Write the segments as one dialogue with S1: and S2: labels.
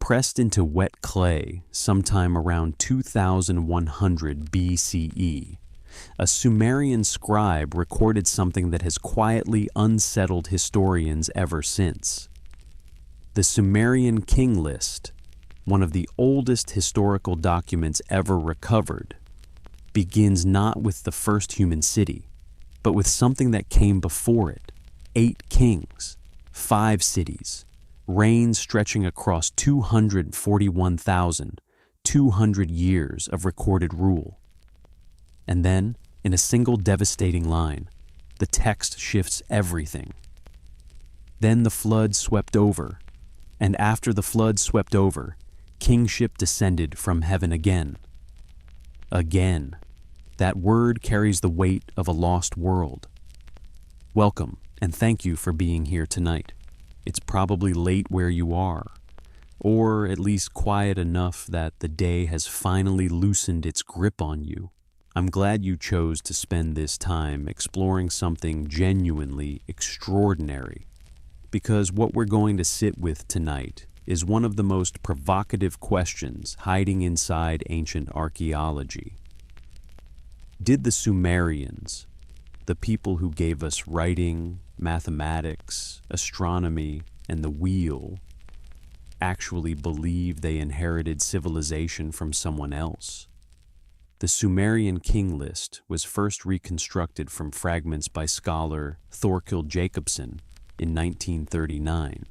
S1: pressed into wet clay sometime around 2100 BCE, a Sumerian scribe recorded something that has quietly unsettled historians ever since. The Sumerian king list, one of the oldest historical documents ever recovered, begins not with the first human city, but with something that came before it: 8 kings, 5 cities, reigns stretching across 241,200 years of recorded rule. And then, in a single devastating line, the text shifts everything. Then the flood swept over, and after the flood swept over, kingship descended from heaven again. Again. That word carries the weight of a lost world. Welcome, and thank you for being here tonight. It's probably late where you are, or at least quiet enough that the day has finally loosened its grip on you. I'm glad you chose to spend this time exploring something genuinely extraordinary, because what we're going to sit with tonight is one of the most provocative questions hiding inside ancient archaeology. Did the Sumerians, the people who gave us writing, mathematics, astronomy, and the wheel, actually believe they inherited civilization from someone else? The Sumerian king list was first reconstructed from fragments by scholar Thorkild Jacobsen in 1939,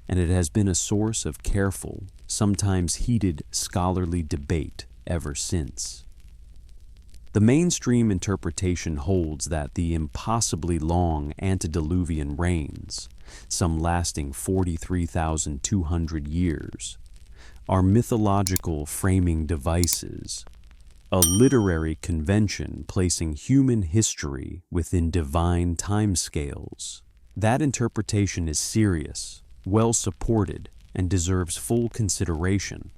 S1: and it has been a source of careful, sometimes heated scholarly debate ever since. The mainstream interpretation holds that the impossibly long antediluvian reigns, some lasting 43,200 years, are mythological framing devices, a literary convention placing human history within divine timescales. That interpretation is serious, well supported, and deserves full consideration.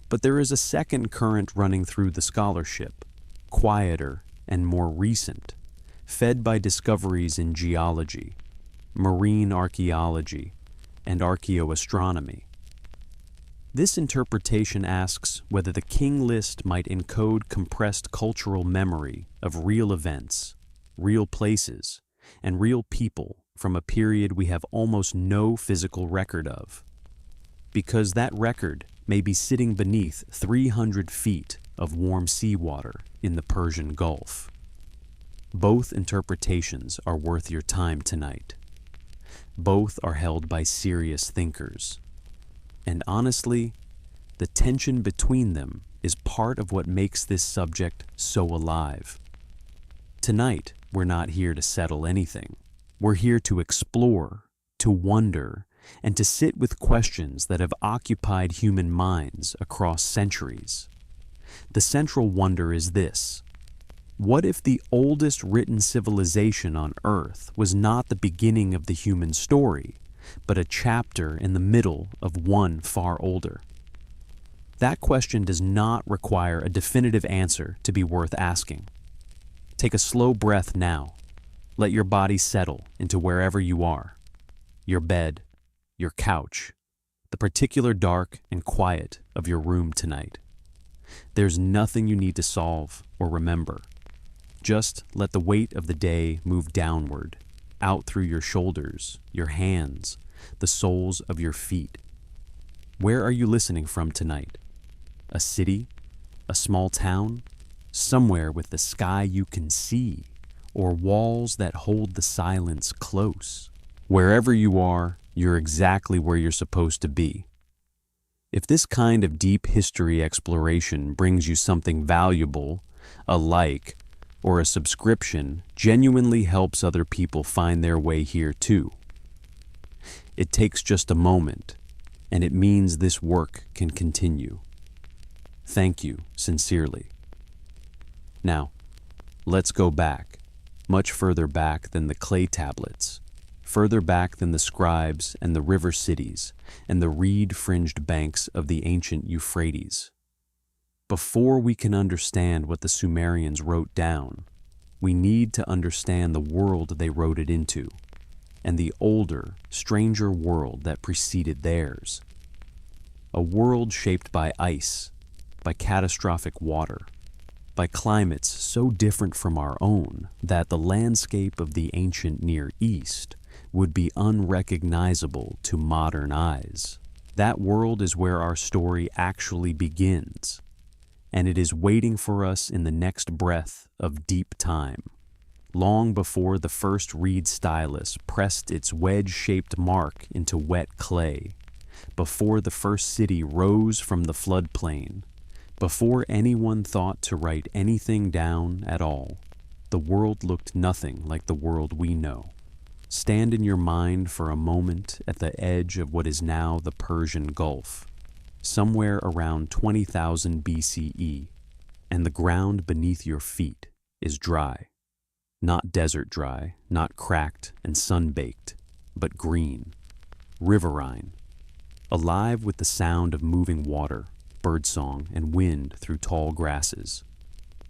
S1: But there is a second current running through the scholarship, quieter and more recent, fed by discoveries in geology, marine archaeology, and archaeoastronomy. This interpretation asks whether the king list might encode compressed cultural memory of real events, real places, and real people from a period we have almost no physical record of, because that record may be sitting beneath 300 feet of warm seawater in the Persian Gulf. Both interpretations are worth your time tonight. Both are held by serious thinkers. And honestly, the tension between them is part of what makes this subject so alive. Tonight, we're not here to settle anything. We're here to explore, to wonder, and to sit with questions that have occupied human minds across centuries. The central wonder is this: what if the oldest written civilization on Earth was not the beginning of the human story, but a chapter in the middle of one far older? That question does not require a definitive answer to be worth asking. Take a slow breath now. Let your body settle into wherever you are: your bed, your couch, the particular dark and quiet of your room tonight. There's nothing you need to solve or remember. Just let the weight of the day move downward, out through your shoulders, your hands, the soles of your feet. Where are you listening from tonight? A city? A small town? Somewhere with the sky you can see, or walls that hold the silence close? Wherever you are, you're exactly where you're supposed to be. If this kind of deep history exploration brings you something valuable, a like, or a subscription genuinely helps other people find their way here too. It takes just a moment, and it means this work can continue. Thank you, sincerely. Now, let's go back, much further back than the clay tablets, further back than the scribes and the river cities and the reed-fringed banks of the ancient Euphrates. Before we can understand what the Sumerians wrote down, we need to understand the world they wrote it into, and the older, stranger world that preceded theirs. a world shaped by ice, by catastrophic water, by climates so different from our own that the landscape of the ancient Near East would be unrecognizable to modern eyes. That world is where our story actually begins, and it is waiting for us in the next breath of deep time. Long before the first reed stylus pressed its wedge-shaped mark into wet clay, before the first city rose from the floodplain, before anyone thought to write anything down at all, the world looked nothing like the world we know. Stand in your mind for a moment at the edge of what is now the Persian Gulf, somewhere around 20,000 BCE, and the ground beneath your feet is dry. Not desert dry, not cracked and sun-baked, but green, riverine, alive with the sound of moving water, birdsong, and wind through tall grasses.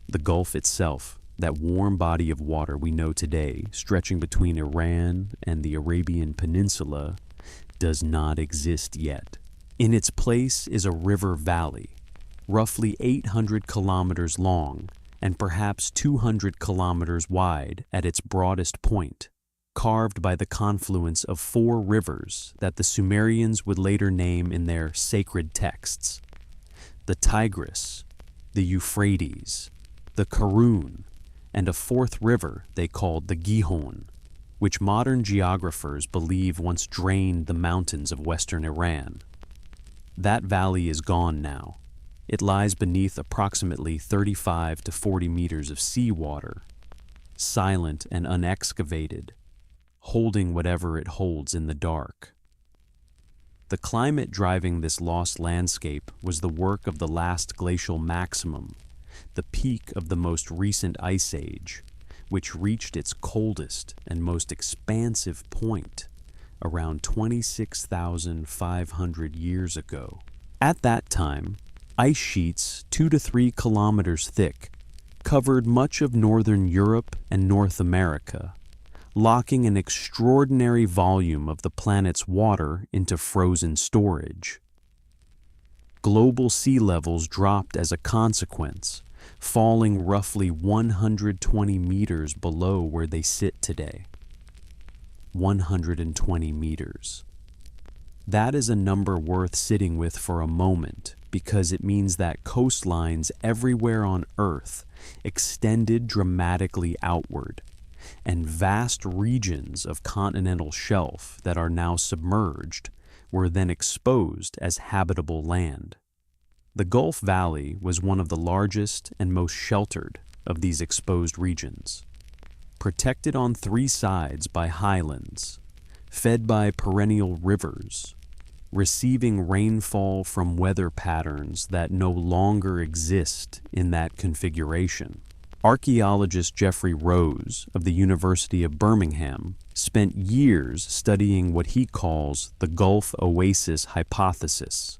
S1: The Gulf itself, that warm body of water we know today, stretching between Iran and the Arabian Peninsula, does not exist yet. In its place is a river valley, roughly 800 kilometers long and perhaps 200 kilometers wide at its broadest point, carved by the confluence of 4 rivers that the Sumerians would later name in their sacred texts: the Tigris, the Euphrates, the Karun, and a 4th river they called the Gihon, which modern geographers believe once drained the mountains of western Iran. That valley is gone now. It lies beneath approximately 35 to 40 meters of seawater, silent and unexcavated, holding whatever it holds in the dark. The climate driving this lost landscape was the work of the last glacial maximum, the peak of the most recent ice age, which reached its coldest and most expansive point around 26,500 years ago. At that time, ice sheets 2 to 3 kilometers thick covered much of northern Europe and North America, locking an extraordinary volume of the planet's water into frozen storage. Global sea levels dropped as a consequence, falling roughly 120 meters below where they sit today. 120 meters. That is a number worth sitting with for a moment, because it means that coastlines everywhere on Earth extended dramatically outward, and vast regions of continental shelf that are now submerged were then exposed as habitable land. The Gulf Valley was one of the largest and most sheltered of these exposed regions, protected on 3 sides by highlands, fed by perennial rivers, receiving rainfall from weather patterns that no longer exist in that configuration. Archaeologist Jeffrey Rose of the University of Birmingham spent years studying what he calls the Gulf Oasis hypothesis,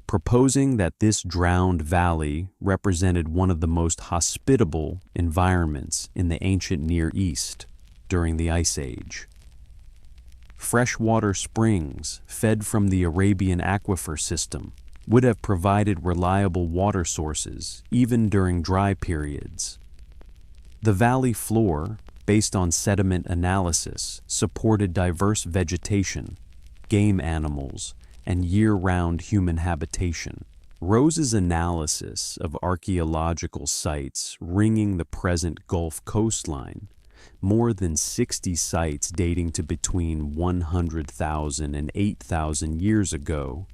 S1: proposing that this drowned valley represented one of the most hospitable environments in the ancient Near East during the Ice Age. Freshwater springs fed from the Arabian aquifer system would have provided reliable water sources even during dry periods. The valley floor, based on sediment analysis, supported diverse vegetation, game animals, and year-round human habitation. Rose's analysis of archaeological sites ringing the present Gulf coastline, more than 60 sites dating to between 100,000 and 8,000 years ago,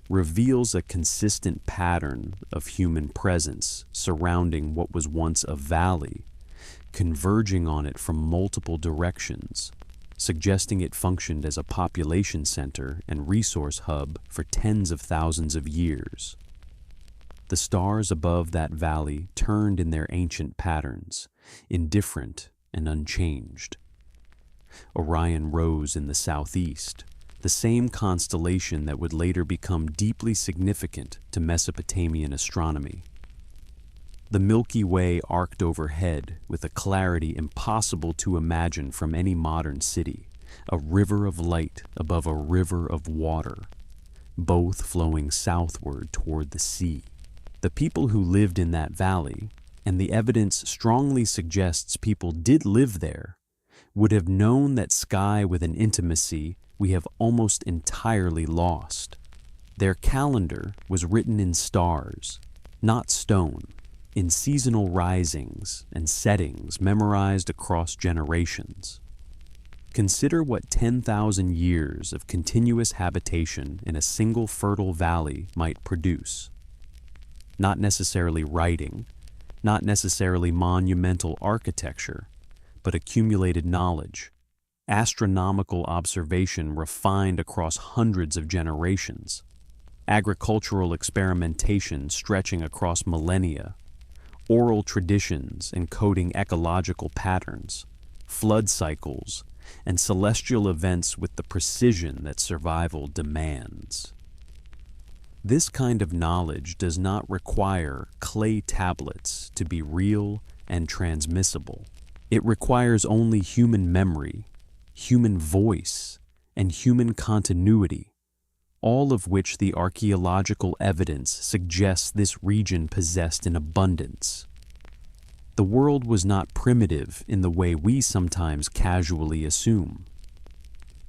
S1: reveals a consistent pattern of human presence surrounding what was once a valley, converging on it from multiple directions, suggesting it functioned as a population center and resource hub for tens of thousands of years. The stars above that valley turned in their ancient patterns, indifferent and unchanged. Orion rose in the southeast, the same constellation that would later become deeply significant to Mesopotamian astronomy. The Milky Way arced overhead with a clarity impossible to imagine from any modern city, a river of light above a river of water, both flowing southward toward the sea. The people who lived in that valley, and the evidence strongly suggests people did live there, would have known that sky with an intimacy we have almost entirely lost. Their calendar was written in stars, not stone, in seasonal risings and settings memorized across generations. Consider what 10,000 years of continuous habitation in a single fertile valley might produce. Not necessarily writing, not necessarily monumental architecture, but accumulated knowledge, astronomical observation refined across hundreds of generations, agricultural experimentation stretching across millennia, oral traditions encoding ecological patterns, flood cycles, and celestial events with the precision that survival demands. This kind of knowledge does not require clay tablets to be real and transmissible. It requires only human memory, human voice, and human continuity, all of which the archaeological evidence suggests this region possessed in abundance. The world was not primitive in the way we sometimes casually assume.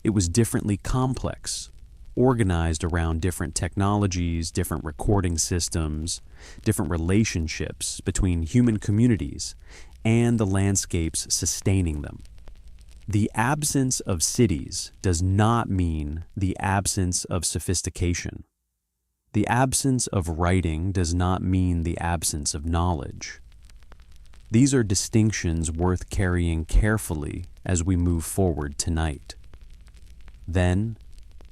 S1: It was differently complex, organized around different technologies, different recording systems, different relationships between human communities, and the landscapes sustaining them. The absence of cities does not mean the absence of sophistication. The absence of writing does not mean the absence of knowledge. These are distinctions worth carrying carefully as we move forward tonight. Then,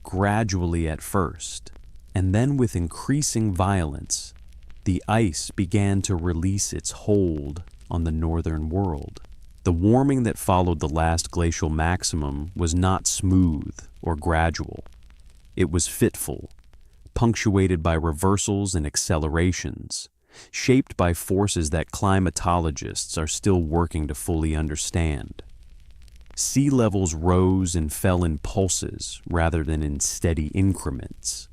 S1: gradually at first, and then with increasing violence, the ice began to release its hold on the northern world. The warming that followed the last glacial maximum was not smooth or gradual. It was fitful, punctuated by reversals and accelerations, shaped by forces that climatologists are still working to fully understand. Sea levels rose and fell in pulses rather than in steady increments,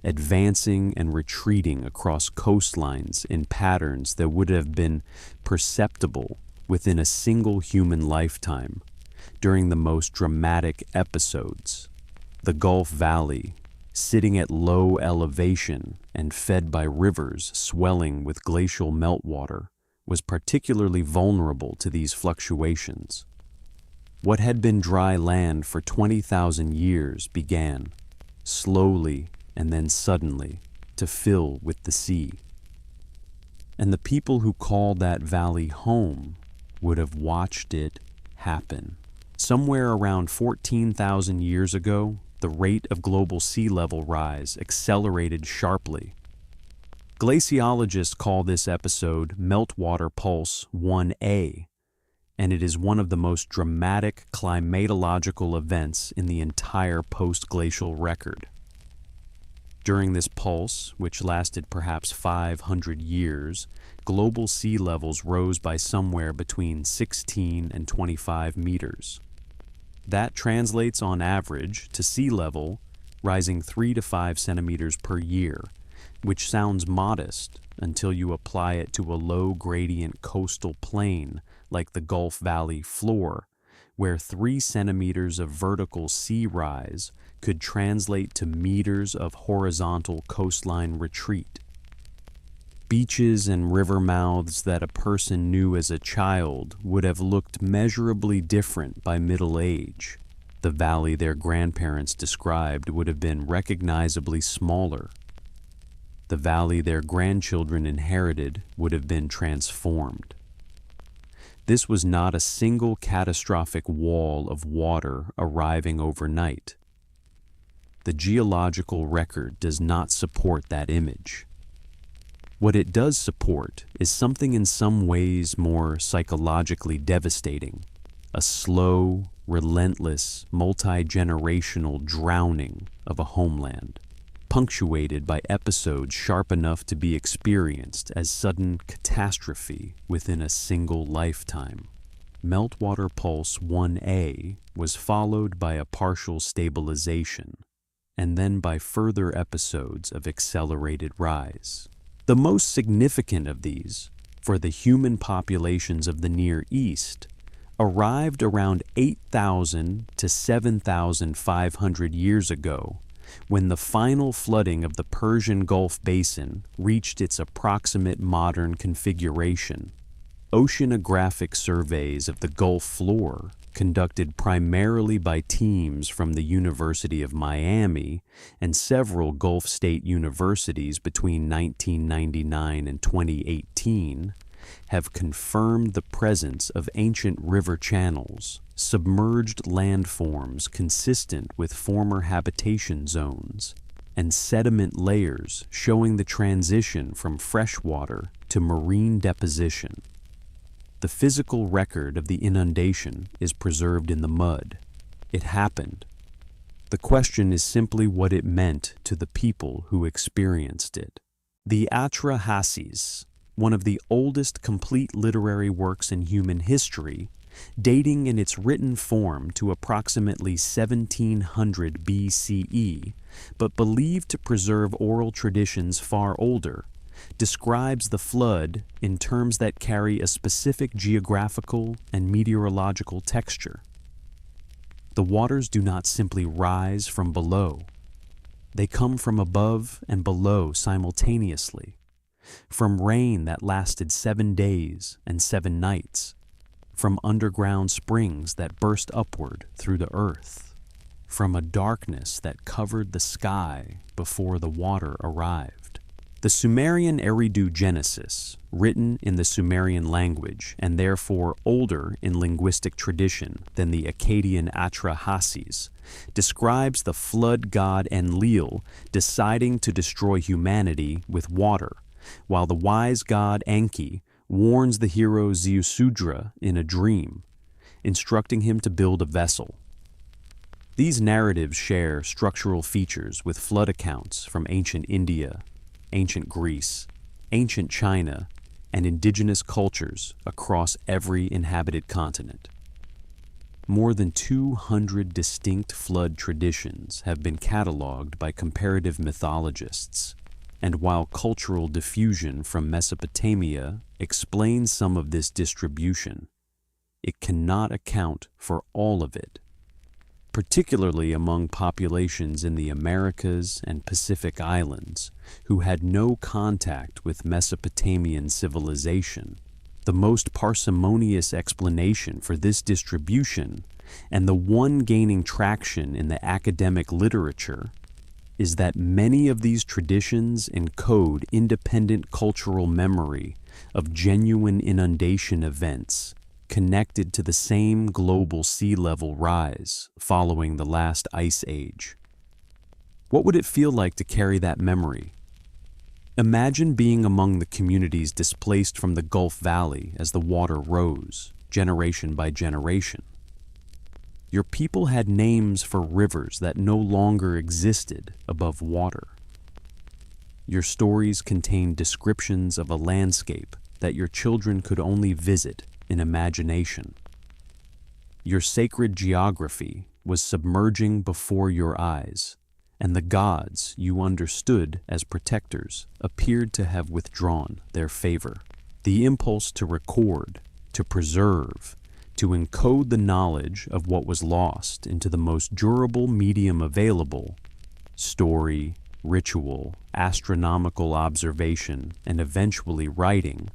S1: advancing and retreating across coastlines in patterns that would have been perceptible within a single human lifetime during the most dramatic episodes. The Gulf Valley, sitting at low elevation and fed by rivers swelling with glacial meltwater, was particularly vulnerable to these fluctuations. What had been dry land for 20,000 years began, slowly and then suddenly, to fill with the sea. And the people who called that valley home would have watched it happen. Somewhere around 14,000 years ago, the rate of global sea level rise accelerated sharply. Glaciologists call this episode Meltwater Pulse 1A, and it is one of the most dramatic climatological events in the entire post-glacial record. During this pulse, which lasted perhaps 500 years, global sea levels rose by somewhere between 16 and 25 meters. That translates on average to sea level rising 3 to 5 centimeters per year, which sounds modest until you apply it to a low gradient coastal plain like the Gulf Valley floor, where 3 centimeters of vertical sea rise could translate to meters of horizontal coastline retreat. Beaches and river mouths that a person knew as a child would have looked measurably different by middle age. The valley their grandparents described would have been recognizably smaller. The valley their grandchildren inherited would have been transformed. This was not a single catastrophic wall of water arriving overnight. The geological record does not support that image. What it does support is something in some ways more psychologically devastating, a slow, relentless, multi-generational drowning of a homeland, punctuated by episodes sharp enough to be experienced as sudden catastrophe within a single lifetime. Meltwater Pulse 1A was followed by a partial stabilization, and then by further episodes of accelerated rise. The most significant of these, for the human populations of the Near East, arrived around 8,000 to 7,500 years ago, when the final flooding of the Persian Gulf Basin reached its approximate modern configuration. Oceanographic surveys of the Gulf floor, conducted primarily by teams from the University of Miami and several Gulf State universities between 1999 and 2018, have confirmed the presence of ancient river channels, submerged landforms consistent with former habitation zones, and sediment layers showing the transition from freshwater to marine deposition. The physical record of the inundation is preserved in the mud. It happened. The question is simply what it meant to the people who experienced it. The Atrahasis, one of the oldest complete literary works in human history, dating in its written form to approximately 1700 BCE, but believed to preserve oral traditions far older, describes the flood in terms that carry a specific geographical and meteorological texture. The waters do not simply rise from below. They come from above and below simultaneously, from rain that lasted 7 days and 7 nights, from underground springs that burst upward through the earth, from a darkness that covered the sky before the water arrived. The Sumerian Eridu Genesis, written in the Sumerian language and therefore older in linguistic tradition than the Akkadian Atrahasis, describes the flood god Enlil deciding to destroy humanity with water, while the wise god Enki warns the hero Ziusudra in a dream, instructing him to build a vessel. These narratives share structural features with flood accounts from ancient India, ancient Greece, ancient China, and indigenous cultures across every inhabited continent. More than 200 distinct flood traditions have been cataloged by comparative mythologists, and while cultural diffusion from Mesopotamia explains some of this distribution, it cannot account for all of it, particularly among populations in the Americas and Pacific Islands who had no contact with Mesopotamian civilization. The most parsimonious explanation for this distribution, and the one gaining traction in the academic literature, is that many of these traditions encode independent cultural memory of genuine inundation events connected to the same global sea level rise following the last ice age. What would it feel like to carry that memory? Imagine being among the communities displaced from the Gulf Valley as the water rose, generation by generation. Your people had names for rivers that no longer existed above water. Your stories contained descriptions of a landscape that your children could only visit in imagination. Your sacred geography was submerging before your eyes, and the gods you understood as protectors appeared to have withdrawn their favor. The impulse to record, to preserve, to encode the knowledge of what was lost into the most durable medium available, story, ritual, astronomical observation, and eventually writing,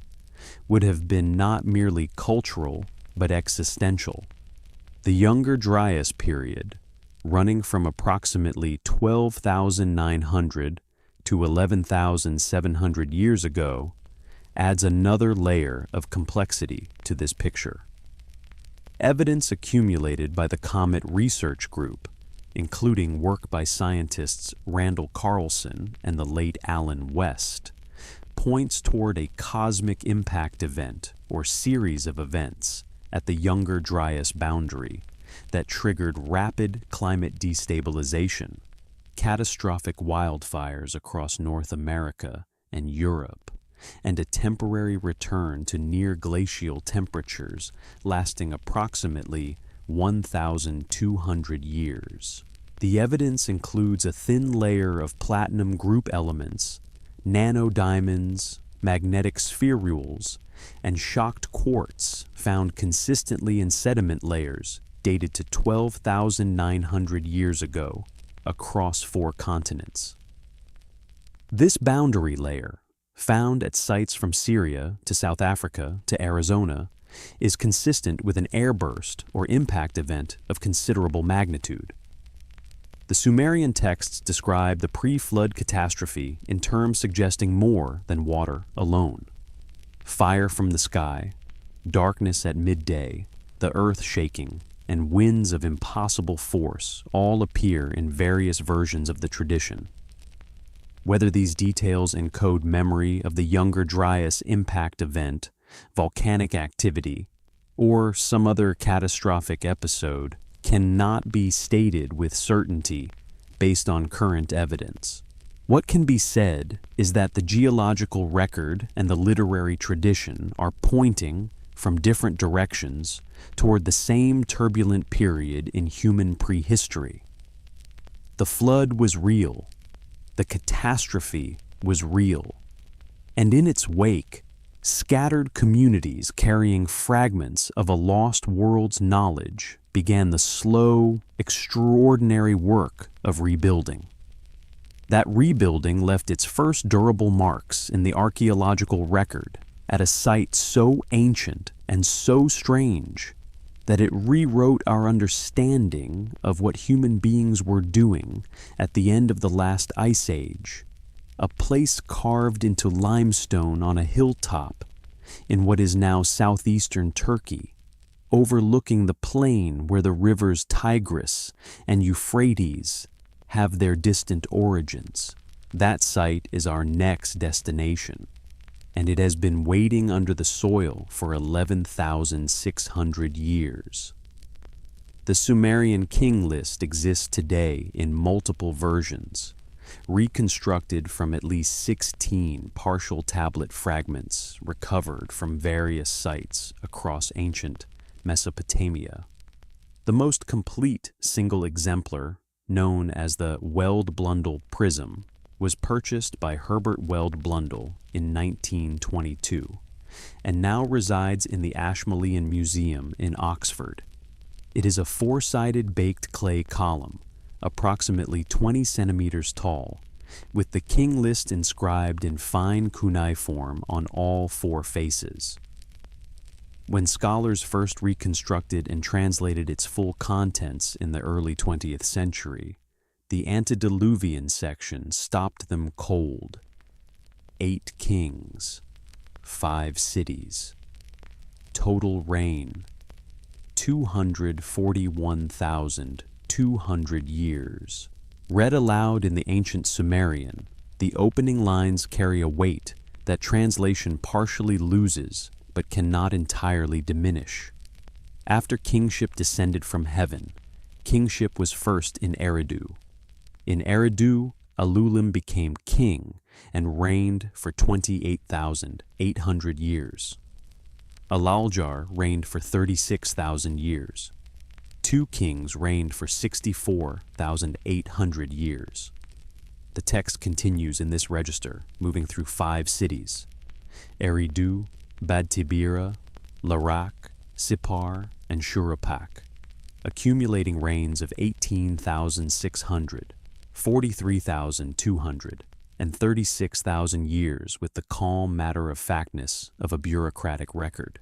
S1: would have been not merely cultural but existential. The Younger Dryas period, running from approximately 12,900 to 11,700 years ago, adds another layer of complexity to this picture. Evidence accumulated by the Comet Research Group, including work by scientists Randall Carlson and the late Alan West, points toward a cosmic impact event or series of events at the Younger Dryas boundary that triggered rapid climate destabilization, catastrophic wildfires across North America and Europe, and a temporary return to near glacial temperatures lasting approximately 1,200 years. The evidence includes a thin layer of platinum group elements, nanodiamonds, magnetic spherules, and shocked quartz found consistently in sediment layers dated to 12,900 years ago across 4 continents. This boundary layer, found at sites from Syria to South Africa to Arizona, is consistent with an airburst or impact event of considerable magnitude. The Sumerian texts describe the pre-flood catastrophe in terms suggesting more than water alone. Fire from the sky, darkness at midday, the earth shaking, and winds of impossible force all appear in various versions of the tradition. Whether these details encode memory of the Younger Dryas impact event, volcanic activity, or some other catastrophic episode cannot be stated with certainty based on current evidence. What can be said is that the geological record and the literary tradition are pointing from different directions toward the same turbulent period in human prehistory. The flood was real. The catastrophe was real. And in its wake, scattered communities carrying fragments of a lost world's knowledge began the slow, extraordinary work of rebuilding. That rebuilding left its first durable marks in the archaeological record at a site so ancient and so strange that it rewrote our understanding of what human beings were doing at the end of the last ice age, a place carved into limestone on a hilltop in what is now southeastern Turkey, overlooking the plain where the rivers Tigris and Euphrates have their distant origins. That site is our next destination, and it has been waiting under the soil for 11,600 years. The Sumerian king list exists today in multiple versions, reconstructed from at least 16 partial tablet fragments recovered from various sites across ancient Mesopotamia. The most complete single exemplar, known as the Weld-Blundell Prism, was purchased by Herbert Weld-Blundell in 1922 and now resides in the Ashmolean Museum in Oxford. It is a 4-sided baked clay column, approximately 20 centimeters tall, with the king list inscribed in fine cuneiform on all 4 faces. When scholars first reconstructed and translated its full contents in the early 20th century, the antediluvian section stopped them cold. 8 kings, 5 cities, total reign, 241,200 years. Read aloud in the ancient Sumerian, the opening lines carry a weight that translation partially loses but cannot entirely diminish. After kingship descended from heaven, kingship was first in Eridu. In Eridu, Alulim became king and reigned for 28,800 years. Alaljar reigned for 36,000 years. 2 kings reigned for 64,800 years. The text continues in this register, moving through 5 cities: Eridu, Bad Tibira, Larak, Sippar, and Shurapak, accumulating reigns of 18,600, 43,200, and 36,000 years with the calm matter-of-factness of a bureaucratic record.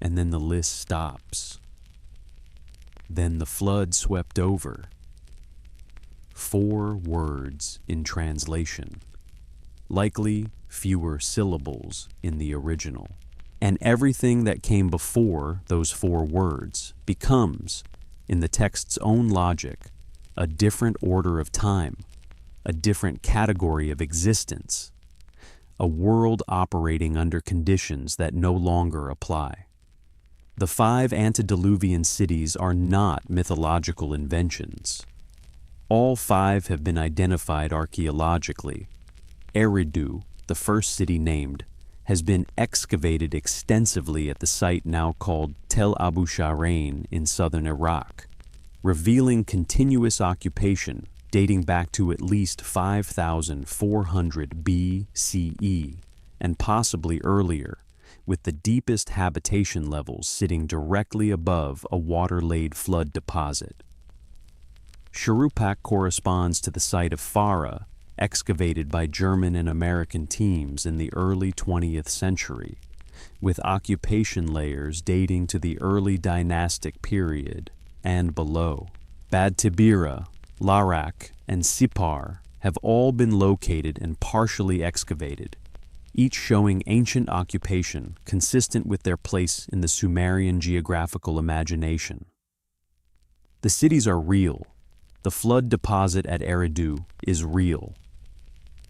S1: And then the list stops. Then the flood swept over. 4 words in translation, likely fewer syllables in the original. And everything that came before those 4 words becomes, in the text's own logic, a different order of time, a different category of existence, a world operating under conditions that no longer apply. The 5 antediluvian cities are not mythological inventions. All 5 have been identified archaeologically. Eridu, the first city named, has been excavated extensively at the site now called Tel Abu Shahrain in southern Iraq. revealing continuous occupation dating back to at least 5,400 BCE and possibly earlier, with the deepest habitation levels sitting directly above a water-laid flood deposit. Shuruppak corresponds to the site of Fara, excavated by German and American teams in the early 20th century, with occupation layers dating to the early dynastic period and below. Bad Tibira, Larak, and Sipar have all been located and partially excavated, each showing ancient occupation consistent with their place in the Sumerian geographical imagination. The cities are real. The flood deposit at Eridu is real.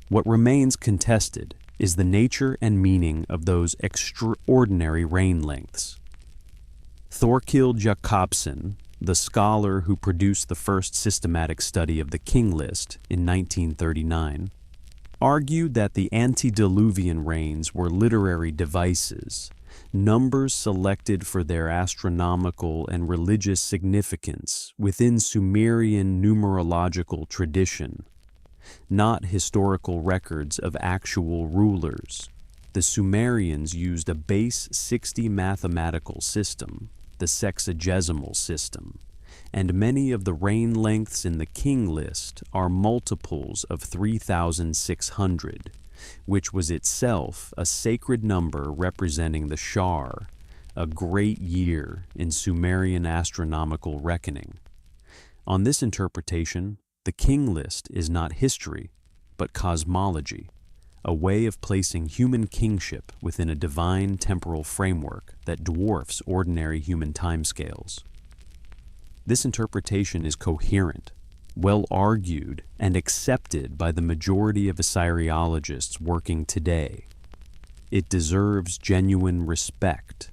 S1: What remains contested is the nature and meaning of those extraordinary rain lengths. Thorkild Jakobsen, the scholar who produced the first systematic study of the King List in 1939, argued that the antediluvian rains were literary devices, numbers selected for their astronomical and religious significance within Sumerian numerological tradition, not historical records of actual rulers. The Sumerians used a base 60 mathematical system, the sexagesimal system, and many of the rain lengths in the King List are multiples of 3,600, which was itself a sacred number representing the Shar, a great year in Sumerian astronomical reckoning. On this interpretation, the King List is not history, but cosmology, a way of placing human kingship within a divine temporal framework that dwarfs ordinary human timescales. This interpretation is coherent, well argued, and accepted by the majority of Assyriologists working today. It deserves genuine respect.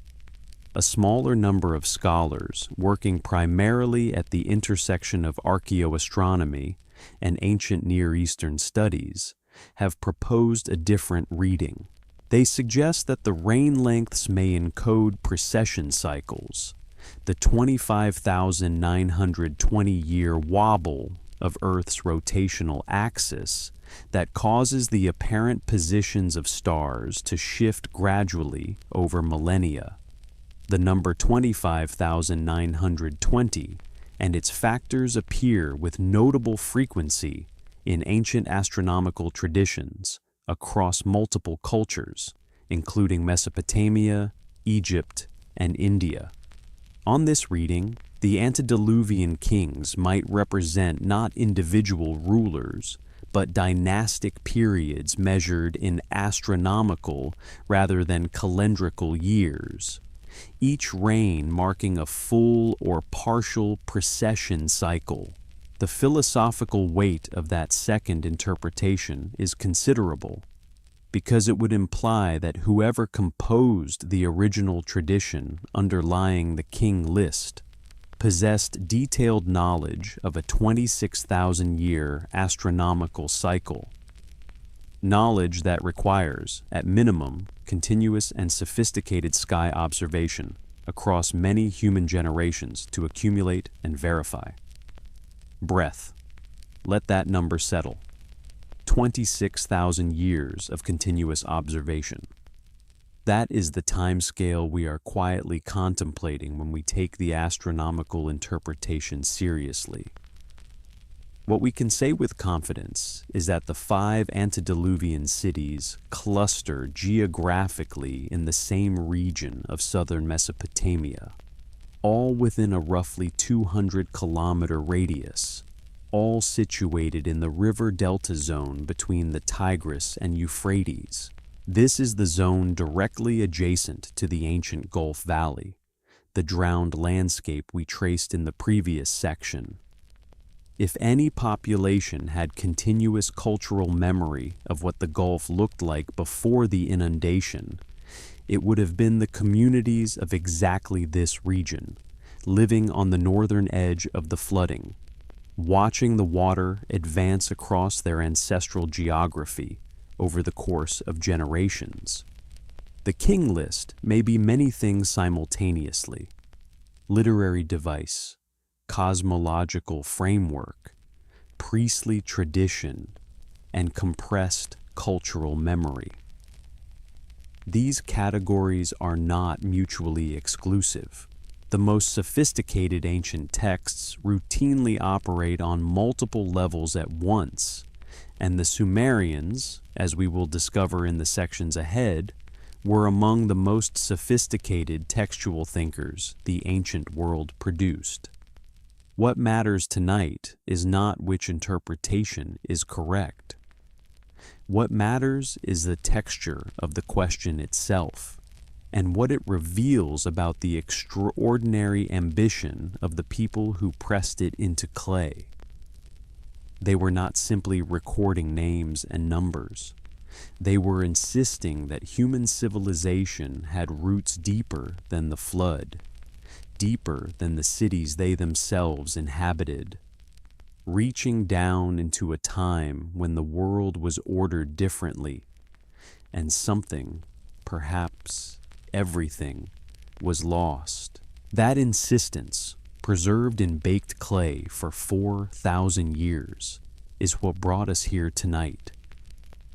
S1: A smaller number of scholars working primarily at the intersection of archaeoastronomy and ancient Near Eastern studies have proposed a different reading. They suggest that the rain lengths may encode precession cycles, the 25,920-year wobble of Earth's rotational axis that causes the apparent positions of stars to shift gradually over millennia. The number 25,920 and its factors appear with notable frequency in ancient astronomical traditions across multiple cultures, including Mesopotamia, Egypt, and India. On this reading, the antediluvian kings might represent not individual rulers, but dynastic periods measured in astronomical rather than calendrical years, each reign marking a full or partial precession cycle. The philosophical weight of that second interpretation is considerable, because it would imply that whoever composed the original tradition underlying the King List possessed detailed knowledge of a 26,000-year astronomical cycle, knowledge that requires, at minimum, continuous and sophisticated sky observation across many human generations to accumulate and verify. Breath. Let that number settle. 26,000 years of continuous observation. That is the time scale we are quietly contemplating when we take the astronomical interpretation seriously. What we can say with confidence is that the 5 antediluvian cities cluster geographically in the same region of southern Mesopotamia, all within a roughly 200-kilometer radius, all situated in the river delta zone between the Tigris and Euphrates. This is the zone directly adjacent to the ancient Gulf Valley, the drowned landscape we traced in the previous section. If any population had continuous cultural memory of what the Gulf looked like before the inundation, it would have been the communities of exactly this region, living on the northern edge of the flooding, watching the water advance across their ancestral geography over the course of generations. The King List may be many things simultaneously: literary device, cosmological framework, priestly tradition, and compressed cultural memory. These categories are not mutually exclusive. The most sophisticated ancient texts routinely operate on multiple levels at once, and the Sumerians, as we will discover in the sections ahead, were among the most sophisticated textual thinkers the ancient world produced. What matters tonight is not which interpretation is correct. What matters is the texture of the question itself, and what it reveals about the extraordinary ambition of the people who pressed it into clay. They were not simply recording names and numbers. They were insisting that human civilization had roots deeper than the flood, deeper than the cities they themselves inhabited, reaching down into a time when the world was ordered differently, and something, perhaps everything, was lost. That insistence, preserved in baked clay for 4,000 years, is what brought us here tonight.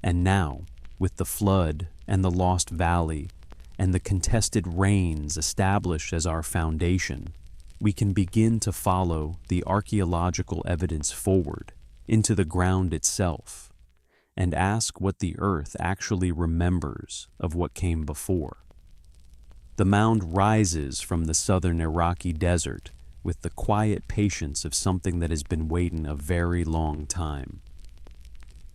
S1: And now, with the flood and the lost valley and the contested rains established as our foundation, we can begin to follow the archaeological evidence forward into the ground itself and ask what the earth actually remembers of what came before. The mound rises from the southern Iraqi desert with the quiet patience of something that has been waiting a very long time.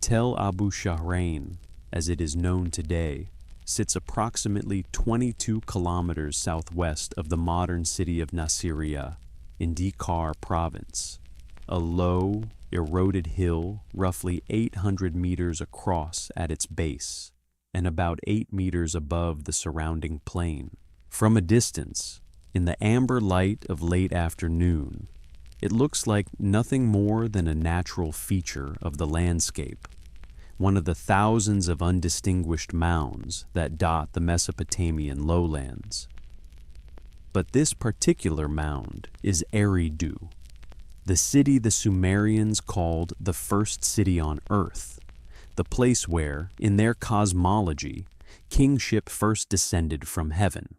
S1: Tel Abu Shahrain, as it is known today, sits approximately 22 kilometers southwest of the modern city of Nasiriyah in Dhikar province, a low, eroded hill roughly 800 meters across at its base and about 8 meters above the surrounding plain. From a distance, in the amber light of late afternoon, it looks like nothing more than a natural feature of the landscape, one of the thousands of undistinguished mounds that dot the Mesopotamian lowlands. But this particular mound is Eridu, the city the Sumerians called the first city on Earth, the place where, in their cosmology, kingship first descended from heaven.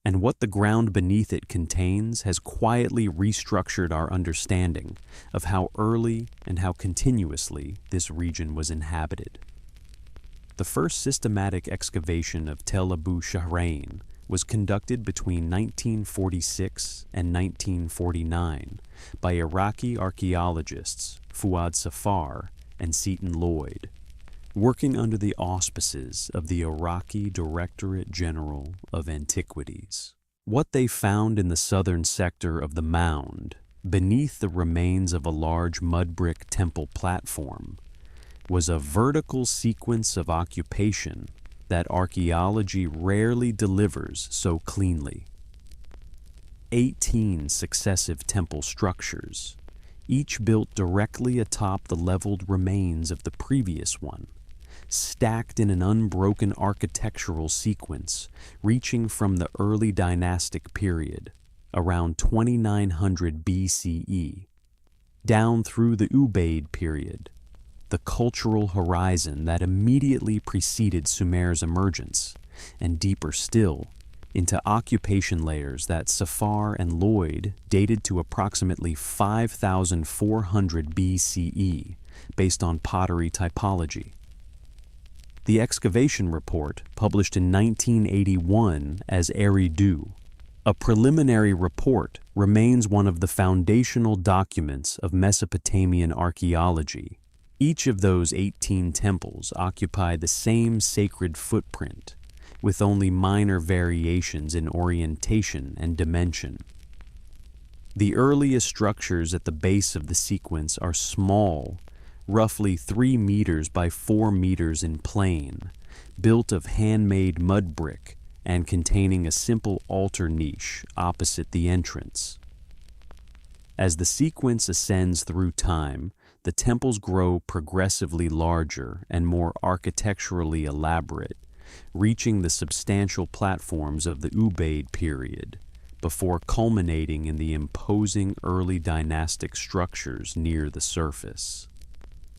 S1: And what the ground beneath it contains has quietly restructured our understanding of how early and how continuously this region was inhabited. The first systematic excavation of Tel Abu Shahrain was conducted between 1946 and 1949 by Iraqi archaeologists Fuad Safar and Seton Lloyd, working under the auspices of the Iraqi Directorate General of Antiquities. What they found in the southern sector of the mound, beneath the remains of a large mud brick temple platform, was a vertical sequence of occupation that archaeology rarely delivers so cleanly. 18 successive temple structures, each built directly atop the leveled remains of the previous one, stacked in an unbroken architectural sequence reaching from the early dynastic period, around 2900 BCE, down through the Ubaid period, the cultural horizon that immediately preceded Sumer's emergence, and deeper still, into occupation layers that Safar and Lloyd dated to approximately 5400 BCE, based on pottery typology. The excavation report, published in 1981 as Eridu, a preliminary report, remains one of the foundational documents of Mesopotamian archaeology. Each of those 18 temples occupy the same sacred footprint, with only minor variations in orientation and dimension. The earliest structures at the base of the sequence are small, roughly 3 meters by 4 meters in plane, built of handmade mud brick and containing a simple altar niche opposite the entrance. As the sequence ascends through time, the temples grow progressively larger and more architecturally elaborate, reaching the substantial platforms of the Ubaid period, before culminating in the imposing early dynastic structures near the surface.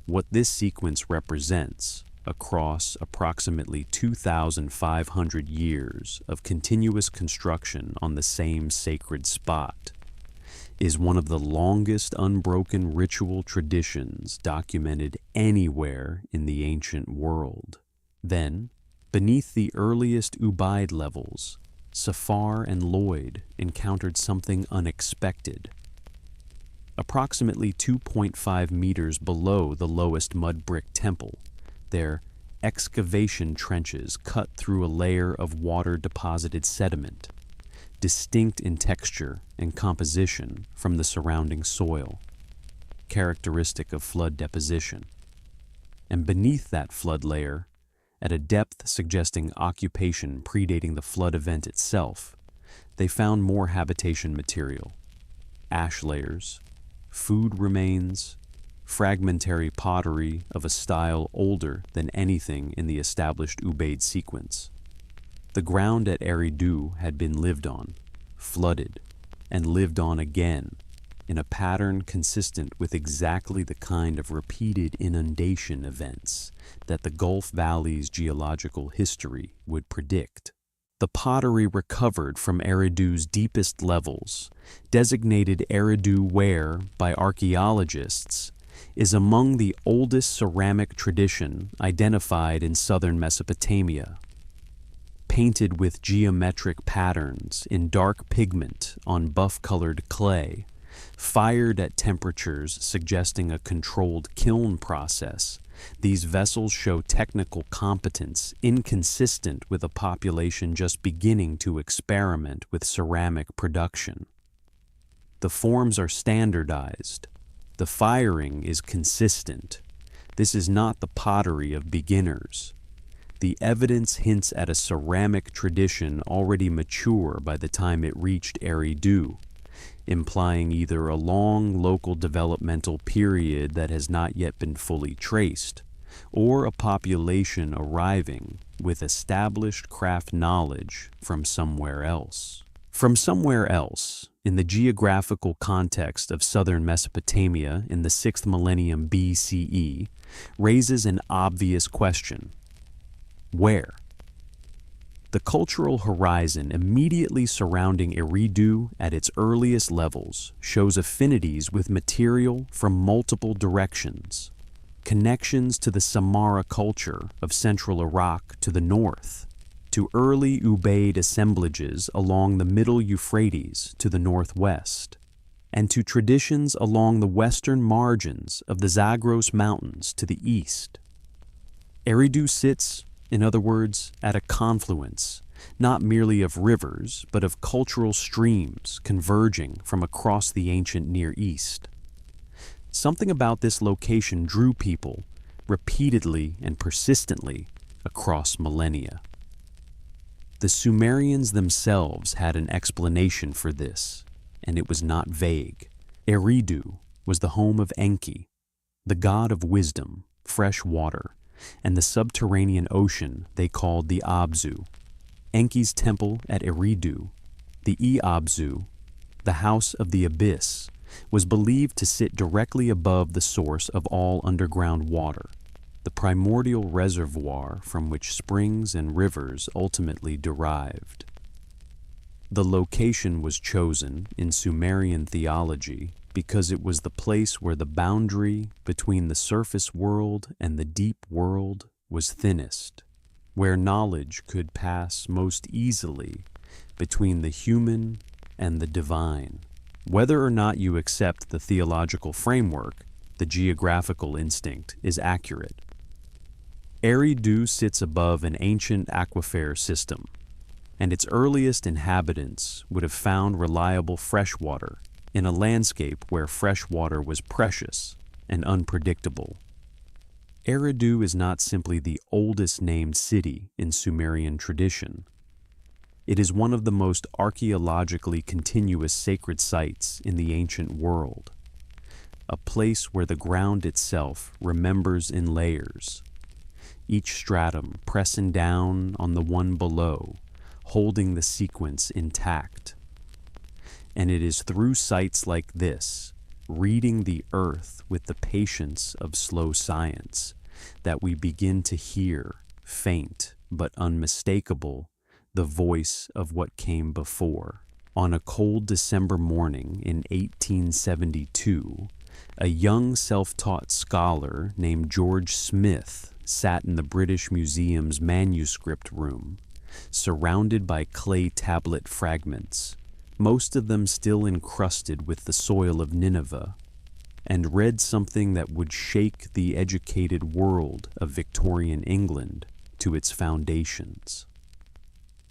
S1: What this sequence represents, across approximately 2,500 years of continuous construction on the same sacred spot, is one of the longest unbroken ritual traditions documented anywhere in the ancient world. Then, beneath the earliest Ubaid levels, Safar and Lloyd encountered something unexpected. Approximately 2.5 meters below the lowest mud brick temple, their excavation trenches cut through a layer of water-deposited sediment, distinct in texture and composition from the surrounding soil, characteristic of flood deposition. And beneath that flood layer, at a depth suggesting occupation predating the flood event itself, they found more habitation material, ash layers, food remains, fragmentary pottery of a style older than anything in the established Ubaid sequence. The ground at Eridu had been lived on, flooded, and lived on again in a pattern consistent with exactly the kind of repeated inundation events that the Gulf Valley's geological history would predict. The pottery recovered from Eridu's deepest levels, designated Eridu ware by archaeologists, is among the oldest ceramic tradition identified in southern Mesopotamia. Painted with geometric patterns in dark pigment on buff-colored clay, fired at temperatures suggesting a controlled kiln process, these vessels show technical competence inconsistent with a population just beginning to experiment with ceramic production. The forms are standardized. The firing is consistent. This is not the pottery of beginners. The evidence hints at a ceramic tradition already mature by the time it reached Eridu, implying either a long local developmental period that has not yet been fully traced, or a population arriving with established craft knowledge from somewhere else. From somewhere else, in the geographical context of southern Mesopotamia in the 6th millennium BCE, raises an obvious question. Where? The cultural horizon immediately surrounding Eridu at its earliest levels shows affinities with material from multiple directions, connections to the Samarra culture of central Iraq to the north, to early Ubaid assemblages along the middle Euphrates to the northwest, and to traditions along the western margins of the Zagros Mountains to the east. Eridu sits, in other words, at a confluence, not merely of rivers, but of cultural streams converging from across the ancient Near East. Something about this location drew people, repeatedly and persistently, across millennia. The Sumerians themselves had an explanation for this, and it was not vague. Eridu was the home of Enki, the god of wisdom, fresh water, and the subterranean ocean they called the Abzu. Enki's temple at Eridu, the Abzu, the house of the abyss, was believed to sit directly above the source of all underground water, the primordial reservoir from which springs and rivers ultimately derived. The location was chosen in Sumerian theology because it was the place where the boundary between the surface world and the deep world was thinnest, where knowledge could pass most easily between the human and the divine. Whether or not you accept the theological framework, the geographical instinct is accurate. Eridu sits above an ancient aquifer system, and its earliest inhabitants would have found reliable fresh water in a landscape where fresh water was precious and unpredictable. Eridu is not simply the oldest named city in Sumerian tradition. It is one of the most archaeologically continuous sacred sites in the ancient world, a place where the ground itself remembers in layers, each stratum pressing down on the one below, holding the sequence intact. And it is through sights like this, reading the earth with the patience of slow science, that we begin to hear, faint but unmistakable, the voice of what came before. On a cold December morning in 1872, a young self-taught scholar named George Smith sat in the British Museum's manuscript room, surrounded by clay tablet fragments, most of them still encrusted with the soil of Nineveh, and read something that would shake the educated world of Victorian England to its foundations.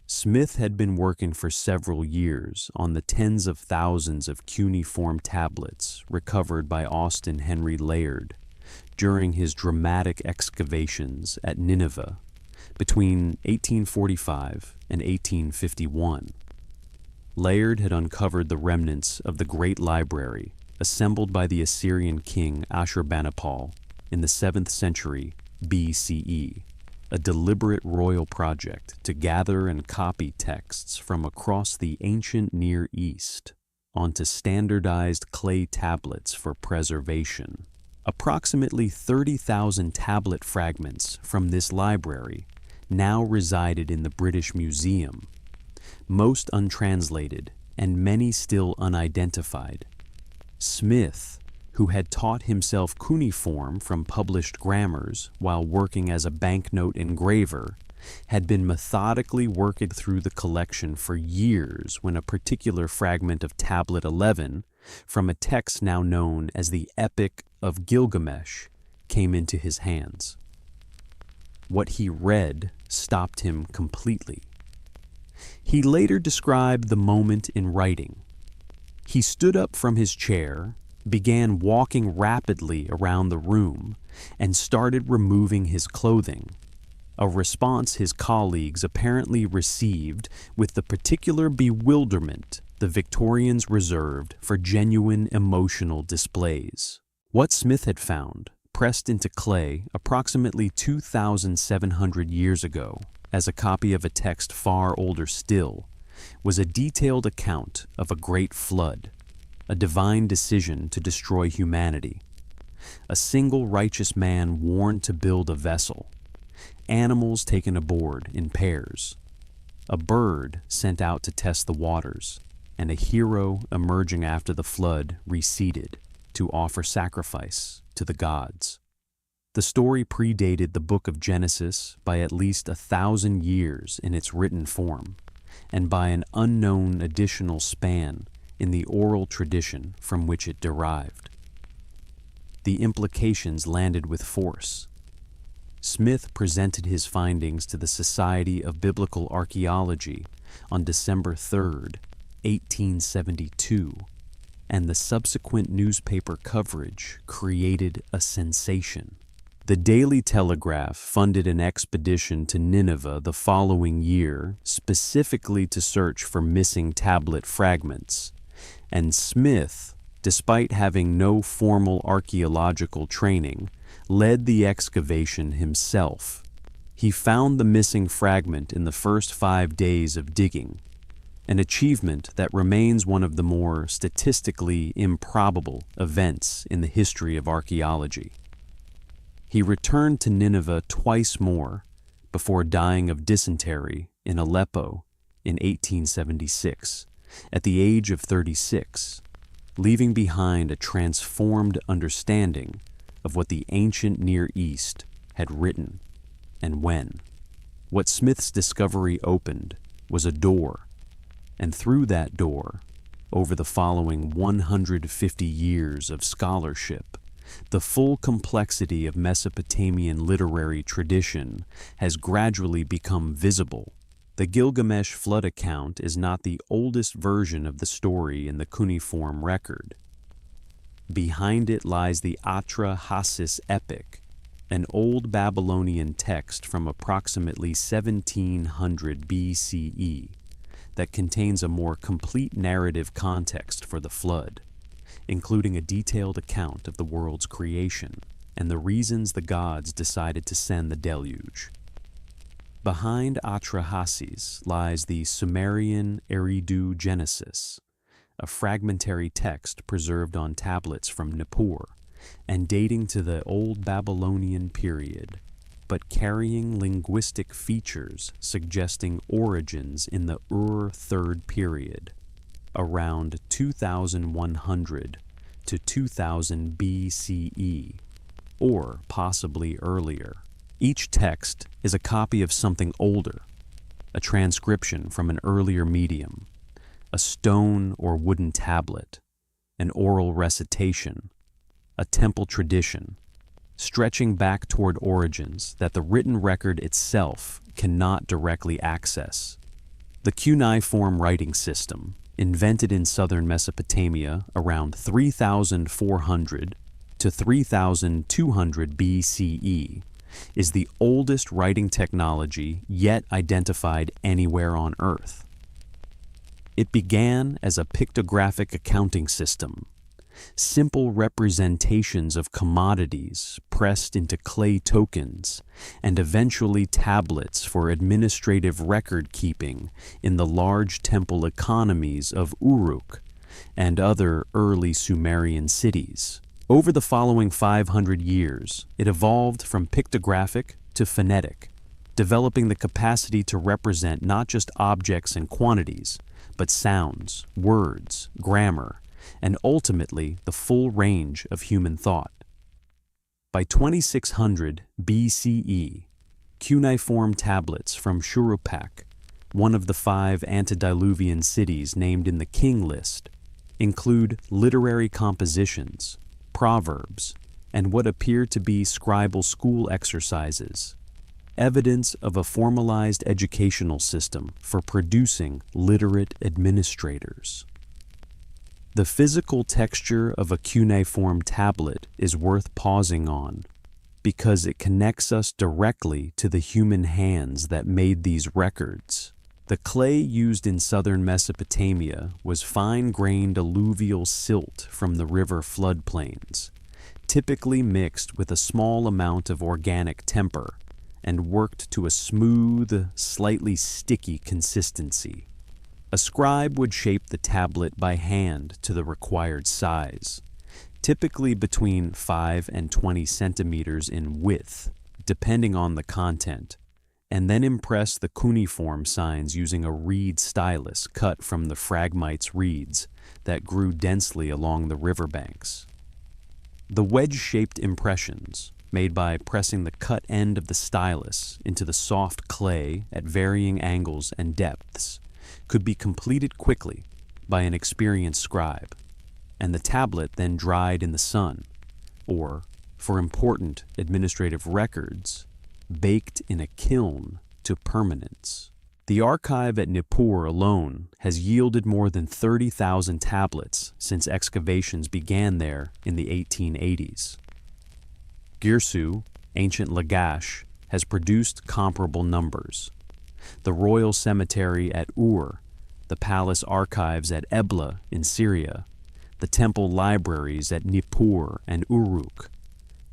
S1: Smith had been working for several years on the tens of thousands of cuneiform tablets recovered by Austin Henry Layard during his dramatic excavations at Nineveh between 1845 and 1851. Layard had uncovered the remnants of the great library assembled by the Assyrian king Ashurbanipal in the 7th century BCE, a deliberate royal project to gather and copy texts from across the ancient Near East onto standardized clay tablets for preservation. Approximately 30,000 tablet fragments from this library now resided in the British Museum, most untranslated and many still unidentified. Smith, who had taught himself cuneiform from published grammars while working as a banknote engraver, had been methodically working through the collection for years when a particular fragment of Tablet 11 from a text now known as the Epic of Gilgamesh came into his hands. What he read stopped him completely. He later described the moment in writing. He stood up from his chair, began walking rapidly around the room, and started removing his clothing, a response his colleagues apparently received with the particular bewilderment the Victorians reserved for genuine emotional displays. What Smith had found, pressed into clay approximately 2,700 years ago, as a copy of a text far older still, was a detailed account of a great flood, a divine decision to destroy humanity, a single righteous man warned to build a vessel, animals taken aboard in pairs, a bird sent out to test the waters, and a hero emerging after the flood receded to offer sacrifice to the gods. The story predated the book of Genesis by at least 1,000 years in its written form, and by an unknown additional span in the oral tradition from which it derived. The implications landed with force. Smith presented his findings to the Society of Biblical Archaeology on December 3, 1872, and the subsequent newspaper coverage created a sensation. The Daily Telegraph funded an expedition to Nineveh the following year specifically to search for missing tablet fragments, and Smith, despite having no formal archaeological training, led the excavation himself. He found the missing fragment in the first 5 days of digging, an achievement that remains one of the more statistically improbable events in the history of archaeology. He returned to Nineveh twice more before dying of dysentery in Aleppo in 1876 at the age of 36, leaving behind a transformed understanding of what the ancient Near East had written and when. What Smith's discovery opened was a door, and through that door, over the following 150 years of scholarship, the full complexity of Mesopotamian literary tradition has gradually become visible. The Gilgamesh flood account is not the oldest version of the story in the cuneiform record. Behind it lies the Atrahasis epic, an old Babylonian text from approximately 1700 BCE that contains a more complete narrative context for the flood, including a detailed account of the world's creation and the reasons the gods decided to send the deluge. Behind Atrahasis lies the Sumerian Eridu Genesis, a fragmentary text preserved on tablets from Nippur and dating to the Old Babylonian period, but carrying linguistic features suggesting origins in the Ur-III period, around 2100 to 2000 BCE, or possibly earlier. Each text is a copy of something older, a transcription from an earlier medium, a stone or wooden tablet, an oral recitation, a temple tradition, stretching back toward origins that the written record itself cannot directly access. The cuneiform writing system, invented in southern Mesopotamia around 3400 to 3200 BCE, is the oldest writing technology yet identified anywhere on Earth. It began as a pictographic accounting system, simple representations of commodities pressed into clay tokens, and eventually tablets for administrative record-keeping in the large temple economies of Uruk and other early Sumerian cities. Over the following 500 years, it evolved from pictographic to phonetic, developing the capacity to represent not just objects and quantities, but sounds, words, grammar, and ultimately the full range of human thought. By 2600 BCE, cuneiform tablets from Shuruppak, one of the 5 antediluvian cities named in the King list, include literary compositions, proverbs, and what appear to be scribal school exercises, evidence of a formalized educational system for producing literate administrators. The physical texture of a cuneiform tablet is worth pausing on because it connects us directly to the human hands that made these records. The clay used in southern Mesopotamia was fine-grained alluvial silt from the river floodplains, typically mixed with a small amount of organic temper and worked to a smooth, slightly sticky consistency. A scribe would shape the tablet by hand to the required size, typically between 5 and 20 centimeters in width, depending on the content, and then impress the cuneiform signs using a reed stylus cut from the phragmites reeds that grew densely along the riverbanks. The wedge-shaped impressions, made by pressing the cut end of the stylus into the soft clay at varying angles and depths, could be completed quickly by an experienced scribe, and the tablet then dried in the sun, or, for important administrative records, baked in a kiln to permanence. The archive at Nippur alone has yielded more than 30,000 tablets since excavations began there in the 1880s. Girsu, ancient Lagash, has produced comparable numbers. The royal cemetery at Ur, the palace archives at Ebla in Syria, the temple libraries at Nippur and Uruk.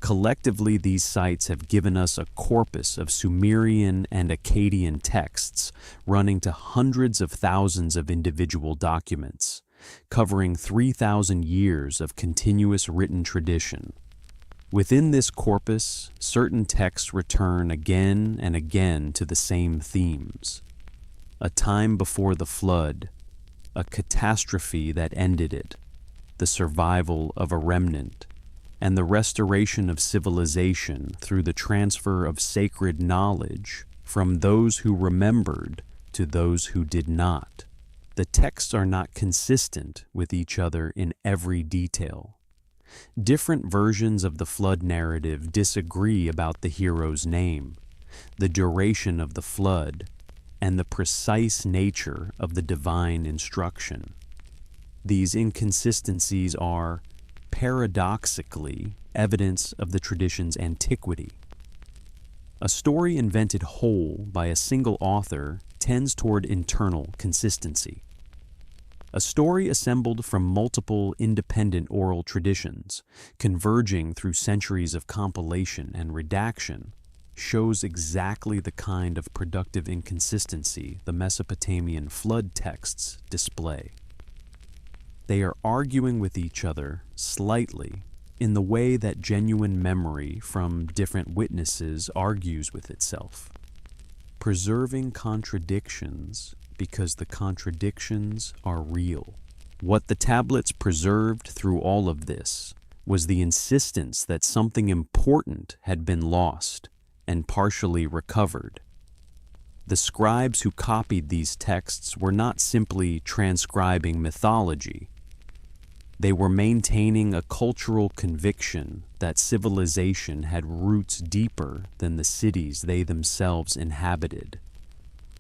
S1: Collectively, these sites have given us a corpus of Sumerian and Akkadian texts running to hundreds of thousands of individual documents, covering 3,000 years of continuous written tradition. Within this corpus, certain texts return again and again to the same themes: a time before the flood, a catastrophe that ended it, the survival of a remnant, and the restoration of civilization through the transfer of sacred knowledge from those who remembered to those who did not. The texts are not consistent with each other in every detail. Different versions of the flood narrative disagree about the hero's name, the duration of the flood, and the precise nature of the divine instruction. These inconsistencies are, paradoxically, evidence of the tradition's antiquity. A story invented whole by a single author tends toward internal consistency. A story assembled from multiple independent oral traditions, converging through centuries of compilation and redaction, shows exactly the kind of productive inconsistency the Mesopotamian flood texts display. They are arguing with each other slightly in the way that genuine memory from different witnesses argues with itself, preserving contradictions because the contradictions are real. What the tablets preserved through all of this was the insistence that something important had been lost and partially recovered. The scribes who copied these texts were not simply transcribing mythology. They were maintaining a cultural conviction that civilization had roots deeper than the cities they themselves inhabited,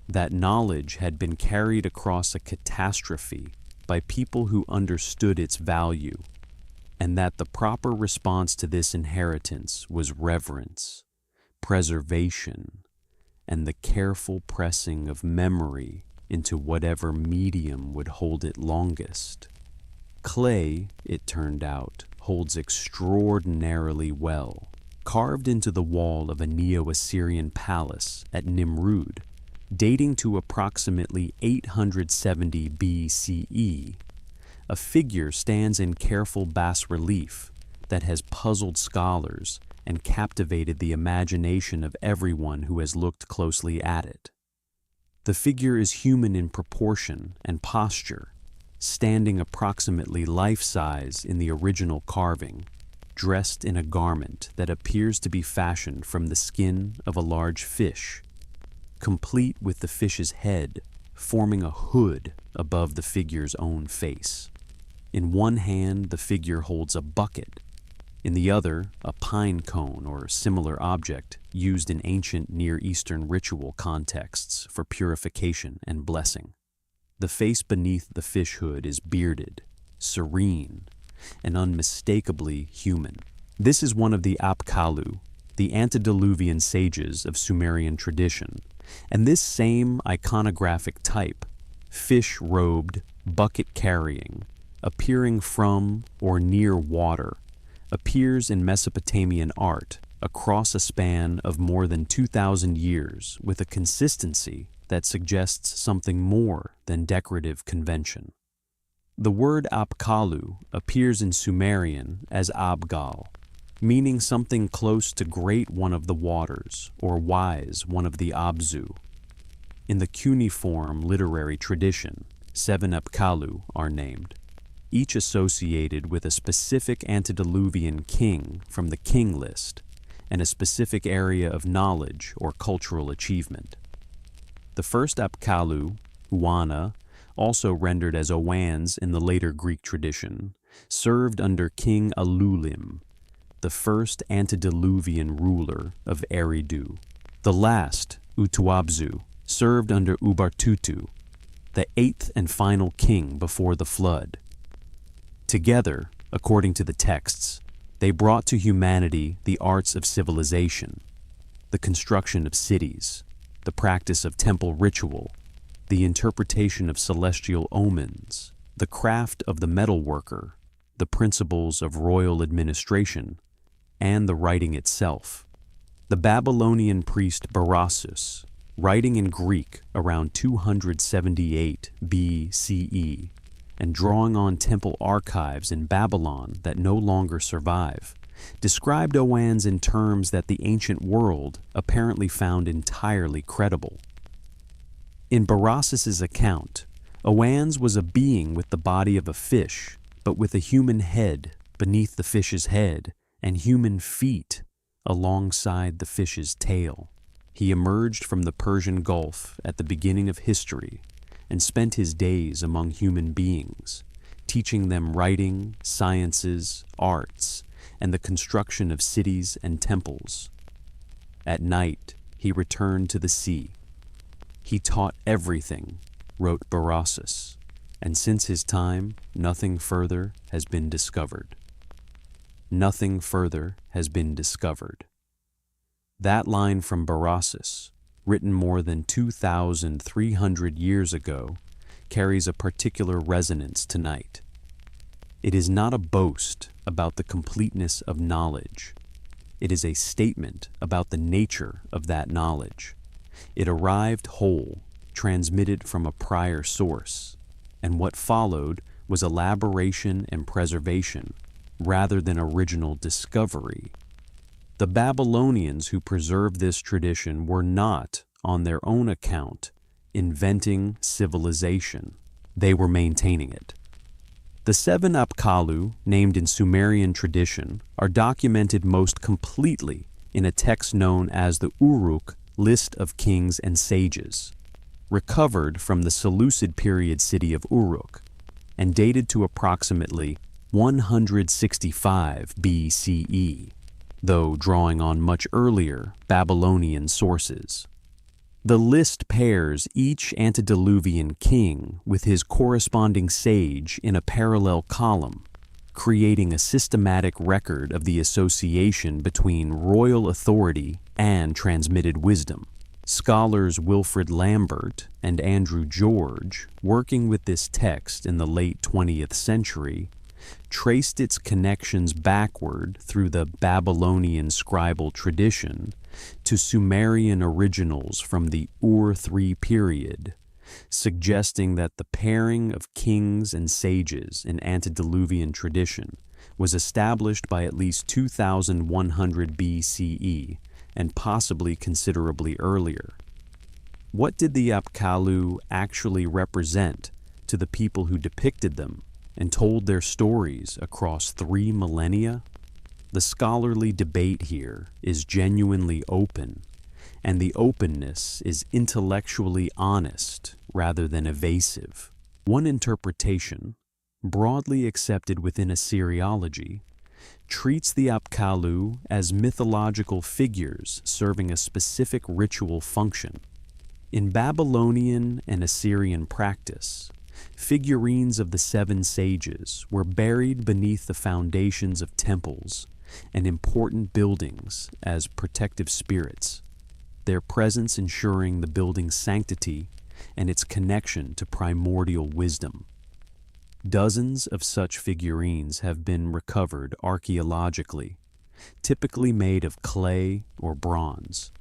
S1: that knowledge had been carried across a catastrophe by people who understood its value, and that the proper response to this inheritance was reverence, preservation, and the careful pressing of memory into whatever medium would hold it longest. Clay, it turned out, holds extraordinarily well. Carved into the wall of a Neo-Assyrian palace at Nimrud, dating to approximately 870 BCE, a figure stands in careful bas-relief that has puzzled scholars and captivated the imagination of everyone who has looked closely at it. The figure is human in proportion and posture, standing approximately life-size in the original carving, dressed in a garment that appears to be fashioned from the skin of a large fish, complete with the fish's head forming a hood above the figure's own face. In one hand, the figure holds a bucket, in the other, a pine cone or similar object used in ancient Near Eastern ritual contexts for purification and blessing. The face beneath the fish hood is bearded, serene, and unmistakably human. This is one of the Apkallu, the antediluvian sages of Sumerian tradition, and this same iconographic type, fish-robed, bucket-carrying, appearing from or near water, appears in Mesopotamian art across a span of more than 2,000 years with a consistency that suggests something more than decorative convention. The word Apkallu appears in Sumerian as Abgal, meaning something close to great one of the waters or wise one of the Abzu. In the cuneiform literary tradition, 7 Apkallu are named, each associated with a specific antediluvian king from the king list and a specific area of knowledge or cultural achievement. The first Apkallu, Uana, also rendered as Owans in the later Greek tradition, served under King Alulim, the first antediluvian ruler of Eridu. The last, Utuabzu, served under Ubartutu, the 8th and final king before the flood. Together, according to the texts, they brought to humanity the arts of civilization, the construction of cities, the practice of temple ritual, the interpretation of celestial omens, the craft of the metalworker, the principles of royal administration, and the writing itself. The Babylonian priest Berossus, writing in Greek around 278 BCE, and drawing on temple archives in Babylon that no longer survive, described Owans in terms that the ancient world apparently found entirely credible. In Berossus's account, Owans was a being with the body of a fish, but with a human head beneath the fish's head and human feet alongside the fish's tail. He emerged from the Persian Gulf at the beginning of history and spent his days among human beings, teaching them writing, sciences, arts, and the construction of cities and temples. At night, he returned to the sea. He taught everything, wrote Berossus, and since his time, nothing further has been discovered. Nothing further has been discovered. That line from Berossus, written more than 2,300 years ago, carries a particular resonance tonight. It is not a boast about the completeness of knowledge. It is a statement about the nature of that knowledge. It arrived whole, transmitted from a prior source, and what followed was elaboration and preservation, rather than original discovery. The Babylonians who preserved this tradition were not, on their own account, inventing civilization. They were maintaining it. The 7 Apkallu, named in Sumerian tradition, are documented most completely in a text known as the Uruk List of Kings and Sages, recovered from the Seleucid period city of Uruk, and dated to approximately 165 BCE, though drawing on much earlier Babylonian sources. The list pairs each antediluvian king with his corresponding sage in a parallel column, creating a systematic record of the association between royal authority and transmitted wisdom. Scholars Wilfrid Lambert and Andrew George, working with this text in the late 20th century, traced its connections backward through the Babylonian scribal tradition to Sumerian originals from the Ur-III period, suggesting that the pairing of kings and sages in antediluvian tradition was established by at least 2100 BCE and possibly considerably earlier. What did the Apkallu actually represent to the people who depicted them and told their stories across 3 millennia? The scholarly debate here is genuinely open, and the openness is intellectually honest rather than evasive. One interpretation, broadly accepted within Assyriology, treats the Apkallu as mythological figures serving a specific ritual function. In Babylonian and Assyrian practice, figurines of the 7 sages were buried beneath the foundations of temples and important buildings as protective spirits, their presence ensuring the building's sanctity and its connection to primordial wisdom. Dozens of such figurines have been recovered archaeologically, typically made of clay or bronze,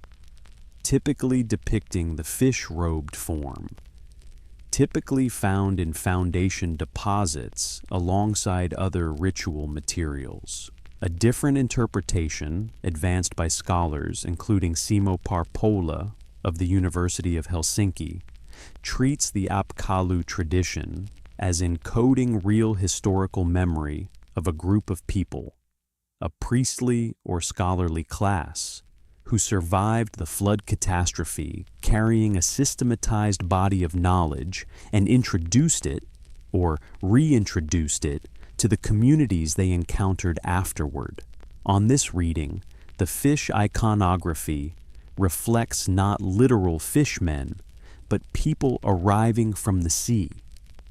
S1: typically depicting the fish-robed form, typically found in foundation deposits alongside other ritual materials. A different interpretation, advanced by scholars including Simo Parpola of the University of Helsinki, treats the Apkallu tradition as encoding real historical memory of a group of people, a priestly or scholarly class, who survived the flood catastrophe carrying a systematized body of knowledge and introduced it, or reintroduced it, to the communities they encountered afterward. On this reading, the fish iconography reflects not literal fishmen, but people arriving from the sea,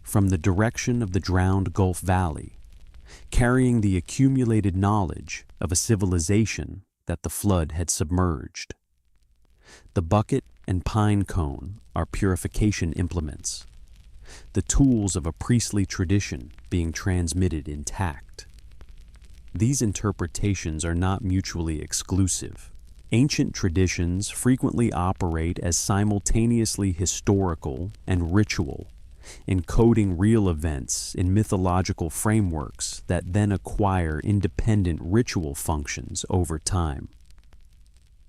S1: from the direction of the drowned Gulf Valley, carrying the accumulated knowledge of a civilization that the flood had submerged. The bucket and pine cone are purification implements, the tools of a priestly tradition being transmitted intact. These interpretations are not mutually exclusive. Ancient traditions frequently operate as simultaneously historical and ritual, encoding real events in mythological frameworks that then acquire independent ritual functions over time.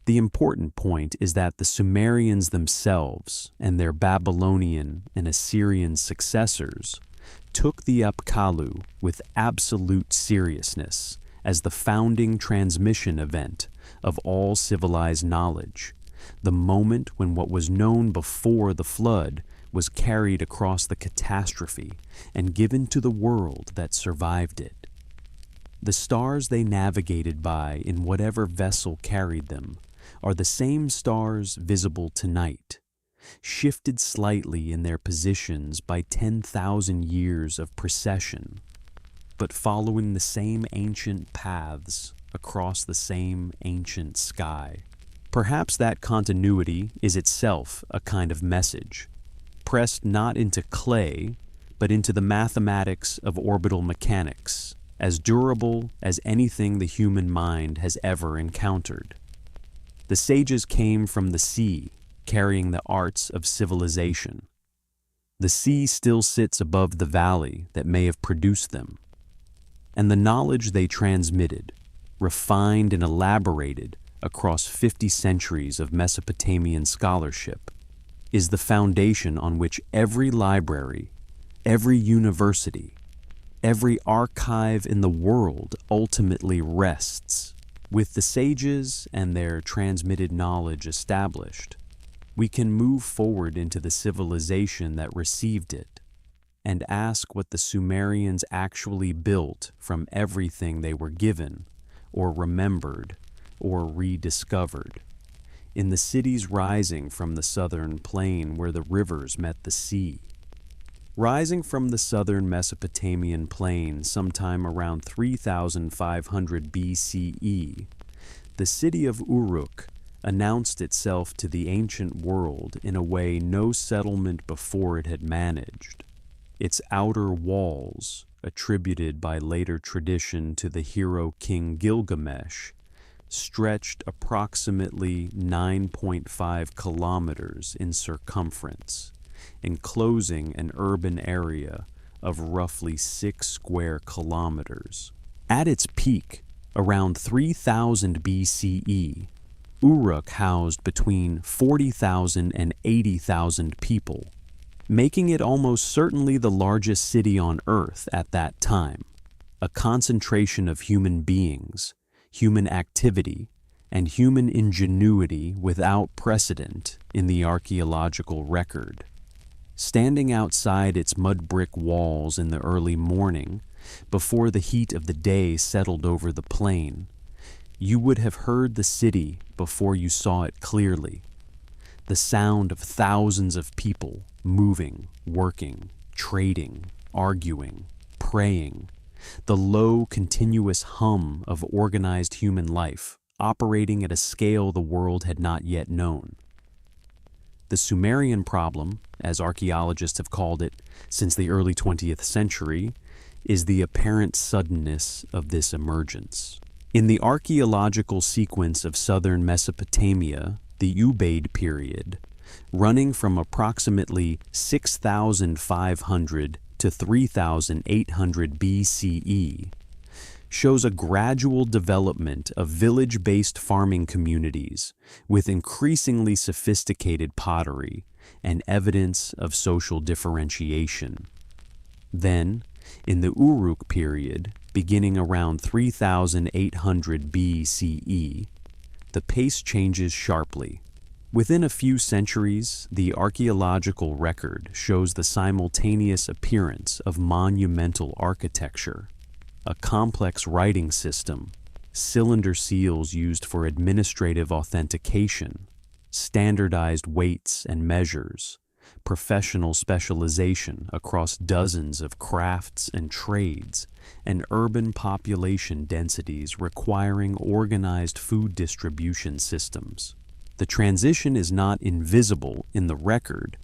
S1: The important point is that the Sumerians themselves and their Babylonian and Assyrian successors took the Apkallu with absolute seriousness as the founding transmission event of all civilized knowledge, the moment when what was known before the flood was carried across the catastrophe and given to the world that survived it. The stars they navigated by in whatever vessel carried them are the same stars visible tonight, shifted slightly in their positions by 10,000 years of precession, but following the same ancient paths across the same ancient sky. Perhaps that continuity is itself a kind of message, pressed not into clay, but into the mathematics of orbital mechanics, as durable as anything the human mind has ever encountered. The sages came from the sea, carrying the arts of civilization. The sea still sits above the valley that may have produced them, and the knowledge they transmitted, refined and elaborated across 50 centuries of Mesopotamian scholarship, is the foundation on which every library, every university, every archive in the world ultimately rests. With the sages and their transmitted knowledge established, we can move forward into the civilization that received it and ask what the Sumerians actually built from everything they were given, or remembered, or rediscovered. In the cities rising from the southern plain where the rivers met the sea. Rising from the southern Mesopotamian plain sometime around 3500 BCE, the city of Uruk announced itself to the ancient world in a way no settlement before it had managed. Its outer walls, attributed by later tradition to the hero King Gilgamesh, stretched approximately 9.5 kilometers in circumference, enclosing an urban area of roughly 6 square kilometers. At its peak, around 3000 BCE, Uruk housed between 40,000 and 80,000 people, making it almost certainly the largest city on Earth at that time, a concentration of human beings, human activity, and human ingenuity without precedent in the archaeological record. Standing outside its mud brick walls in the early morning, before the heat of the day settled over the plain, you would have heard the city before you saw it clearly. The sound of thousands of people moving, working, trading, arguing, praying, the low, continuous hum of organized human life operating at a scale the world had not yet known. The Sumerian problem, as archaeologists have called it since the early 20th century, is the apparent suddenness of this emergence. In the archaeological sequence of southern Mesopotamia, the Ubaid period, running from approximately 6,500 to 3,800 BCE, shows a gradual development of village-based farming communities with increasingly sophisticated pottery and evidence of social differentiation. Then, in the Uruk period, beginning around 3,800 BCE, the pace changes sharply. Within a few centuries, the archaeological record shows the simultaneous appearance of monumental architecture, a complex writing system, cylinder seals used for administrative authentication, standardized weights and measures, professional specialization across dozens of crafts and trades, and urban population densities requiring organized food distribution systems. The transition is not invisible in the record,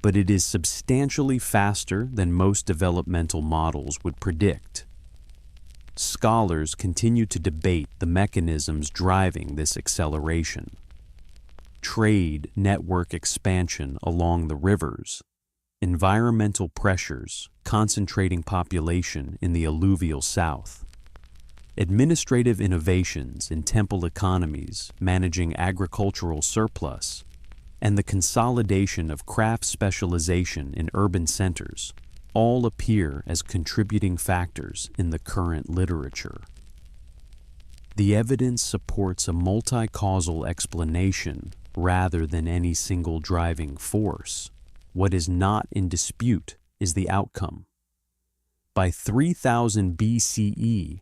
S1: but it is substantially faster than most developmental models would predict. Scholars continue to debate the mechanisms driving this acceleration. Trade network expansion along the rivers, environmental pressures concentrating population in the alluvial south, administrative innovations in temple economies managing agricultural surplus, and the consolidation of craft specialization in urban centers all appear as contributing factors in the current literature. The evidence supports a multi-causal explanation rather than any single driving force. What is not in dispute is the outcome. By 3000 BCE,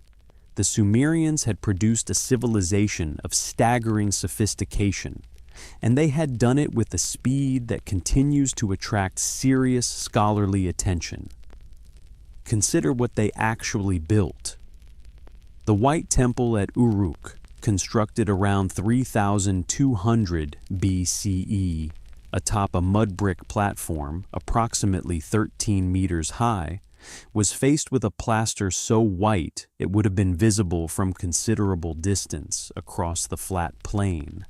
S1: the Sumerians had produced a civilization of staggering sophistication, and they had done it with a speed that continues to attract serious scholarly attention. Consider what they actually built. The White Temple at Uruk, constructed around 3200 BCE atop a mud brick platform approximately 13 meters high, was faced with a plaster so white it would have been visible from considerable distance across the flat plain,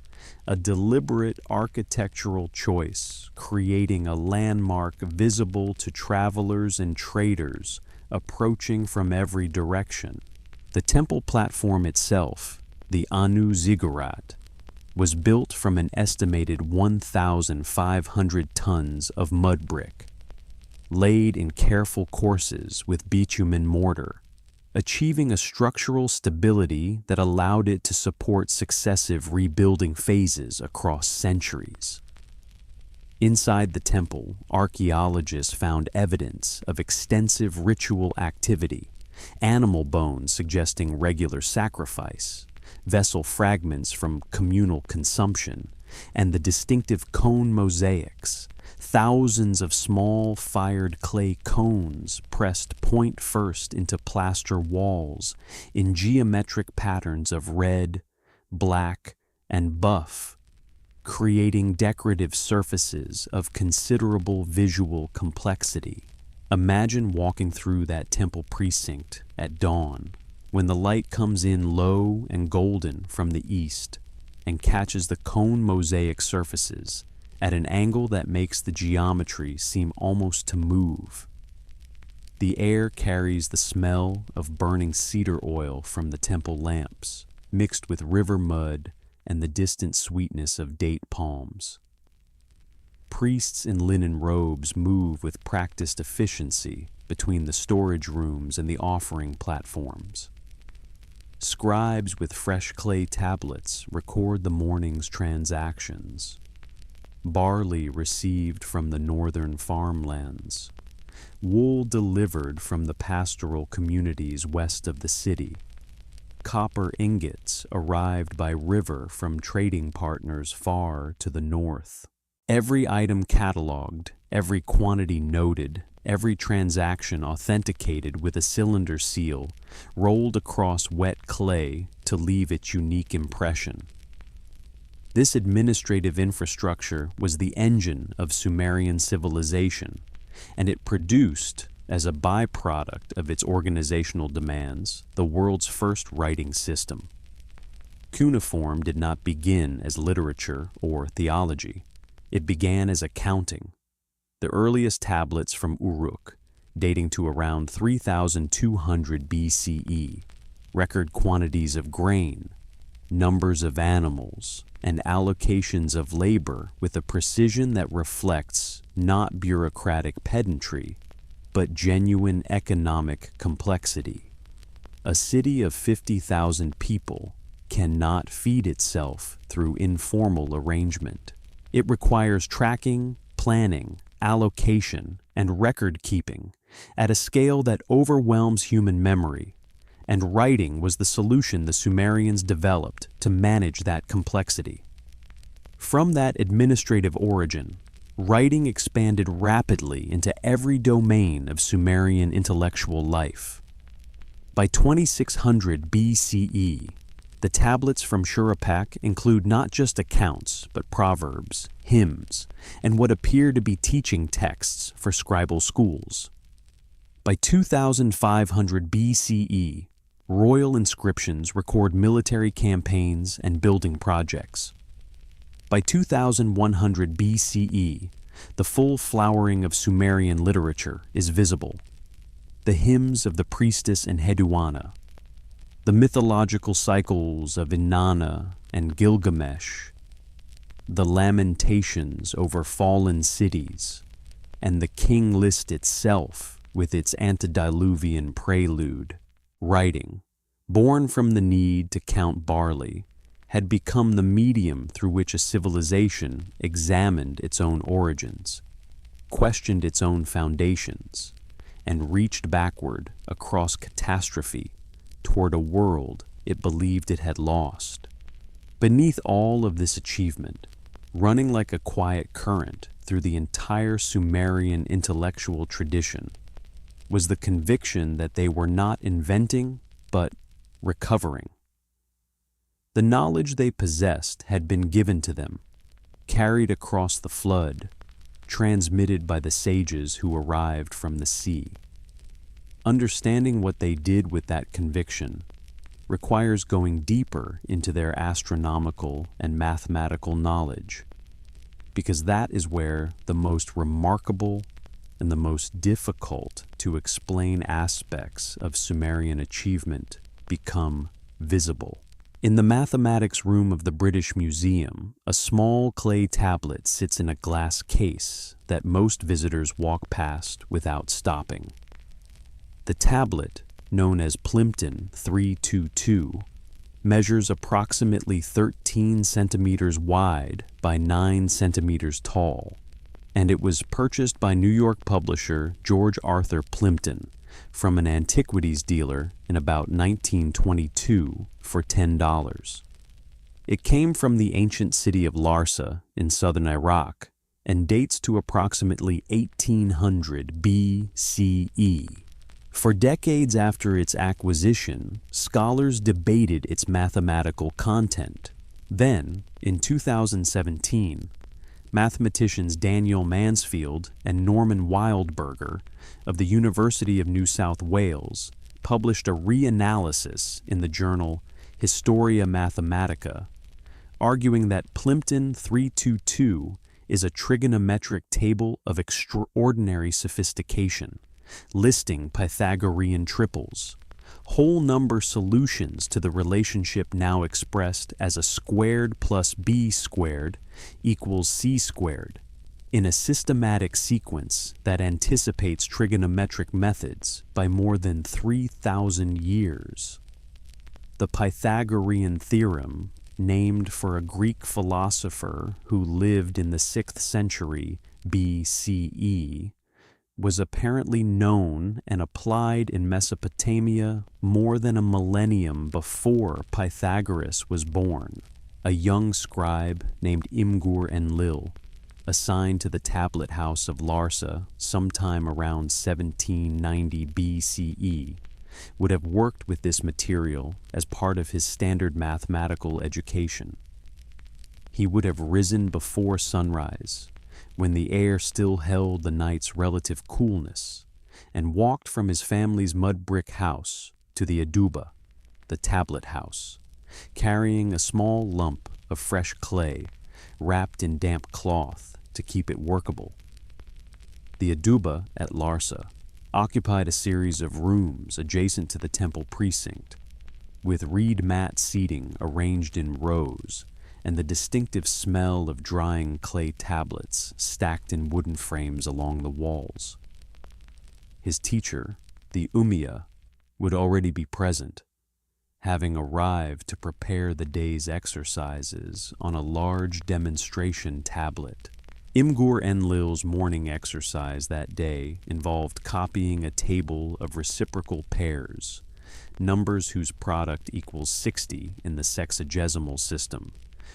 S1: a deliberate architectural choice, creating a landmark visible to travelers and traders approaching from every direction. The temple platform itself, the Anu Ziggurat, was built from an estimated 1,500 tons of mud brick, laid in careful courses with bitumen mortar, achieving a structural stability that allowed it to support successive rebuilding phases across centuries. Inside the temple, archaeologists found evidence of extensive ritual activity, animal bones suggesting regular sacrifice, vessel fragments from communal consumption, and the distinctive cone mosaics, thousands of small fired clay cones pressed point first into plaster walls in geometric patterns of red, black, and buff, creating decorative surfaces of considerable visual complexity. Imagine walking through that temple precinct at dawn, when the light comes in low and golden from the east and catches the cone mosaic surfaces at an angle that makes the geometry seem almost to move. The air carries the smell of burning cedar oil from the temple lamps, mixed with river mud and the distant sweetness of date palms. Priests in linen robes move with practiced efficiency between the storage rooms and the offering platforms. Scribes with fresh clay tablets record the morning's transactions. Barley received from the northern farmlands, wool delivered from the pastoral communities west of the city, copper ingots arrived by river from trading partners far to the north. Every item cataloged, every quantity noted, every transaction authenticated with a cylinder seal rolled across wet clay to leave its unique impression. This administrative infrastructure was the engine of Sumerian civilization, and it produced, as a byproduct of its organizational demands, the world's first writing system. Cuneiform did not begin as literature or theology. It began as accounting. The earliest tablets from Uruk, dating to around 3,200 BCE, record quantities of grain, numbers of animals, and allocations of labor with a precision that reflects not bureaucratic pedantry, but genuine economic complexity. A city of 50,000 people cannot feed itself through informal arrangement. It requires tracking, planning, allocation, and record-keeping at a scale that overwhelms human memory, and writing was the solution the Sumerians developed to manage that complexity. From that administrative origin, writing expanded rapidly into every domain of Sumerian intellectual life. By 2600 BCE, the tablets from Shuruppak include not just accounts, but proverbs, hymns, and what appear to be teaching texts for scribal schools. By 2500 BCE, royal inscriptions record military campaigns and building projects. By 2100 BCE, the full flowering of Sumerian literature is visible. The hymns of the priestess and Heduana, the mythological cycles of Inanna and Gilgamesh, the lamentations over fallen cities, and the king list itself with its antediluvian prelude. Writing, born from the need to count barley, had become the medium through which a civilization examined its own origins, questioned its own foundations, and reached backward across catastrophe toward a world it believed it had lost. Beneath all of this achievement, running like a quiet current through the entire Sumerian intellectual tradition, was the conviction that they were not inventing, but recovering. The knowledge they possessed had been given to them, carried across the flood, transmitted by the sages who arrived from the sea. Understanding what they did with that conviction, requires going deeper into their astronomical and mathematical knowledge, because that is where the most remarkable and the most difficult to explain aspects of Sumerian achievement become visible. In the mathematics room of the British Museum, a small clay tablet sits in a glass case that most visitors walk past without stopping. The tablet, known as Plimpton 322, measures approximately 13 centimeters wide by 9 centimeters tall, and it was purchased by New York publisher George Arthur Plimpton from an antiquities dealer in about 1922 for $10. It came from the ancient city of Larsa in southern Iraq and dates to approximately 1800 BCE. For decades after its acquisition, scholars debated its mathematical content. Then, in 2017, mathematicians Daniel Mansfield and Norman Wildberger of the University of New South Wales published a reanalysis in the journal Historia Mathematica, arguing that Plimpton 322 is a trigonometric table of extraordinary sophistication, listing Pythagorean triples, whole number solutions to the relationship now expressed as a squared plus b squared equals c squared, in a systematic sequence that anticipates trigonometric methods by more than 3,000 years. The Pythagorean theorem, named for a Greek philosopher who lived in the 6th century BCE, was apparently known and applied in Mesopotamia more than a millennium before Pythagoras was born. A young scribe named Imgur Enlil, assigned to the tablet house of Larsa sometime around 1790 BCE, would have worked with this material as part of his standard mathematical education. He would have risen before sunrise, when the air still held the night's relative coolness, and walked from his family's mud brick house to the aduba, the tablet house, carrying a small lump of fresh clay wrapped in damp cloth to keep it workable. The aduba at Larsa occupied a series of rooms adjacent to the temple precinct, with reed mat seating arranged in rows and the distinctive smell of drying clay tablets stacked in wooden frames along the walls. His teacher, the Umiya, would already be present, having arrived to prepare the day's exercises on a large demonstration tablet. Imgur Enlil's morning exercise that day involved copying a table of reciprocal pairs, numbers whose product equals 60 in the sexagesimal system,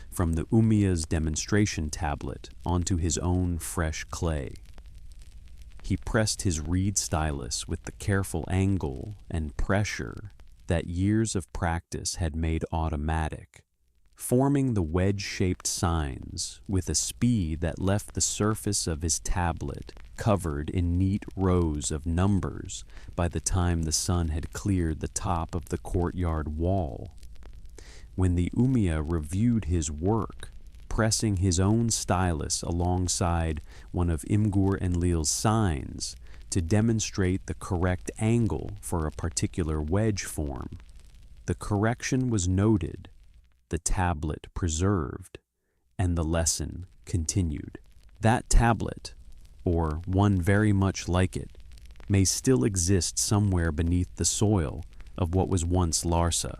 S1: from the Umiya's demonstration tablet onto his own fresh clay. He pressed his reed stylus with the careful angle and pressure that years of practice had made automatic, forming the wedge-shaped signs with a speed that left the surface of his tablet covered in neat rows of numbers by the time the sun had cleared the top of the courtyard wall. When the Umiya reviewed his work, pressing his own stylus alongside one of Imgur Enlil's signs to demonstrate the correct angle for a particular wedge form, the correction was noted, the tablet preserved, and the lesson continued. That tablet, or one very much like it, may still exist somewhere beneath the soil of what was once Larsa,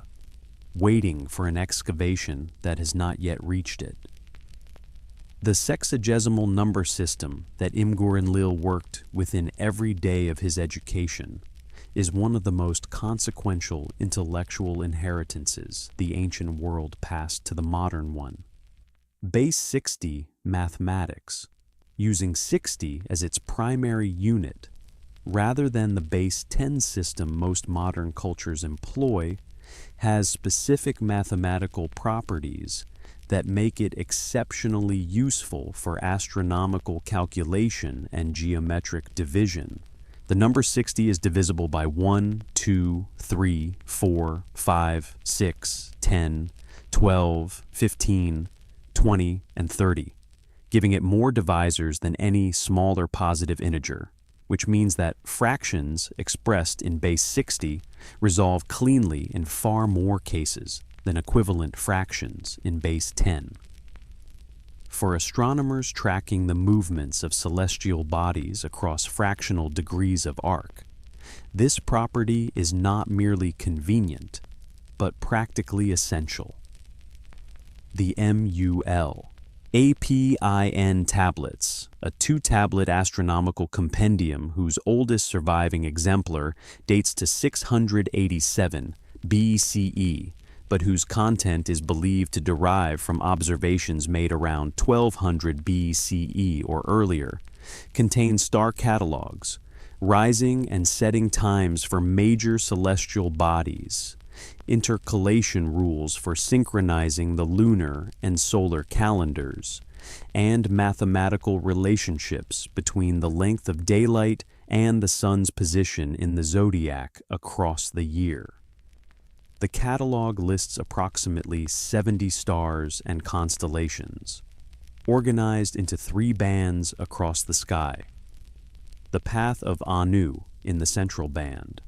S1: waiting for an excavation that has not yet reached it. The sexagesimal number system that Imgur Enlil worked within every day of his education is one of the most consequential intellectual inheritances the ancient world passed to the modern one. Base 60 mathematics, using 60 as its primary unit, rather than the base 10 system most modern cultures employ, has specific mathematical properties that make it exceptionally useful for astronomical calculation and geometric division. The number 60 is divisible by 1, 2, 3, 4, 5, 6, 10, 12, 15, 20, and 30, giving it more divisors than any smaller positive integer, which means that fractions expressed in base 60 resolve cleanly in far more cases than equivalent fractions in base 10. For astronomers tracking the movements of celestial bodies across fractional degrees of arc, this property is not merely convenient, but practically essential. The MUL APIN tablets, a two-tablet astronomical compendium whose oldest surviving exemplar dates to 687 BCE, but whose content is believed to derive from observations made around 1200 BCE or earlier, contains star catalogs, rising and setting times for major celestial bodies, intercalation rules for synchronizing the lunar and solar calendars, and mathematical relationships between the length of daylight and the sun's position in the zodiac across the year. The catalog lists approximately 70 stars and constellations, organized into 3 bands across the sky: the path of Anu in the central band,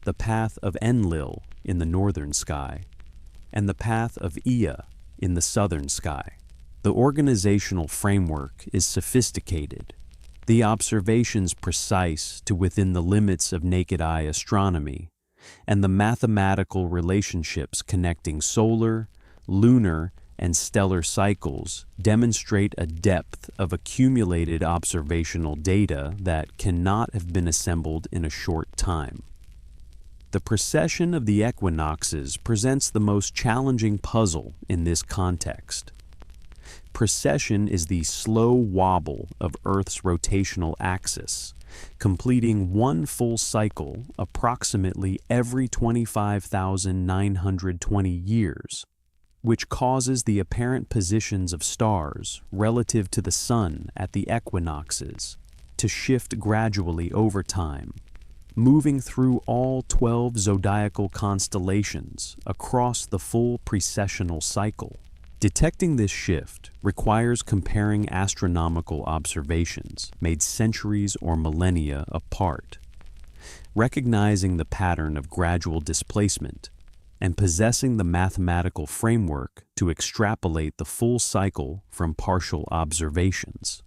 S1: the path of Enlil in the northern sky, and the path of Ea in the southern sky. The organizational framework is sophisticated, the observations precise to within the limits of naked eye astronomy, and the mathematical relationships connecting solar, lunar, and stellar cycles demonstrate a depth of accumulated observational data that cannot have been assembled in a short time. The precession of the equinoxes presents the most challenging puzzle in this context. Precession is the slow wobble of Earth's rotational axis, completing one full cycle approximately every 25,920 years, which causes the apparent positions of stars relative to the Sun at the equinoxes to shift gradually over time, moving through all 12 zodiacal constellations across the full precessional cycle. Detecting this shift requires comparing astronomical observations made centuries or millennia apart, recognizing the pattern of gradual displacement, and possessing the mathematical framework to extrapolate the full cycle from partial observations.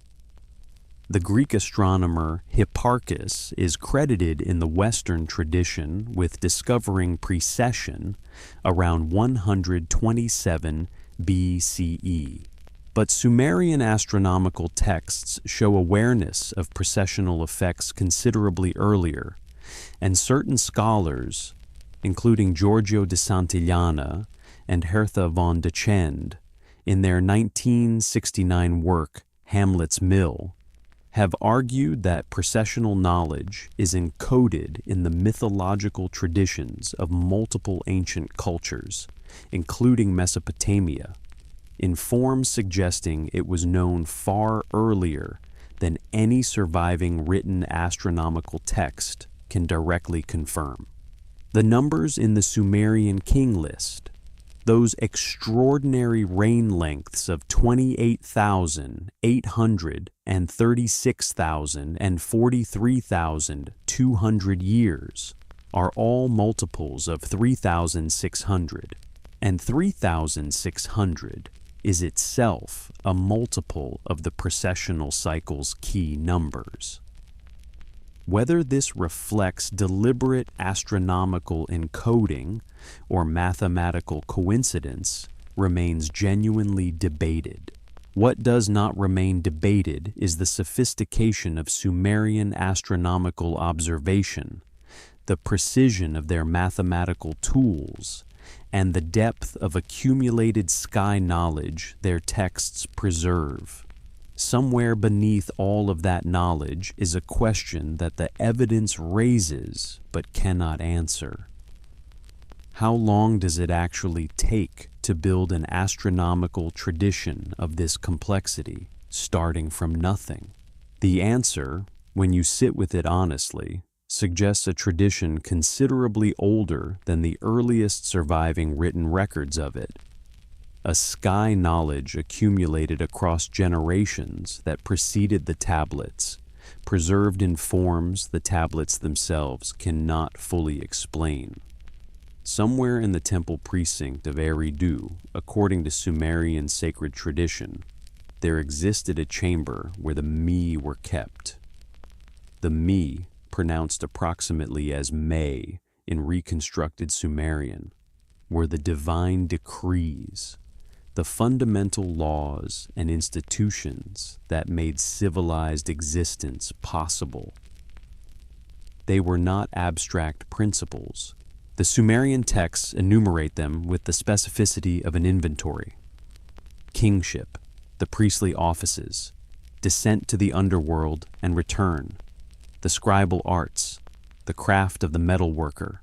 S1: The Greek astronomer Hipparchus is credited in the Western tradition with discovering precession around 127 BCE. But Sumerian astronomical texts show awareness of precessional effects considerably earlier, and certain scholars, including Giorgio de Santillana and Hertha von Dechend, in their 1969 work Hamlet's Mill, have argued that precessional knowledge is encoded in the mythological traditions of multiple ancient cultures, including Mesopotamia, in forms suggesting it was known far earlier than any surviving written astronomical text can directly confirm. The numbers in the Sumerian king list, those extraordinary reign lengths of 28,800 and 36,000 and 43,200 years, are all multiples of 3,600, and 3,600 is itself a multiple of the precessional cycle's key numbers. Whether this reflects deliberate astronomical encoding or mathematical coincidence remains genuinely debated. What does not remain debated is the sophistication of Sumerian astronomical observation, the precision of their mathematical tools, and the depth of accumulated sky knowledge their texts preserve. Somewhere beneath all of that knowledge is a question that the evidence raises but cannot answer. How long does it actually take to build an astronomical tradition of this complexity, starting from nothing? The answer, when you sit with it honestly, suggests a tradition considerably older than the earliest surviving written records of it, a sky knowledge accumulated across generations that preceded the tablets, preserved in forms the tablets themselves cannot fully explain. Somewhere in the temple precinct of Eridu, according to Sumerian sacred tradition, there existed a chamber where the Mi were kept. The Mi, pronounced approximately as May in reconstructed Sumerian, were the divine decrees, the fundamental laws and institutions that made civilized existence possible. They were not abstract principles. The Sumerian texts enumerate them with the specificity of an inventory. Kingship, the priestly offices, descent to the underworld and return, the scribal arts, the craft of the metal worker,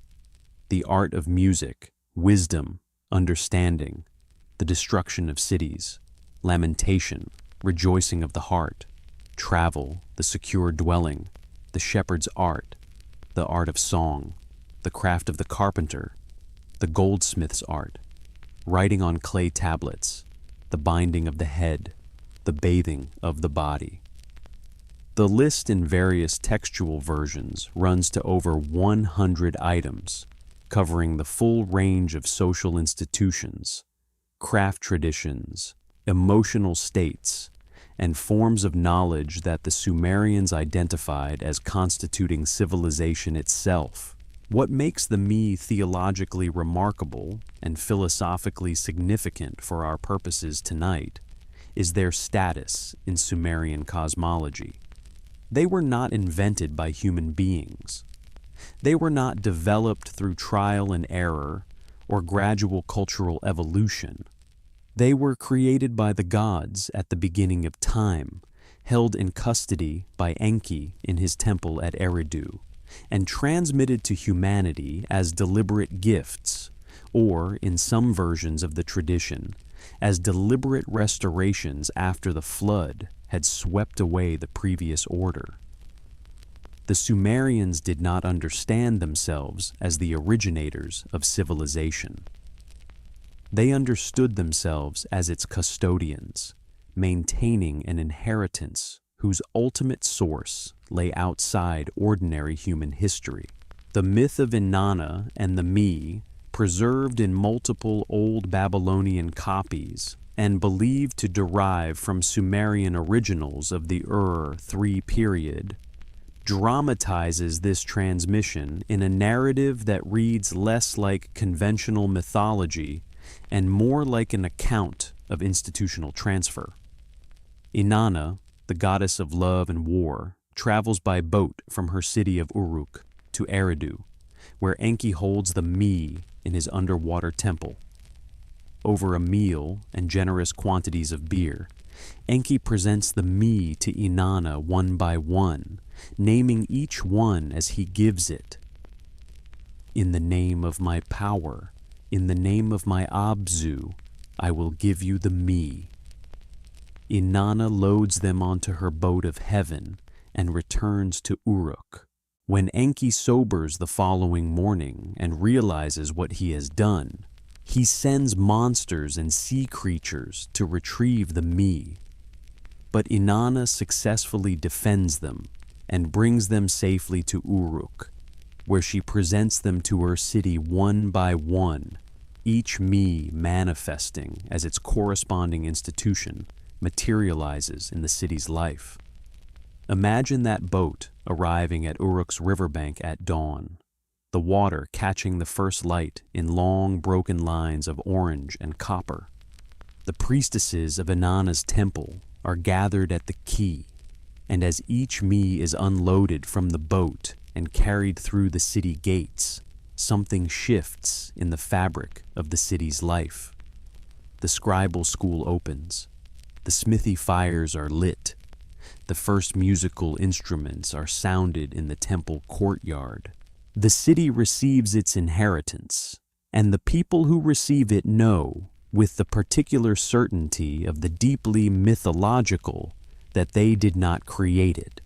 S1: the art of music, wisdom, understanding, the destruction of cities, lamentation, rejoicing of the heart, travel, the secure dwelling, the shepherd's art, the art of song, the craft of the carpenter, the goldsmith's art, writing on clay tablets, the binding of the head, the bathing of the body. The list in various textual versions runs to over 100 items, covering the full range of social institutions, craft traditions, emotional states, and forms of knowledge that the Sumerians identified as constituting civilization itself. What makes the Mi theologically remarkable and philosophically significant for our purposes tonight is their status in Sumerian cosmology. They were not invented by human beings. They were not developed through trial and error or gradual cultural evolution. They were created by the gods at the beginning of time, held in custody by Enki in his temple at Eridu, and transmitted to humanity as deliberate gifts, or, in some versions of the tradition, as deliberate restorations after the flood had swept away the previous order. The Sumerians did not understand themselves as the originators of civilization. They understood themselves as its custodians, maintaining an inheritance whose ultimate source lay outside ordinary human history. The myth of Inanna and the Mi, preserved in multiple Old Babylonian copies and believed to derive from Sumerian originals of the Ur-3 period, dramatizes this transmission in a narrative that reads less like conventional mythology and more like an account of institutional transfer. Inanna, the goddess of love and war, travels by boat from her city of Uruk to Eridu, where Enki holds the Mi in his underwater temple. Over a meal and generous quantities of beer, Enki presents the Mi to Inanna one by one, naming each one as he gives it. In the name of my power, in the name of my Abzu, I will give you the Mi. Inanna loads them onto her boat of heaven and returns to Uruk. When Enki sobers the following morning and realizes what he has done, he sends monsters and sea creatures to retrieve the Mi. But Inanna successfully defends them and brings them safely to Uruk, where she presents them to her city one by one, each Mi manifesting as its corresponding institution materializes in the city's life. Imagine that boat arriving at Uruk's riverbank at dawn, the water catching the first light in long broken lines of orange and copper. The priestesses of Inanna's temple are gathered at the quay, and as each Mi is unloaded from the boat and carried through the city gates, something shifts in the fabric of the city's life. The scribal school opens. The smithy fires are lit. The first musical instruments are sounded in the temple courtyard. The city receives its inheritance, and the people who receive it know, with the particular certainty of the deeply mythological, that they did not create it.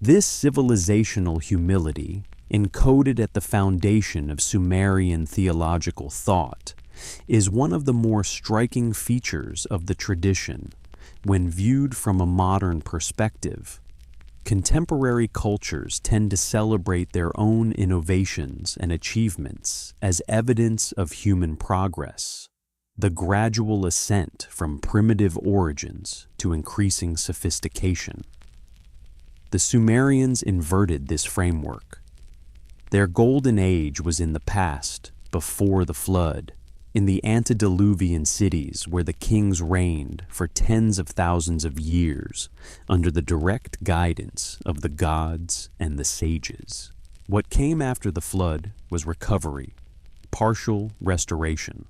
S1: This civilizational humility, encoded at the foundation of Sumerian theological thought, is one of the more striking features of the tradition when viewed from a modern perspective. Contemporary cultures tend to celebrate their own innovations and achievements as evidence of human progress, the gradual ascent from primitive origins to increasing sophistication. The Sumerians inverted this framework. Their golden age was in the past, before the flood, in the antediluvian cities where the kings reigned for tens of thousands of years under the direct guidance of the gods and the sages. What came after the flood was recovery, partial restoration,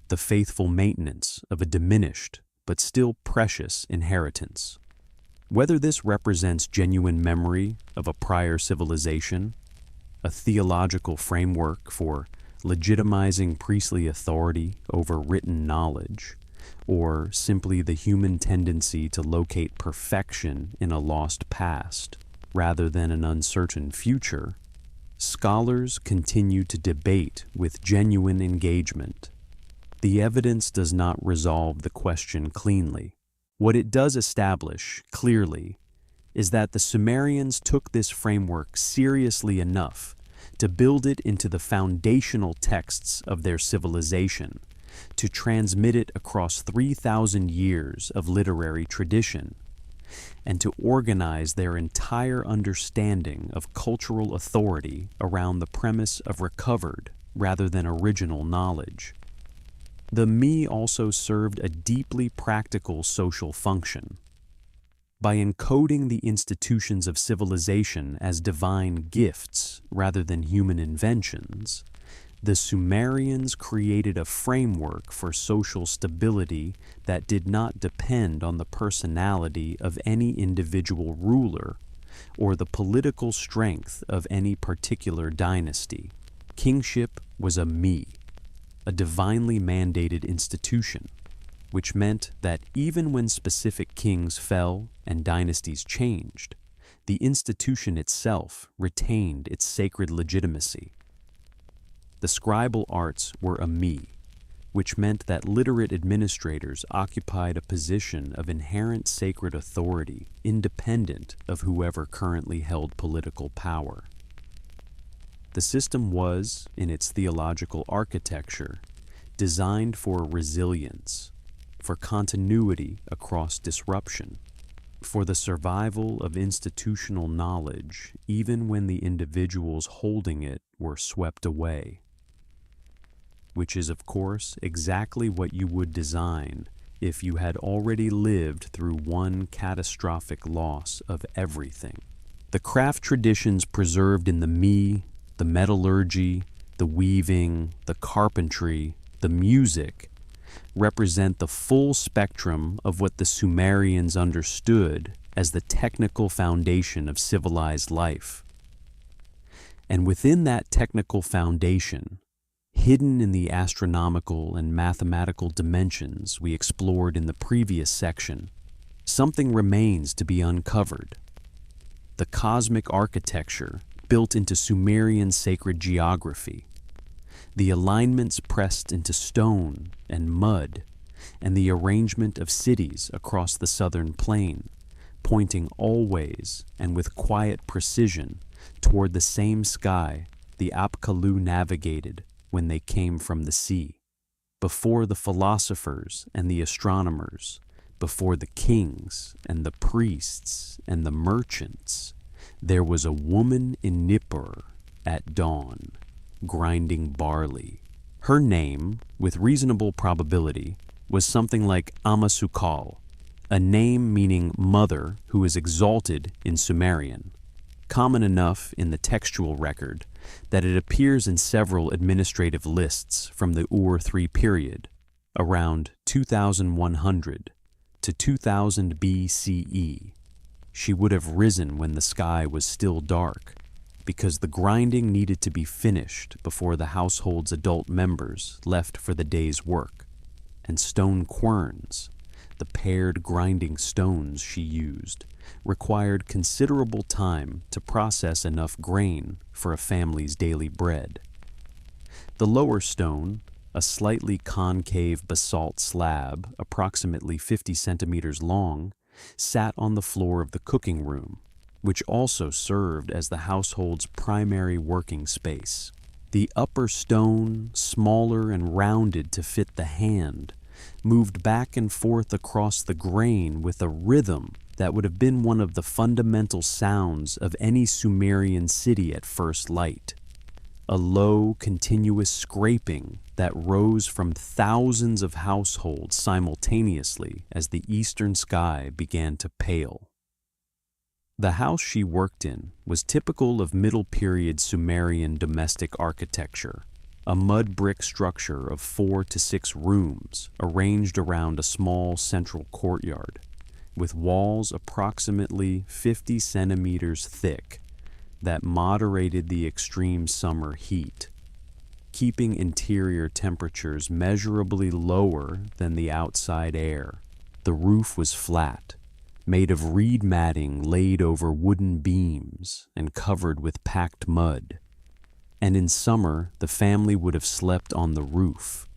S1: the faithful maintenance of a diminished but still precious inheritance. Whether this represents genuine memory of a prior civilization, a theological framework for legitimizing priestly authority over written knowledge, or simply the human tendency to locate perfection in a lost past rather than an uncertain future, scholars continue to debate with genuine engagement. The evidence does not resolve the question cleanly. What it does establish, clearly, is that the Sumerians took this framework seriously enough to build it into the foundational texts of their civilization, to transmit it across 3,000 years of literary tradition, and to organize their entire understanding of cultural authority around the premise of recovered rather than original knowledge. The me also served a deeply practical social function. By encoding the institutions of civilization as divine gifts rather than human inventions, the Sumerians created a framework for social stability that did not depend on the personality of any individual ruler or the political strength of any particular dynasty. Kingship was a me, a divinely mandated institution, which meant that even when specific kings fell and dynasties changed, the institution itself retained its sacred legitimacy. The scribal arts were a me, which meant that literate administrators occupied a position of inherent sacred authority independent of whoever currently held political power. The system was, in its theological architecture, designed for resilience, for continuity across disruption, for the survival of institutional knowledge even when the individuals holding it were swept away. Which is, of course, exactly what you would design if you had already lived through one catastrophic loss of everything. The craft traditions preserved in the me, the metallurgy, the weaving, the carpentry, the music, represent the full spectrum of what the Sumerians understood as the technical foundation of civilized life. And within that technical foundation, hidden in the astronomical and mathematical dimensions we explored in the previous section, something remains to be uncovered. The cosmic architecture built into Sumerian sacred geography, the alignments pressed into stone and mud, and the arrangement of cities across the southern plain, pointing always and with quiet precision toward the same sky the Apkallu navigated when they came from the sea. Before the philosophers and the astronomers, before the kings and the priests and the merchants, there was a woman in Nippur at dawn, grinding barley. Her name, with reasonable probability, was something like Amasukal, a name meaning mother who is exalted in Sumerian, common enough in the textual record that it appears in several administrative lists from the Ur III period, around 2100 to 2000 BCE. She would have risen when the sky was still dark, because the grinding needed to be finished before the household's adult members left for the day's work, and stone querns, the paired grinding stones she used required considerable time to process enough grain for a family's daily bread. The lower stone, a slightly concave basalt slab approximately 50 centimeters long, sat on the floor of the cooking room, which also served as the household's primary working space. The upper stone, smaller and rounded to fit the hand, moved back and forth across the grain with a rhythm that would have been one of the fundamental sounds of any Sumerian city at first light. A low, continuous scraping that rose from thousands of households simultaneously as the eastern sky began to pale. The house she worked in was typical of middle-period Sumerian domestic architecture, a mud brick structure of 4 to 6 rooms arranged around a small central courtyard, with walls approximately 50 centimeters thick that moderated the extreme summer heat, keeping interior temperatures measurably lower than the outside air. The roof was flat, made of reed matting laid over wooden beams and covered with packed mud. And in summer, the family would have slept on the roof,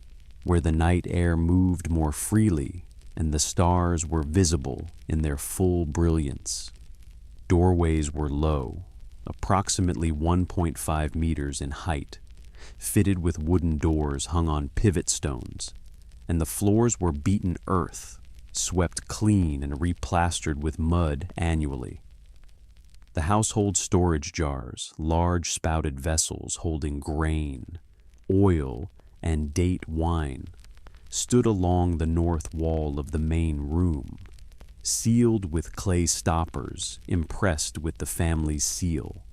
S1: where the night air moved more freely and the stars were visible in their full brilliance. Doorways were low, approximately 1.5 meters in height, fitted with wooden doors hung on pivot stones, and the floors were beaten earth, swept clean and replastered with mud annually. The household storage jars, large spouted vessels holding grain, oil, and date wine, stood along the north wall of the main room, sealed with clay stoppers impressed with the family's seal.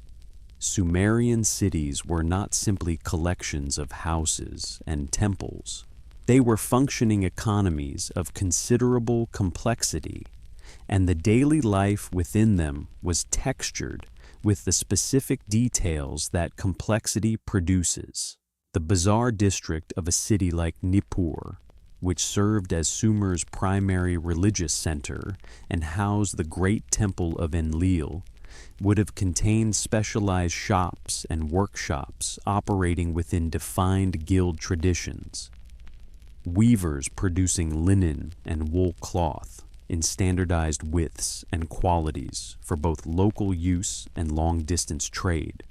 S1: Sumerian cities were not simply collections of houses and temples. They were functioning economies of considerable complexity, and the daily life within them was textured with the specific details that complexity produces. The bazaar district of a city like Nippur, which served as Sumer's primary religious center and housed the great temple of Enlil, would have contained specialized shops and workshops operating within defined guild traditions. Weavers producing linen and wool cloth in standardized widths and qualities for both local use and long-distance trade.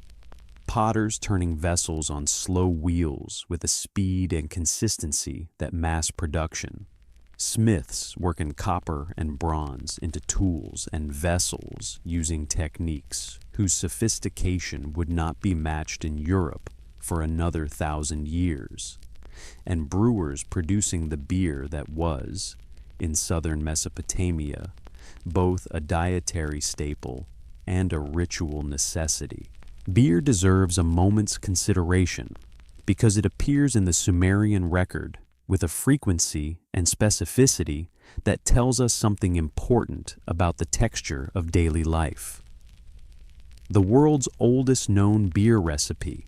S1: Potters turning vessels on slow wheels with a speed and consistency that mass production. Smiths working copper and bronze into tools and vessels using techniques whose sophistication would not be matched in Europe for another 1,000 years. And brewers producing the beer that was, in southern Mesopotamia, both a dietary staple and a ritual necessity. Beer deserves a moment's consideration because it appears in the Sumerian record with a frequency and specificity that tells us something important about the texture of daily life. The world's oldest known beer recipe,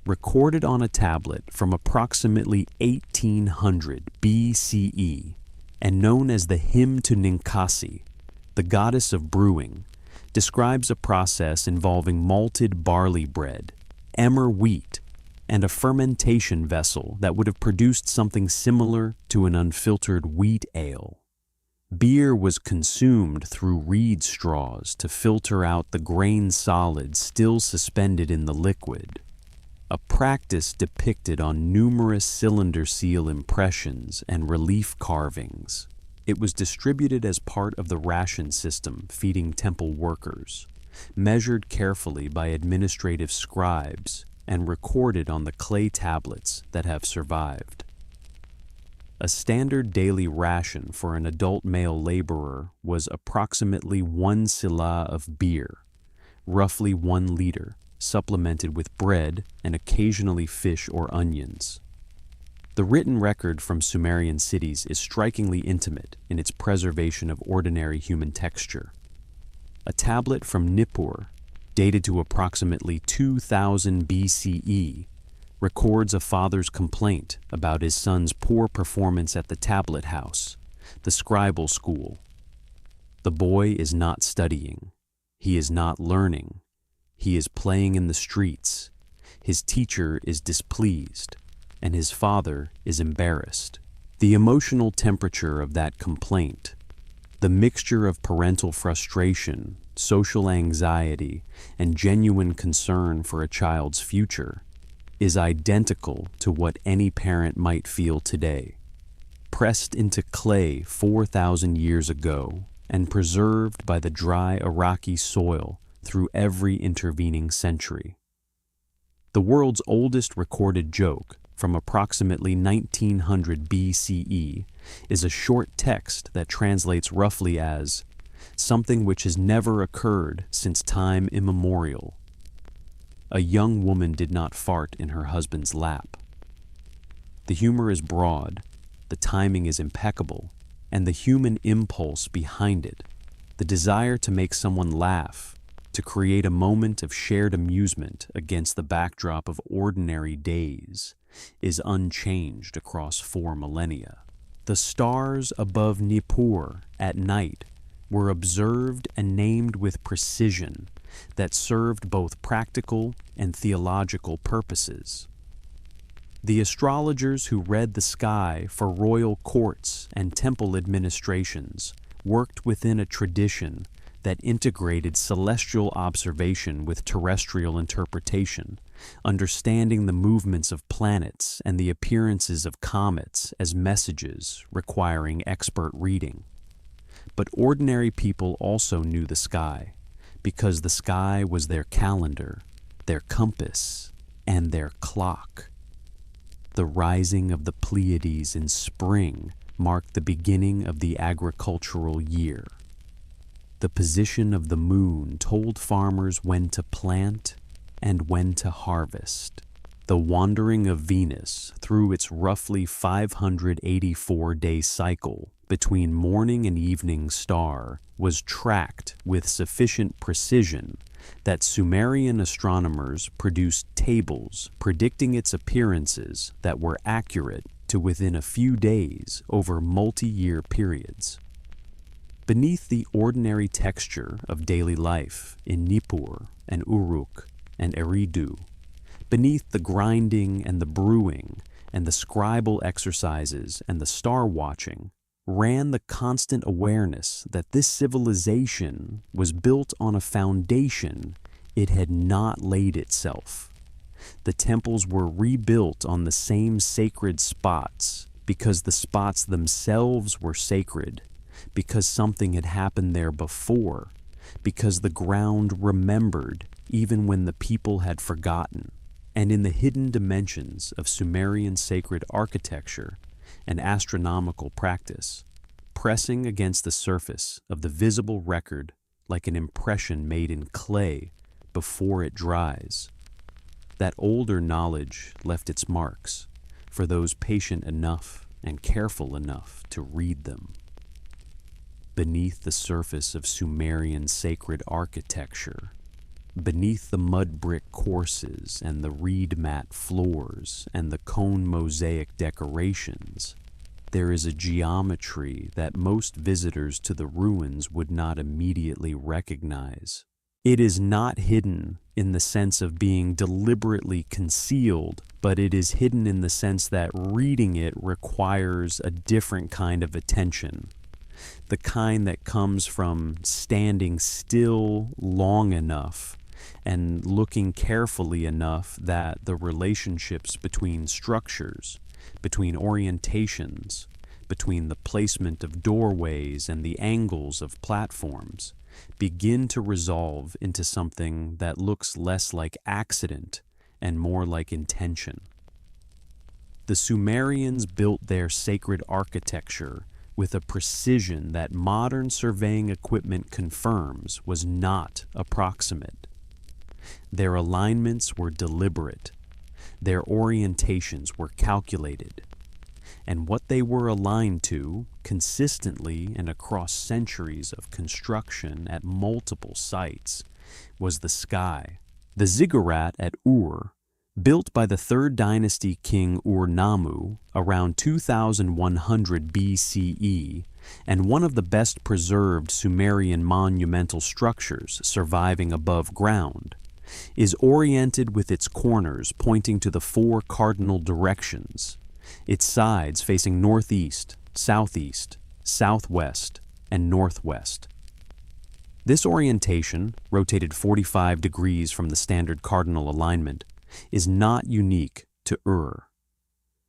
S1: recorded on a tablet from approximately 1800 BCE and known as the Hymn to Ninkasi, the goddess of brewing, describes a process involving malted barley bread, emmer wheat, and a fermentation vessel that would have produced something similar to an unfiltered wheat ale. Beer was consumed through reed straws to filter out the grain solids still suspended in the liquid, a practice depicted on numerous cylinder seal impressions and relief carvings. It was distributed as part of the ration system feeding temple workers, measured carefully by administrative scribes, and recorded on the clay tablets that have survived. A standard daily ration for an adult male laborer was approximately 1 selah of beer, roughly 1 liter, supplemented with bread and occasionally fish or onions. The written record from Sumerian cities is strikingly intimate in its preservation of ordinary human texture. A tablet from Nippur, dated to approximately 2000 BCE, records a father's complaint about his son's poor performance at the tablet house, the scribal school. The boy is not studying. He is not learning. He is playing in the streets. His teacher is displeased, and his father is embarrassed. The emotional temperature of that complaint, the mixture of parental frustration, social anxiety, and genuine concern for a child's future, is identical to what any parent might feel today. Pressed into clay 4,000 years ago and preserved by the dry Iraqi soil through every intervening century. The world's oldest recorded joke, from approximately 1900 BCE, is a short text that translates roughly as, "Something which has never occurred since time immemorial. A young woman did not fart in her husband's lap." The humor is broad, the timing is impeccable, and the human impulse behind it, the desire to make someone laugh, to create a moment of shared amusement against the backdrop of ordinary days, is unchanged across 4 millennia. The stars above Nippur at night were observed and named with precision that served both practical and theological purposes. The astrologers who read the sky for royal courts and temple administrations worked within a tradition that integrated celestial observation with terrestrial interpretation, understanding the movements of planets and the appearances of comets as messages requiring expert reading. But ordinary people also knew the sky, because the sky was their calendar, their compass, and their clock. The rising of the Pleiades in spring marked the beginning of the agricultural year. The position of the moon told farmers when to plant and when to harvest. The wandering of Venus through its roughly 584-day cycle between morning and evening star was tracked with sufficient precision that Sumerian astronomers produced tables predicting its appearances that were accurate to within a few days over multi-year periods. Beneath the ordinary texture of daily life in Nippur and Uruk and Eridu, beneath the grinding and the brewing and the scribal exercises and the star watching, ran the constant awareness that this civilization was built on a foundation it had not laid itself. The temples were rebuilt on the same sacred spots because the spots themselves were sacred, because something had happened there before, because the ground remembered even when the people had forgotten. And in the hidden dimensions of Sumerian sacred architecture and astronomical practice, pressing against the surface of the visible record like an impression made in clay before it dries, that older knowledge left its marks for those patient enough and careful enough to read them. Beneath the surface of Sumerian sacred architecture, beneath the mud brick courses and the reed mat floors and the cone mosaic decorations, there is a geometry that most visitors to the ruins would not immediately recognize. It is not hidden in the sense of being deliberately concealed, but it is hidden in the sense that reading it requires a different kind of attention. The kind that comes from standing still long enough and looking carefully enough that the relationships between structures, between orientations, between the placement of doorways and the angles of platforms, begin to resolve into something that looks less like accident and more like intention. The Sumerians built their sacred architecture with a precision that modern surveying equipment confirms was not approximate. Their alignments were deliberate. Their orientations were calculated. And what they were aligned to, consistently and across centuries of construction at multiple sites, was the sky. The ziggurat at Ur, built by the 3rd dynasty king Ur-Nammu around 2100 BCE, and one of the best preserved Sumerian monumental structures surviving above ground, is oriented with its corners pointing to the four cardinal directions, its sides facing northeast, southeast, southwest, and northwest. This orientation, rotated 45 degrees from the standard cardinal alignment, is not unique to Ur.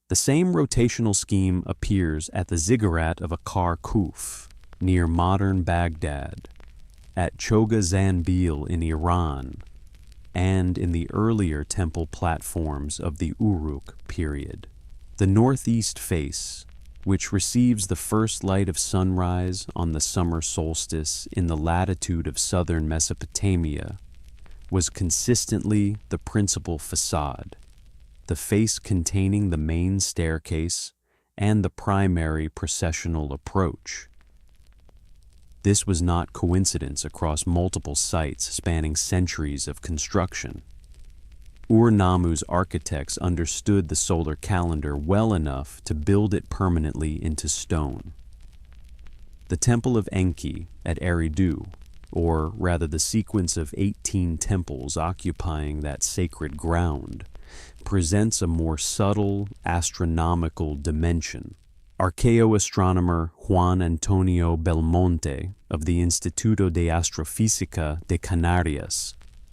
S1: The same rotational scheme appears at the ziggurat of Akar Kuf, near modern Baghdad, at Choga Zanbil in Iran, and in the earlier temple platforms of the Uruk period. The northeast face, which receives the first light of sunrise on the summer solstice in the latitude of southern Mesopotamia, was consistently the principal facade, the face containing the main staircase and the primary processional approach. This was not coincidence across multiple sites spanning centuries of construction. Ur-Nammu's architects understood the solar calendar well enough to build it permanently into stone. The Temple of Enki at Eridu, or rather the sequence of 18 temples occupying that sacred ground, presents a more subtle astronomical dimension. Archaeoastronomer Juan Antonio Belmonte of the Instituto de Astrofísica de Canarias,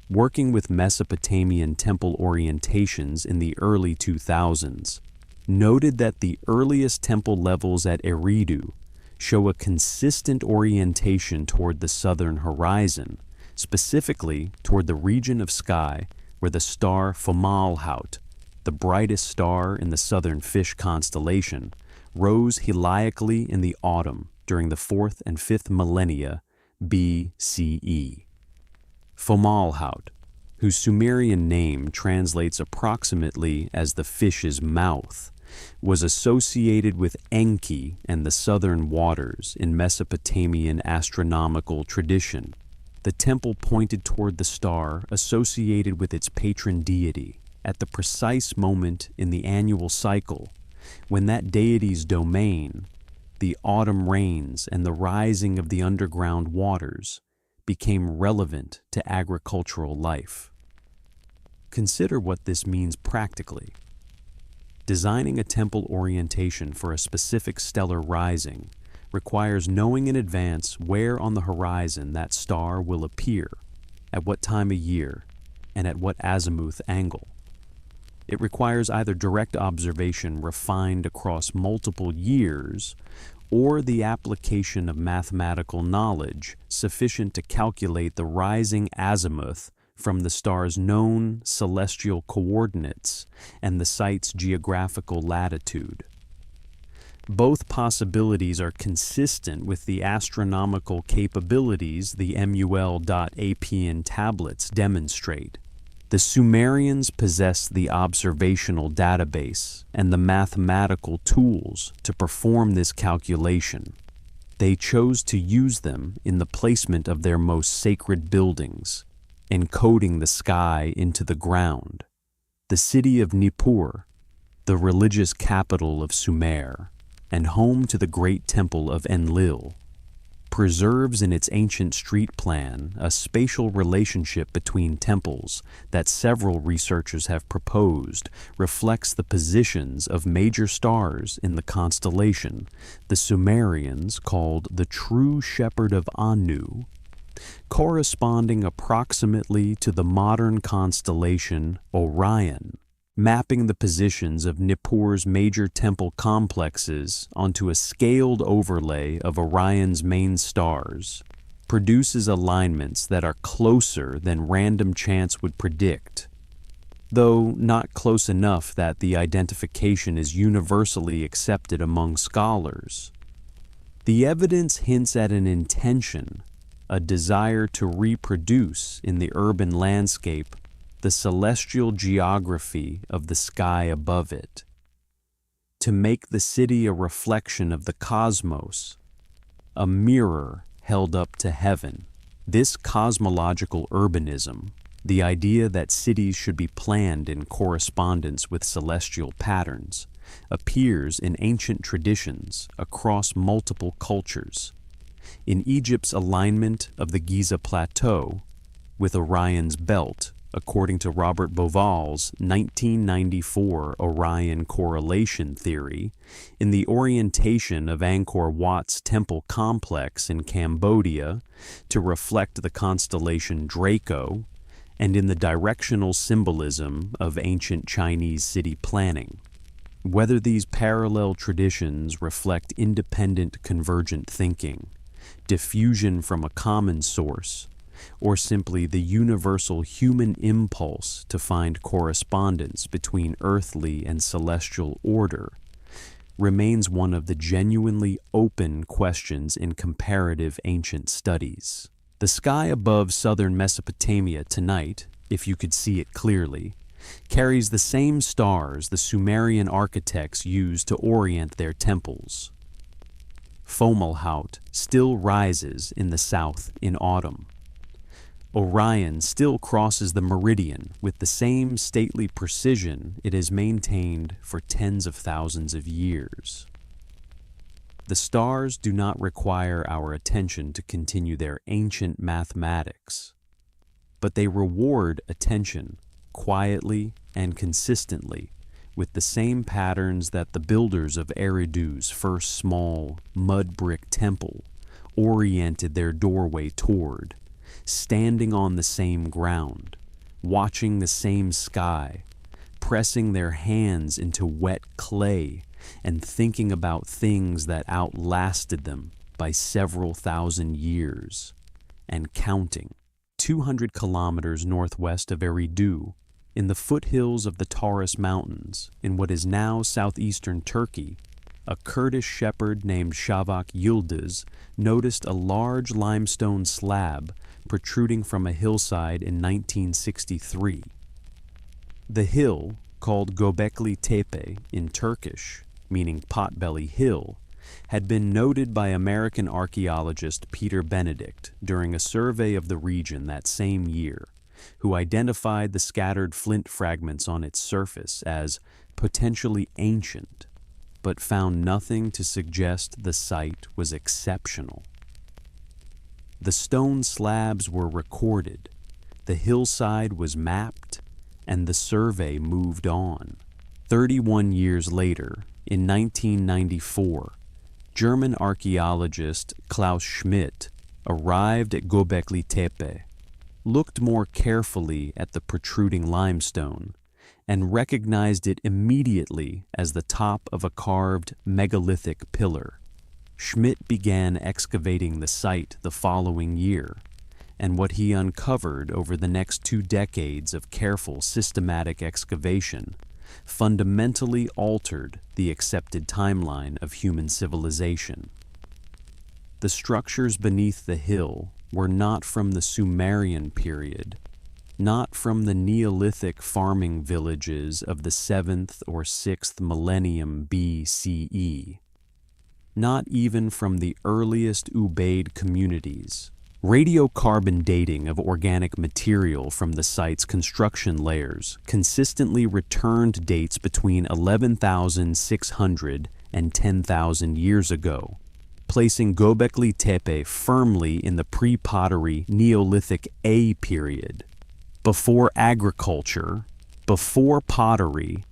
S1: working with Mesopotamian temple orientations in the early 2000s, noted that the earliest temple levels at Eridu show a consistent orientation toward the southern horizon, specifically toward the region of sky where the star Fomalhaut, the brightest star in the southern fish constellation, rose heliacally in the autumn during the 4th and 5th millennia BCE. Fomalhaut, whose Sumerian name translates approximately as the fish's mouth, was associated with Enki and the southern waters in Mesopotamian astronomical tradition. The temple pointed toward the star associated with its patron deity at the precise moment in the annual cycle when that deity's domain, the autumn rains and the rising of the underground waters, became relevant to agricultural life. Consider what this means practically. Designing a temple orientation for a specific stellar rising requires knowing in advance where on the horizon that star will appear, at what time of year, and at what azimuth angle. It requires either direct observation refined across multiple years or the application of mathematical knowledge sufficient to calculate the rising azimuth from the star's known celestial coordinates and the site's geographical latitude. Both possibilities are consistent with the astronomical capabilities the MUL.APN tablets demonstrate. The Sumerians possessed the observational database and the mathematical tools to perform this calculation. They chose to use them in the placement of their most sacred buildings, encoding the sky into the ground. The city of Nippur, the religious capital of Sumer, and home to the great temple of Enlil, preserves in its ancient street plan a spatial relationship between temples that several researchers have proposed reflects the positions of major stars in the constellation the Sumerians called the True Shepherd of Anu, corresponding approximately to the modern constellation Orion, mapping the positions of Nippur's major temple complexes onto a scaled overlay of Orion's main stars, produces alignments that are closer than random chance would predict, though not close enough that the identification is universally accepted among scholars. The evidence hints at an intention, a desire to reproduce in the urban landscape the celestial geography of the sky above it, to make the city a reflection of the cosmos, a mirror held up to heaven. This cosmological urbanism, the idea that cities should be planned in correspondence with celestial patterns, appears in ancient traditions across multiple cultures. In Egypt's alignment of the Giza Plateau with Orion's belt, according to Robert Bauval's 1994 Orion correlation theory, in the orientation of Angkor Wat's temple complex in Cambodia to reflect the constellation Draco, and in the directional symbolism of ancient Chinese city planning. Whether these parallel traditions reflect independent convergent thinking, diffusion from a common source, or simply the universal human impulse to find correspondence between earthly and celestial order, remains one of the genuinely open questions in comparative ancient studies. The sky above southern Mesopotamia tonight, if you could see it clearly, carries the same stars the Sumerian architects used to orient their temples. Fomalhaut still rises in the south in autumn. Orion still crosses the meridian with the same stately precision it has maintained for tens of thousands of years. The stars do not require our attention to continue their ancient mathematics, but they reward attention quietly and consistently with the same patterns that the builders of Eridu's first small mud brick temple oriented their doorway toward, standing on the same ground, watching the same sky, pressing their hands into wet clay and thinking about things that outlasted them by several thousand years, and counting. 200 kilometers northwest of Eridu, in the foothills of the Taurus Mountains, in what is now southeastern Turkey, a Kurdish shepherd named Shavak Yıldız noticed a large limestone slab protruding from a hillside in 1963. The hill, called Göbekli Tepe in Turkish, meaning Potbelly Hill, had been noted by American archaeologist Peter Benedict during a survey of the region that same year, who identified the scattered flint fragments on its surface as potentially ancient, but found nothing to suggest the site was exceptional. The stone slabs were recorded, the hillside was mapped, and the survey moved on. 31 years later, in 1994, German archaeologist Klaus Schmidt arrived at Göbekli Tepe, looked more carefully at the protruding limestone, and recognized it immediately as the top of a carved megalithic pillar. Schmidt began excavating the site the following year, and what he uncovered over the next 2 decades of careful, systematic excavation fundamentally altered the accepted timeline of human civilization. The structures beneath the hill were not from the Sumerian period, not from the Neolithic farming villages of the 7th or 6th millennium BCE, not even from the earliest Ubaid communities. Radiocarbon dating of organic material from the site's construction layers consistently returned dates between 11,600 and 10,000 years ago, placing Göbekli Tepe firmly in the pre-pottery Neolithic A period, before agriculture, before pottery,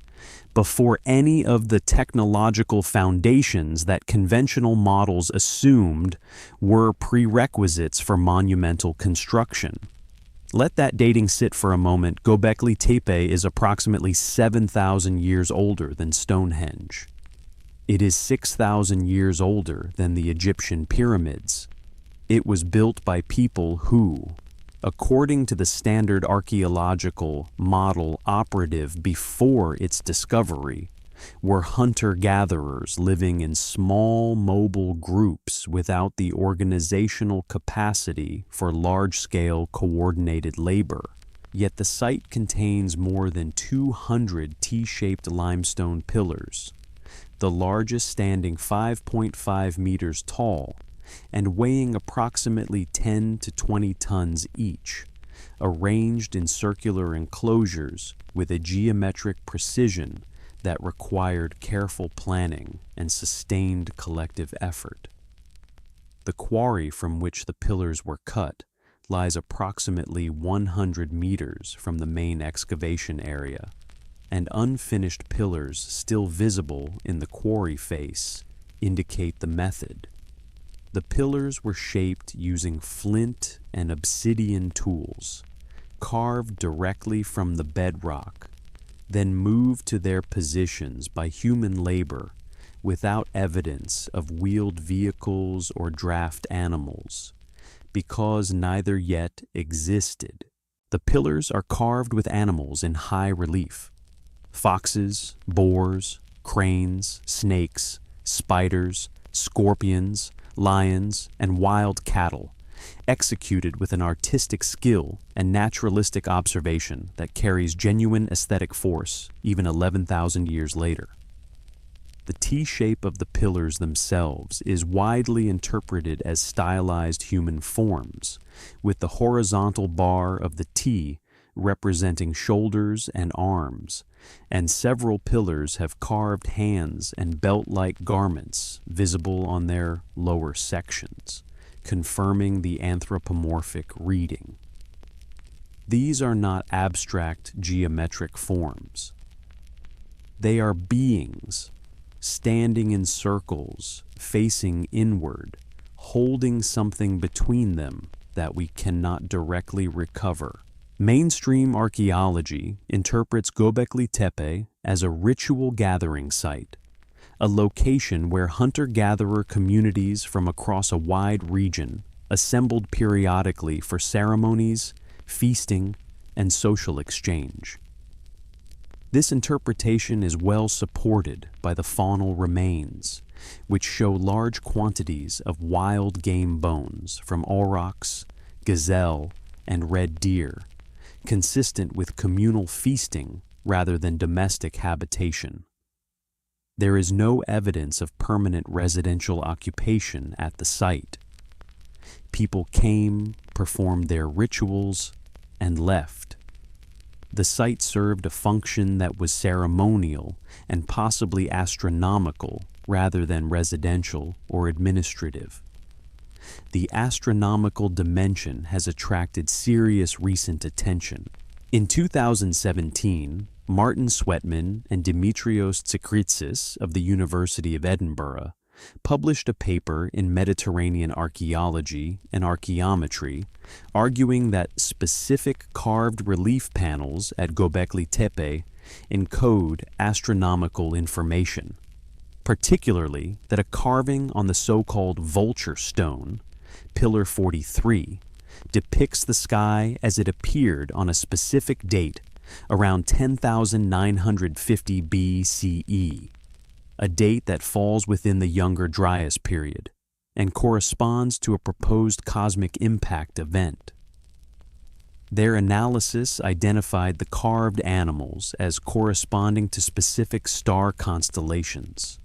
S1: before any of the technological foundations that conventional models assumed were prerequisites for monumental construction. Let that dating sit for a moment. Göbekli Tepe is approximately 7,000 years older than Stonehenge. It is 6,000 years older than the Egyptian pyramids. It was built by people who, according to the standard archaeological model operative before its discovery, were hunter-gatherers living in small mobile groups without the organizational capacity for large-scale coordinated labor. Yet the site contains more than 200 T-shaped limestone pillars, the largest standing 5.5 meters tall and weighing approximately 10 to 20 tons each, arranged in circular enclosures with a geometric precision that required careful planning and sustained collective effort. The quarry from which the pillars were cut lies approximately 100 meters from the main excavation area, and unfinished pillars still visible in the quarry face indicate the method. The pillars were shaped using flint and obsidian tools, carved directly from the bedrock, then moved to their positions by human labor without evidence of wheeled vehicles or draft animals, because neither yet existed. The pillars are carved with animals in high relief: foxes, boars, cranes, snakes, spiders, scorpions, lions, and wild cattle, executed with an artistic skill and naturalistic observation that carries genuine aesthetic force even 11,000 years later. The T-shape of the pillars themselves is widely interpreted as stylized human forms, with the horizontal bar of the T representing shoulders and arms, and several pillars have carved hands and belt-like garments visible on their lower sections, confirming the anthropomorphic reading. These are not abstract geometric forms. They are beings, standing in circles, facing inward, holding something between them that we cannot directly recover. Mainstream archaeology interprets Göbekli Tepe as a ritual gathering site, a location where hunter-gatherer communities from across a wide region assembled periodically for ceremonies, feasting, and social exchange. This interpretation is well supported by the faunal remains, which show large quantities of wild game bones from aurochs, gazelle, and red deer, consistent with communal feasting rather than domestic habitation. There is no evidence of permanent residential occupation at the site. People came, performed their rituals, and left. The site served a function that was ceremonial and possibly astronomical rather than residential or administrative. The astronomical dimension has attracted serious recent attention. In 2017, Martin Sweatman and Dimitrios Tsikritsis of the University of Edinburgh published a paper in Mediterranean Archaeology and Archaeometry arguing that specific carved relief panels at Göbekli Tepe encode astronomical information, particularly that a carving on the so-called vulture stone, Pillar 43, depicts the sky as it appeared on a specific date around 10,950 BCE, a date that falls within the Younger Dryas period and corresponds to a proposed cosmic impact event. Their analysis identified the carved animals as corresponding to specific star constellations,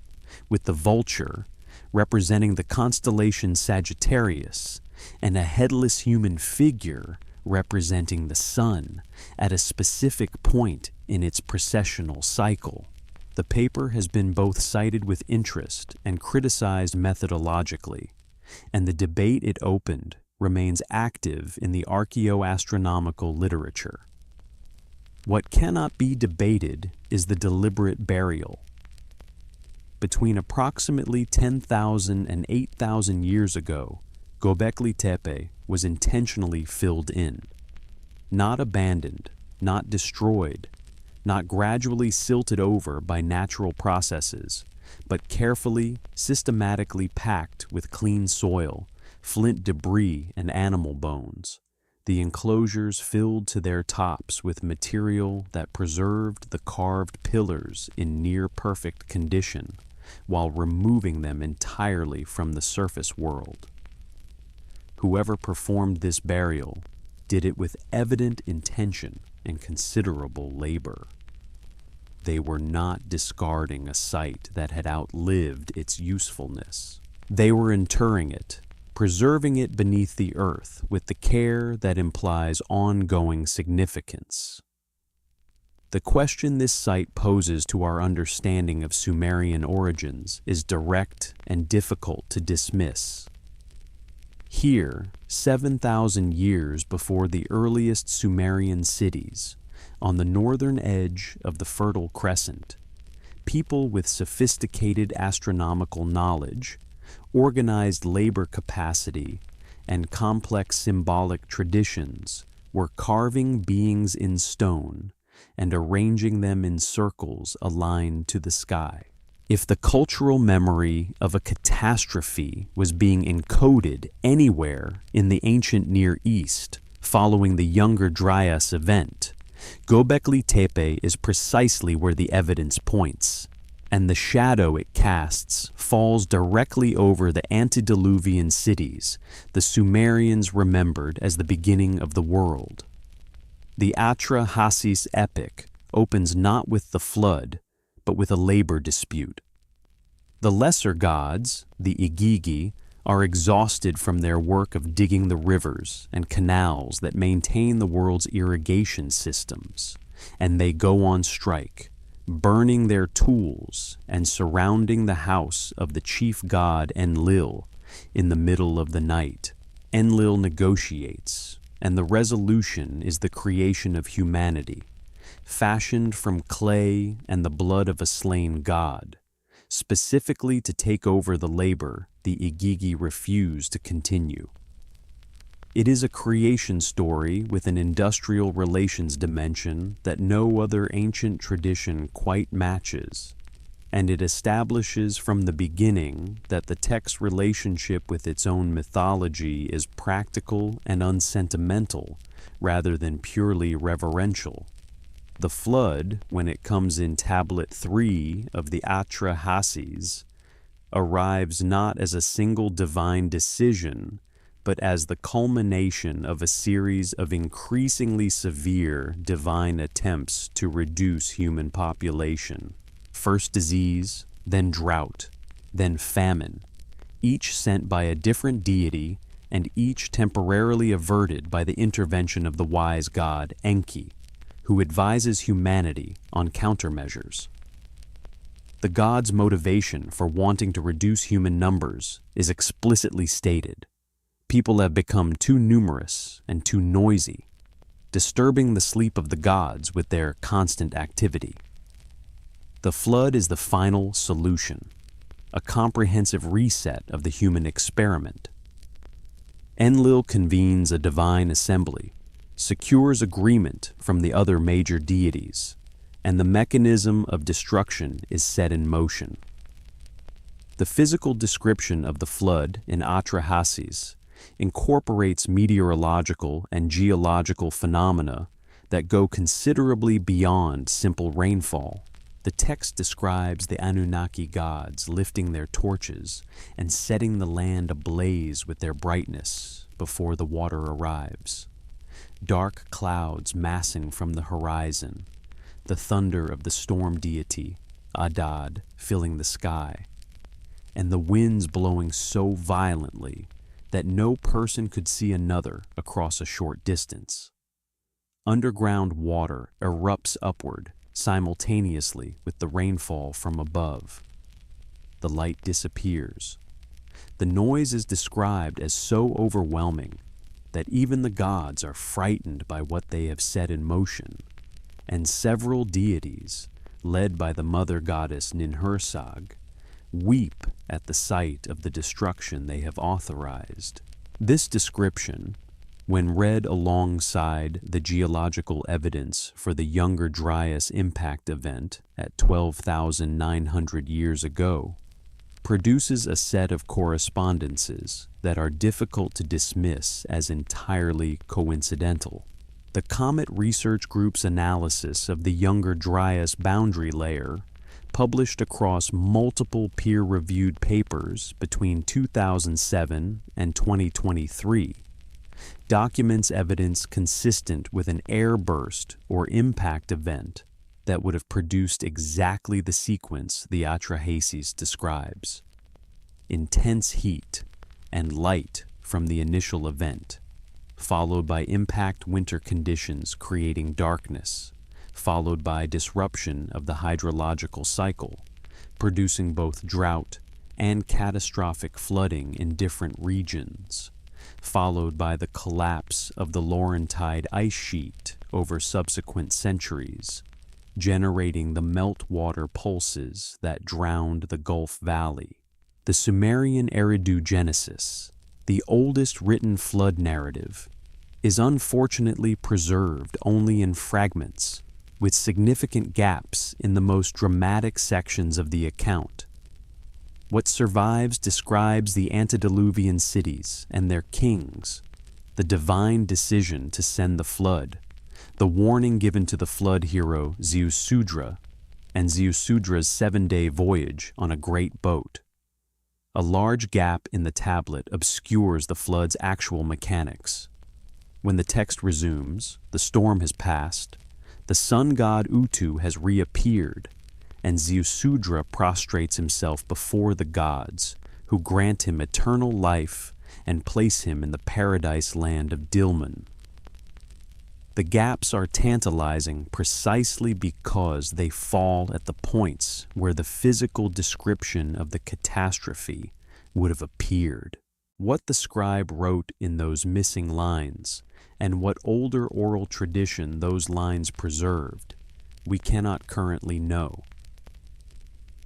S1: with the vulture representing the constellation Sagittarius and a headless human figure representing the sun at a specific point in its precessional cycle. The paper has been both cited with interest and criticized methodologically, and the debate it opened remains active in the archaeoastronomical literature. What cannot be debated is the deliberate burial. Between approximately 10,000 and 8,000 years ago, Göbekli Tepe was intentionally filled in, not abandoned, not destroyed, not gradually silted over by natural processes, but carefully, systematically packed with clean soil, flint debris, and animal bones. The enclosures filled to their tops with material that preserved the carved pillars in near-perfect condition, while removing them entirely from the surface world. Whoever performed this burial did it with evident intention and considerable labor. They were not discarding a site that had outlived its usefulness. They were interring it, preserving it beneath the earth with the care that implies ongoing significance. The question this site poses to our understanding of Sumerian origins is direct and difficult to dismiss. Here, 7,000 years before the earliest Sumerian cities, on the northern edge of the Fertile Crescent, people with sophisticated astronomical knowledge, organized labor capacity, and complex symbolic traditions were carving beings in stone and arranging them in circles aligned to the sky. If the cultural memory of a catastrophe was being encoded anywhere in the ancient Near East following the Younger Dryas event, Göbekli Tepe is precisely where the evidence points, and the shadow it casts falls directly over the antediluvian cities the Sumerians remembered as the beginning of the world. The Atra-Hasis epic opens not with the flood, but with a labor dispute. The lesser gods, the Igigi, are exhausted from their work of digging the rivers and canals that maintain the world's irrigation systems, and they go on strike, burning their tools and surrounding the house of the chief god Enlil in the middle of the night. Enlil negotiates, and the resolution is the creation of humanity, fashioned from clay and the blood of a slain god, specifically to take over the labor the Igigi refuse to continue. It is a creation story with an industrial relations dimension that no other ancient tradition quite matches, and it establishes from the beginning that the text's relationship with its own mythology is practical and unsentimental rather than purely reverential. The flood, when it comes in Tablet 3 of the Atra-Hasis, arrives not as a single divine decision, but as the culmination of a series of increasingly severe divine attempts to reduce human population. First disease, then drought, then famine, each sent by a different deity and each temporarily averted by the intervention of the wise god Enki, who advises humanity on countermeasures. The god's motivation for wanting to reduce human numbers is explicitly stated. People have become too numerous and too noisy, disturbing the sleep of the gods with their constant activity. The flood is the final solution, a comprehensive reset of the human experiment. Enlil convenes a divine assembly, secures agreement from the other major deities, and the mechanism of destruction is set in motion. The physical description of the flood in Atra-Hasis incorporates meteorological and geological phenomena that go considerably beyond simple rainfall. The text describes the Anunnaki gods lifting their torches and setting the land ablaze with their brightness before the water arrives. Dark clouds massing from the horizon, the thunder of the storm deity, Adad, filling the sky, and the winds blowing so violently that no person could see another across a short distance. Underground water erupts upward simultaneously with the rainfall from above. The light disappears. The noise is described as so overwhelming that even the gods are frightened by what they have set in motion, and several deities, led by the mother goddess Ninhursag, weep at the sight of the destruction they have authorized. This description, when read alongside the geological evidence for the Younger Dryas impact event at 12,900 years ago, produces a set of correspondences that are difficult to dismiss as entirely coincidental. The Comet Research Group's analysis of the Younger Dryas boundary layer, published across multiple peer-reviewed papers between 2007 and 2023, documents evidence consistent with an airburst or impact event that would have produced exactly the sequence the Atra-Hasis describes. Intense heat and light from the initial event, followed by impact winter conditions creating darkness, followed by disruption of the hydrological cycle, producing both drought and catastrophic flooding in different regions, followed by the collapse of the Laurentide ice sheet over subsequent centuries, generating the meltwater pulses that drowned the Gulf Valley. The Sumerian Eridu-Genesis, the oldest written flood narrative, is unfortunately preserved only in fragments, with significant gaps in the most dramatic sections of the account. What survives describes the antediluvian cities and their kings, the divine decision to send the flood, the warning given to the flood hero Ziusudra, and Ziusudra's 7-day voyage on a great boat. A large gap in the tablet obscures the flood's actual mechanics. When the text resumes, the storm has passed, the sun god Utu has reappeared, and Ziusudra prostrates himself before the gods, who grant him eternal life and place him in the paradise land of Dilmun. The gaps are tantalizing precisely because they fall at the points where the physical description of the catastrophe would have appeared. What the scribe wrote in those missing lines, and what older oral tradition those lines preserved, we cannot currently know.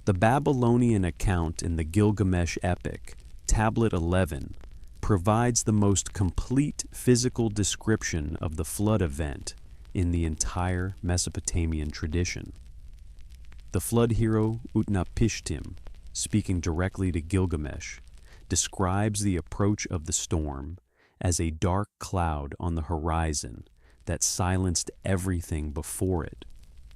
S1: The Babylonian account in the Gilgamesh epic, Tablet 11, provides the most complete physical description of the flood event in the entire Mesopotamian tradition. The flood hero Utnapishtim, speaking directly to Gilgamesh, describes the approach of the storm as a dark cloud on the horizon that silenced everything before it,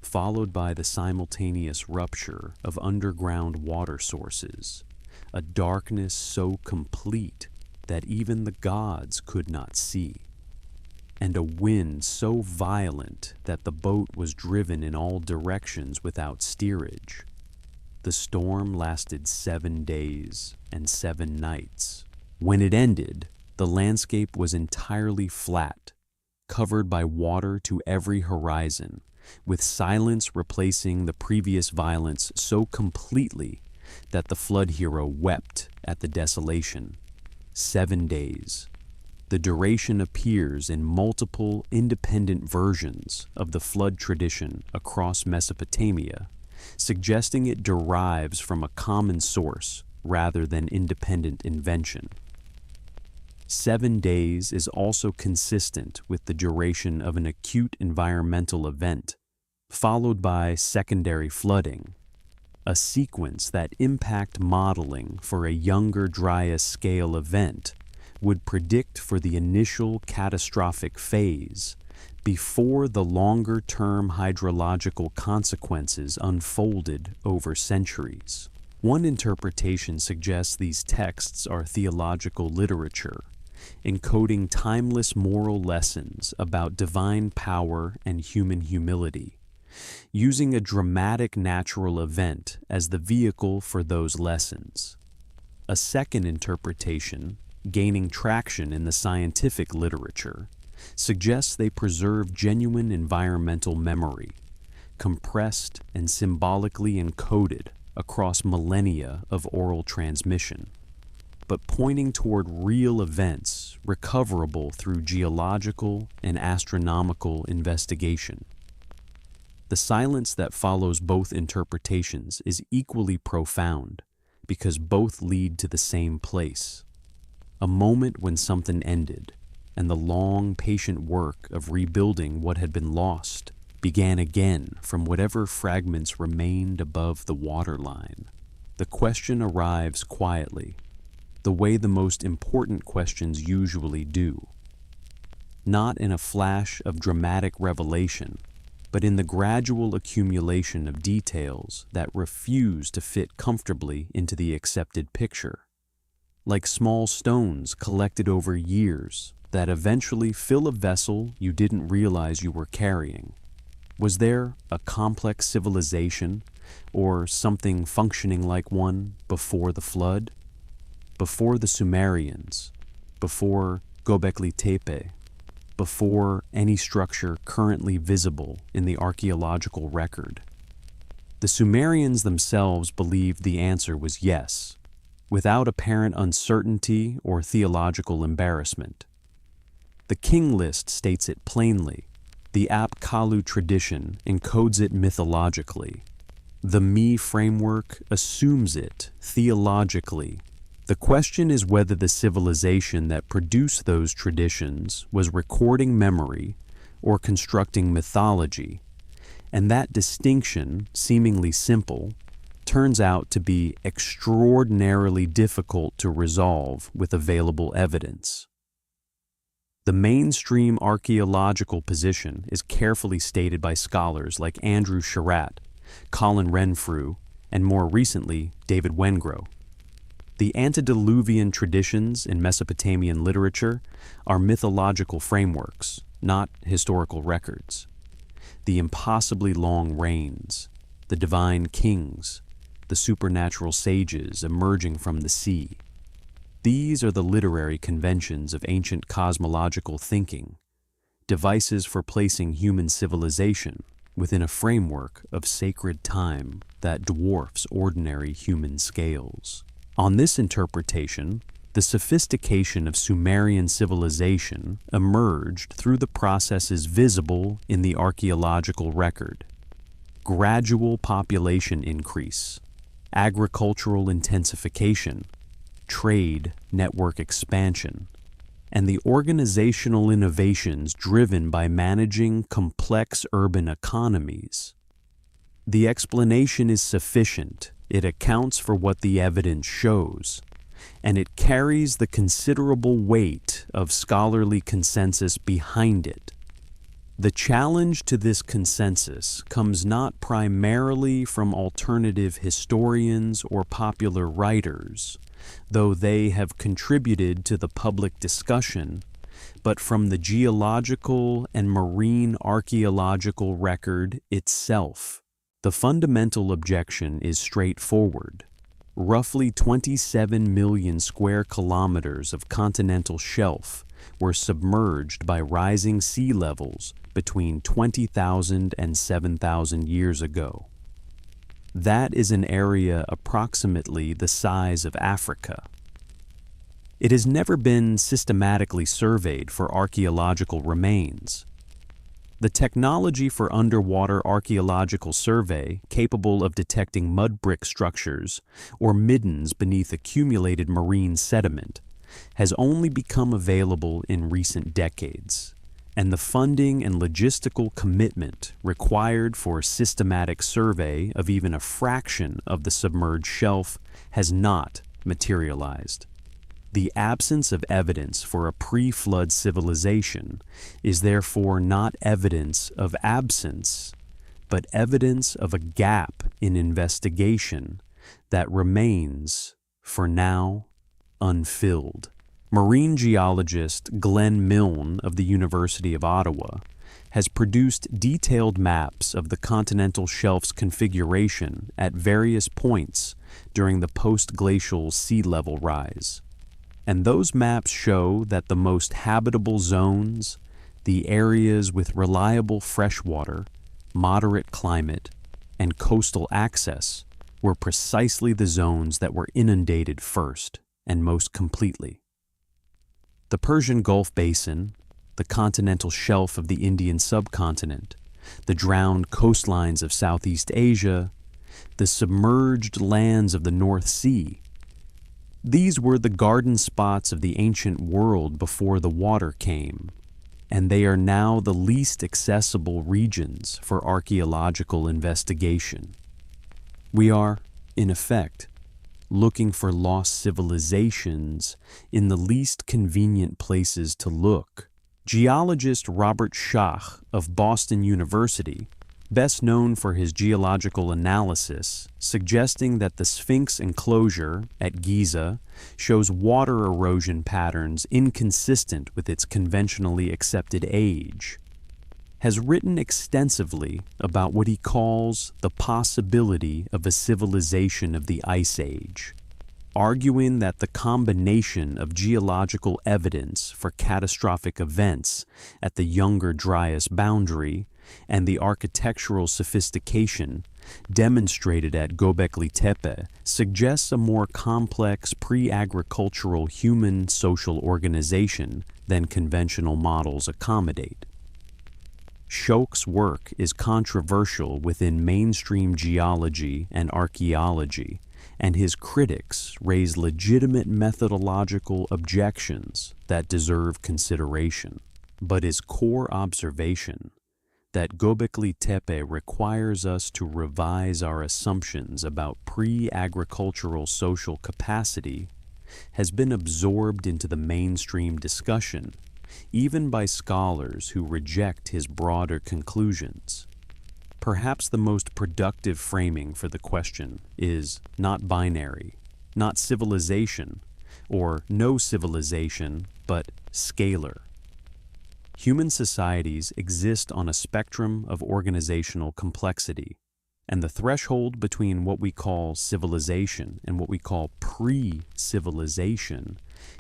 S1: followed by the simultaneous rupture of underground water sources, a darkness so complete that even the gods could not see, and a wind so violent that the boat was driven in all directions without steerage. The storm lasted 7 days and 7 nights. When it ended, the landscape was entirely flat, covered by water to every horizon, with silence replacing the previous violence so completely that the flood hero wept at the desolation. 7 days. The duration appears in multiple independent versions of the flood tradition across Mesopotamia, suggesting it derives from a common source rather than independent invention. 7 days is also consistent with the duration of an acute environmental event, followed by secondary flooding, a sequence that impact modeling for a younger Dryas scale event would predict for the initial catastrophic phase before the longer-term hydrological consequences unfolded over centuries. One interpretation suggests these texts are theological literature, encoding timeless moral lessons about divine power and human humility, using a dramatic natural event as the vehicle for those lessons. A second interpretation, gaining traction in the scientific literature, suggests they preserve genuine environmental memory, compressed and symbolically encoded across millennia of oral transmission, but pointing toward real events recoverable through geological and astronomical investigation. The silence that follows both interpretations is equally profound because both lead to the same place, a moment when something ended and the long, patient work of rebuilding what had been lost began again from whatever fragments remained above the waterline. The question arrives quietly, the way the most important questions usually do, not in a flash of dramatic revelation, but in the gradual accumulation of details that refuse to fit comfortably into the accepted picture, like small stones collected over years that eventually fill a vessel you didn't realize you were carrying. Was there a complex civilization, or something functioning like one, before the flood? Before the Sumerians? Before Göbekli Tepe? before any structure currently visible in the archaeological record. The Sumerians themselves believed the answer was yes, without apparent uncertainty or theological embarrassment. The King List states it plainly. The Apkallu tradition encodes it mythologically. The Me framework assumes it theologically. The question is whether the civilization that produced those traditions was recording memory or constructing mythology, and that distinction, seemingly simple, turns out to be extraordinarily difficult to resolve with available evidence. The mainstream archaeological position is carefully stated by scholars like Andrew Sherratt, Colin Renfrew, and more recently, David Wengrow. The antediluvian traditions in Mesopotamian literature are mythological frameworks, not historical records. The impossibly long reigns, the divine kings, the supernatural sages emerging from the sea. These are the literary conventions of ancient cosmological thinking, devices for placing human civilization within a framework of sacred time that dwarfs ordinary human scales. On this interpretation, the sophistication of Sumerian civilization emerged through the processes visible in the archaeological record: gradual population increase, agricultural intensification, trade network expansion, and the organizational innovations driven by managing complex urban economies. The explanation is sufficient. It accounts for what the evidence shows, and it carries the considerable weight of scholarly consensus behind it. The challenge to this consensus comes not primarily from alternative historians or popular writers, though they have contributed to the public discussion, but from the geological and marine archaeological record itself. The fundamental objection is straightforward. Roughly 27 million square kilometers of continental shelf were submerged by rising sea levels between 20,000 and 7,000 years ago. That is an area approximately the size of Africa. It has never been systematically surveyed for archaeological remains. The technology for underwater archaeological survey capable of detecting mud brick structures or middens beneath accumulated marine sediment has only become available in recent decades, and the funding and logistical commitment required for a systematic survey of even a fraction of the submerged shelf has not materialized. The absence of evidence for a pre-flood civilization is therefore not evidence of absence, but evidence of a gap in investigation that remains, for now, unfilled. Marine geologist Glenn Milne of the University of Ottawa has produced detailed maps of the continental shelf's configuration at various points during the post-glacial sea level rise. And those maps show that the most habitable zones, the areas with reliable freshwater, moderate climate, and coastal access, were precisely the zones that were inundated first and most completely. The Persian Gulf Basin, the continental shelf of the Indian subcontinent, the drowned coastlines of Southeast Asia, the submerged lands of the North Sea. These were the garden spots of the ancient world before the water came, and they are now the least accessible regions for archaeological investigation. We are, in effect, looking for lost civilizations in the least convenient places to look. Geologist Robert Schach of Boston University, best known for his geological analysis, suggesting that the Sphinx enclosure at Giza shows water erosion patterns inconsistent with its conventionally accepted age, has written extensively about what he calls the possibility of a civilization of the Ice Age, arguing that the combination of geological evidence for catastrophic events at the Younger Dryas boundary and the architectural sophistication demonstrated at Göbekli Tepe suggests a more complex pre-agricultural human social organization than conventional models accommodate. Schoch's work is controversial within mainstream geology and archaeology, and his critics raise legitimate methodological objections that deserve consideration. But his core observation, that Göbekli Tepe requires us to revise our assumptions about pre-agricultural social capacity, has been absorbed into the mainstream discussion, even by scholars who reject his broader conclusions. Perhaps the most productive framing for the question is not binary, not civilization, or no civilization, but scalar. Human societies exist on a spectrum of organizational complexity, and the threshold between what we call civilization and what we call pre-civilization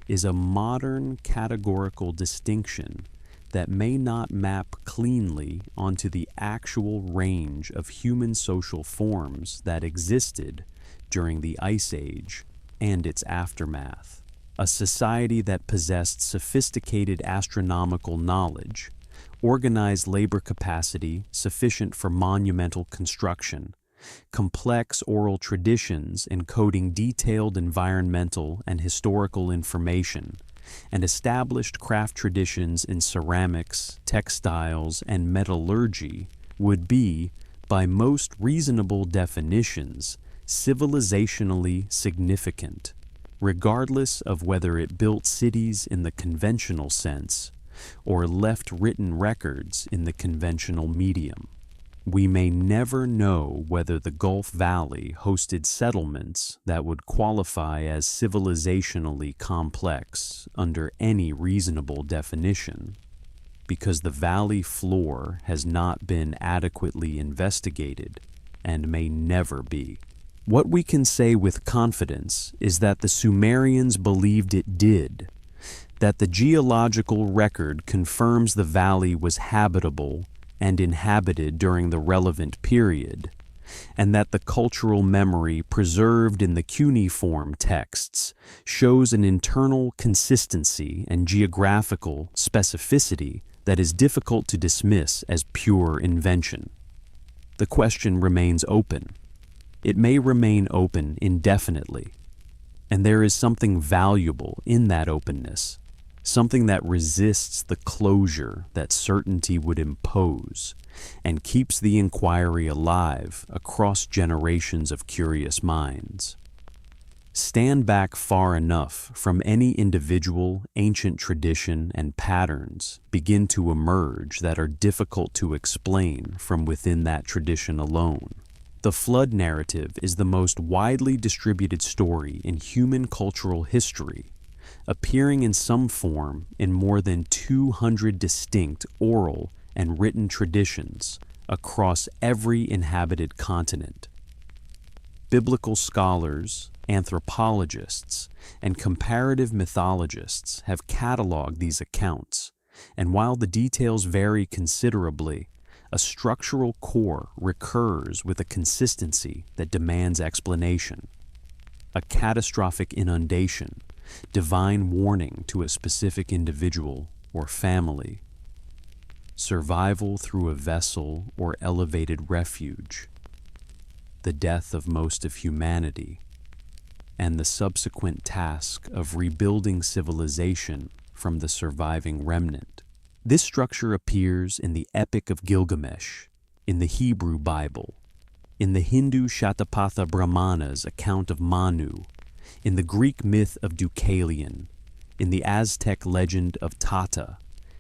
S1: is a modern categorical distinction that may not map cleanly onto the actual range of human social forms that existed during the Ice Age and its aftermath. A society that possessed sophisticated astronomical knowledge, organized labor capacity sufficient for monumental construction, complex oral traditions encoding detailed environmental and historical information, and established craft traditions in ceramics, textiles, and metallurgy would be, by most reasonable definitions, civilizationally significant, regardless of whether it built cities in the conventional sense or left written records in the conventional medium. We may never know whether the Gulf Valley hosted settlements that would qualify as civilizationally complex under any reasonable definition, because the valley floor has not been adequately investigated and may never be. What we can say with confidence is that the Sumerians believed it did, that the geological record confirms the valley was habitable and inhabited during the relevant period, and that the cultural memory preserved in the cuneiform texts shows an internal consistency and geographical specificity that is difficult to dismiss as pure invention. The question remains open. It may remain open indefinitely, and there is something valuable in that openness, something that resists the closure that certainty would impose and keeps the inquiry alive across generations of curious minds. Stand back far enough from any individual ancient tradition and patterns begin to emerge that are difficult to explain from within that tradition alone. The flood narrative is the most widely distributed story in human cultural history, appearing in some form in more than 200 distinct oral and written traditions across every inhabited continent. Biblical scholars, anthropologists, and comparative mythologists have cataloged these accounts, and while the details vary considerably, a structural core recurs with a consistency that demands explanation. A catastrophic inundation, divine warning to a specific individual or family, survival through a vessel or elevated refuge, the death of most of humanity, and the subsequent task of rebuilding civilization from the surviving remnant. This structure appears in the Epic of Gilgamesh, in the Hebrew Bible, in the Hindu Shatapatha Brahmana's account of Manu, in the Greek myth of Deucalion, in the Aztec legend of Tata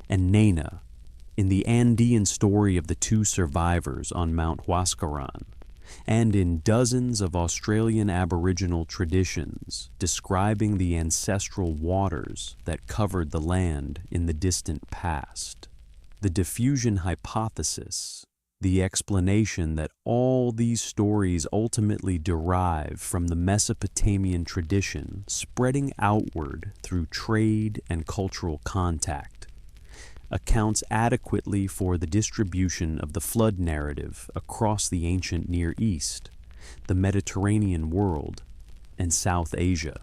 S1: and Nena, in the Andean story of the two survivors on Mount Huascaran, and in dozens of Australian Aboriginal traditions describing the ancestral waters that covered the land in the distant past. The diffusion hypothesis, the explanation that all these stories ultimately derive from the Mesopotamian tradition spreading outward through trade and cultural contact, accounts adequately for the distribution of the flood narrative across the ancient Near East, the Mediterranean world, and South Asia,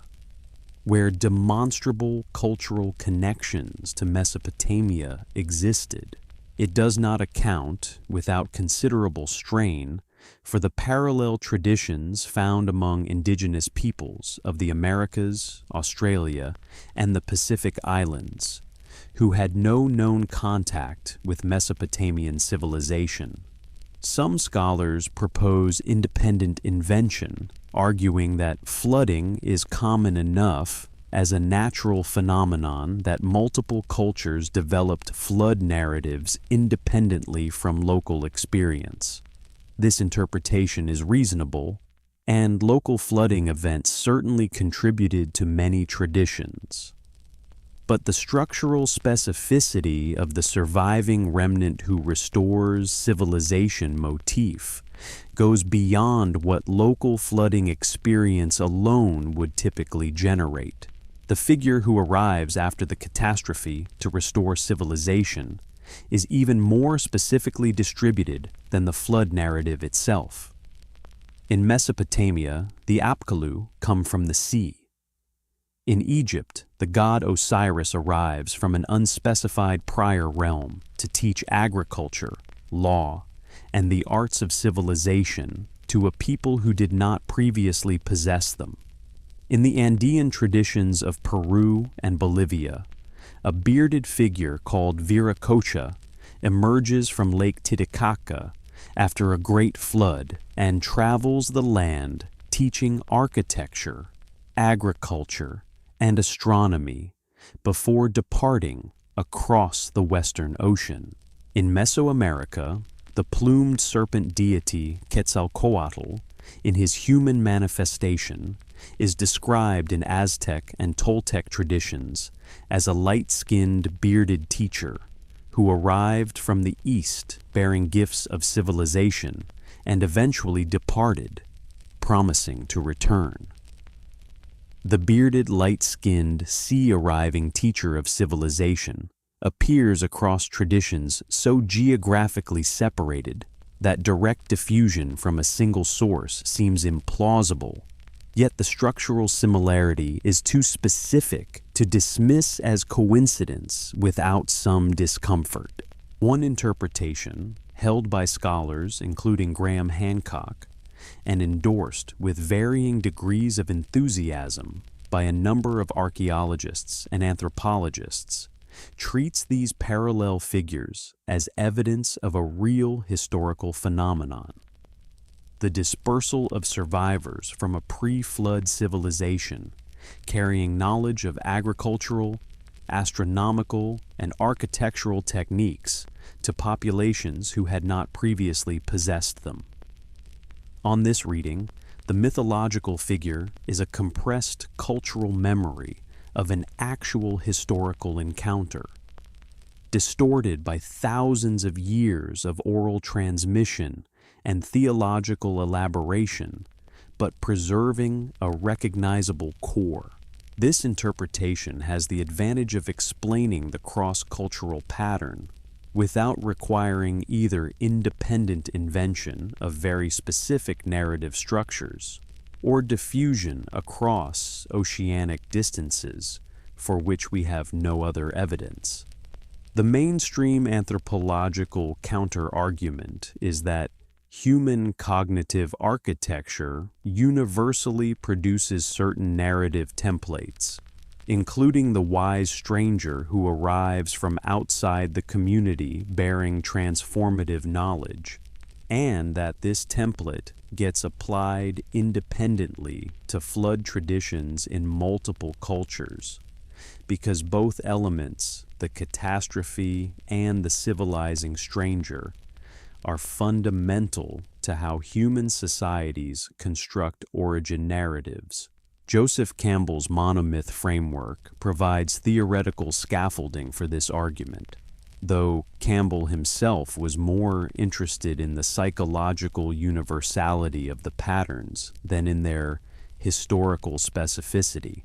S1: where demonstrable cultural connections to Mesopotamia existed. It does not account, without considerable strain, for the parallel traditions found among indigenous peoples of the Americas, Australia, and the Pacific Islands, who had no known contact with Mesopotamian civilization. Some scholars propose independent invention, arguing that flooding is common enough as a natural phenomenon that multiple cultures developed flood narratives independently from local experience. This interpretation is reasonable, and local flooding events certainly contributed to many traditions. But the structural specificity of the surviving remnant who restores civilization motif goes beyond what local flooding experience alone would typically generate. The figure who arrives after the catastrophe to restore civilization is even more specifically distributed than the flood narrative itself. In Mesopotamia, the Apkallu come from the sea. In Egypt, the god Osiris arrives from an unspecified prior realm to teach agriculture, law, and the arts of civilization to a people who did not previously possess them. In the Andean traditions of Peru and Bolivia, a bearded figure called Viracocha emerges from Lake Titicaca after a great flood and travels the land teaching architecture, agriculture, and astronomy before departing across the Western Ocean. In Mesoamerica, the plumed serpent deity Quetzalcoatl, in his human manifestation, is described in Aztec and Toltec traditions as a light-skinned, bearded teacher who arrived from the east bearing gifts of civilization and eventually departed, promising to return. The bearded, light-skinned, sea-arriving teacher of civilization appears across traditions so geographically separated that direct diffusion from a single source seems implausible. Yet the structural similarity is too specific to dismiss as coincidence without some discomfort. One interpretation, held by scholars including Graham Hancock, and endorsed with varying degrees of enthusiasm by a number of archaeologists and anthropologists, treats these parallel figures as evidence of a real historical phenomenon. The dispersal of survivors from a pre-flood civilization carrying knowledge of agricultural, astronomical, and architectural techniques to populations who had not previously possessed them. On this reading, the mythological figure is a compressed cultural memory of an actual historical encounter, distorted by thousands of years of oral transmission and theological elaboration, but preserving a recognizable core. This interpretation has the advantage of explaining the cross-cultural pattern without requiring either independent invention of very specific narrative structures or diffusion across oceanic distances for which we have no other evidence. The mainstream anthropological counter-argument is that human cognitive architecture universally produces certain narrative templates, including the wise stranger who arrives from outside the community bearing transformative knowledge, and that this template gets applied independently to flood traditions in multiple cultures, because both elements, the catastrophe and the civilizing stranger, are fundamental to how human societies construct origin narratives. Joseph Campbell's monomyth framework provides theoretical scaffolding for this argument. though Campbell himself was more interested in the psychological universality of the patterns than in their historical specificity.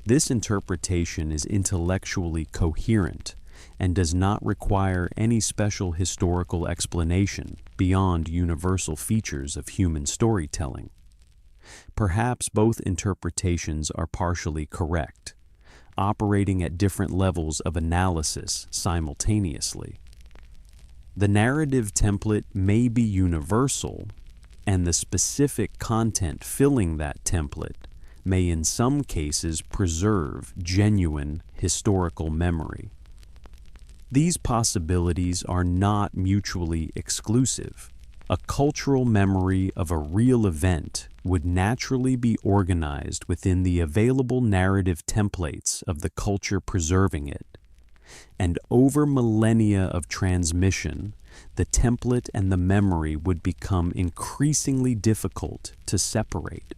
S1: This interpretation is intellectually coherent and does not require any special historical explanation beyond universal features of human storytelling. Perhaps both interpretations are partially correct, operating at different levels of analysis simultaneously. The narrative template may be universal, and the specific content filling that template may in some cases preserve genuine historical memory. These possibilities are not mutually exclusive. A cultural memory of a real event would naturally be organized within the available narrative templates of the culture preserving it. And over millennia of transmission, the template and the memory would become increasingly difficult to separate.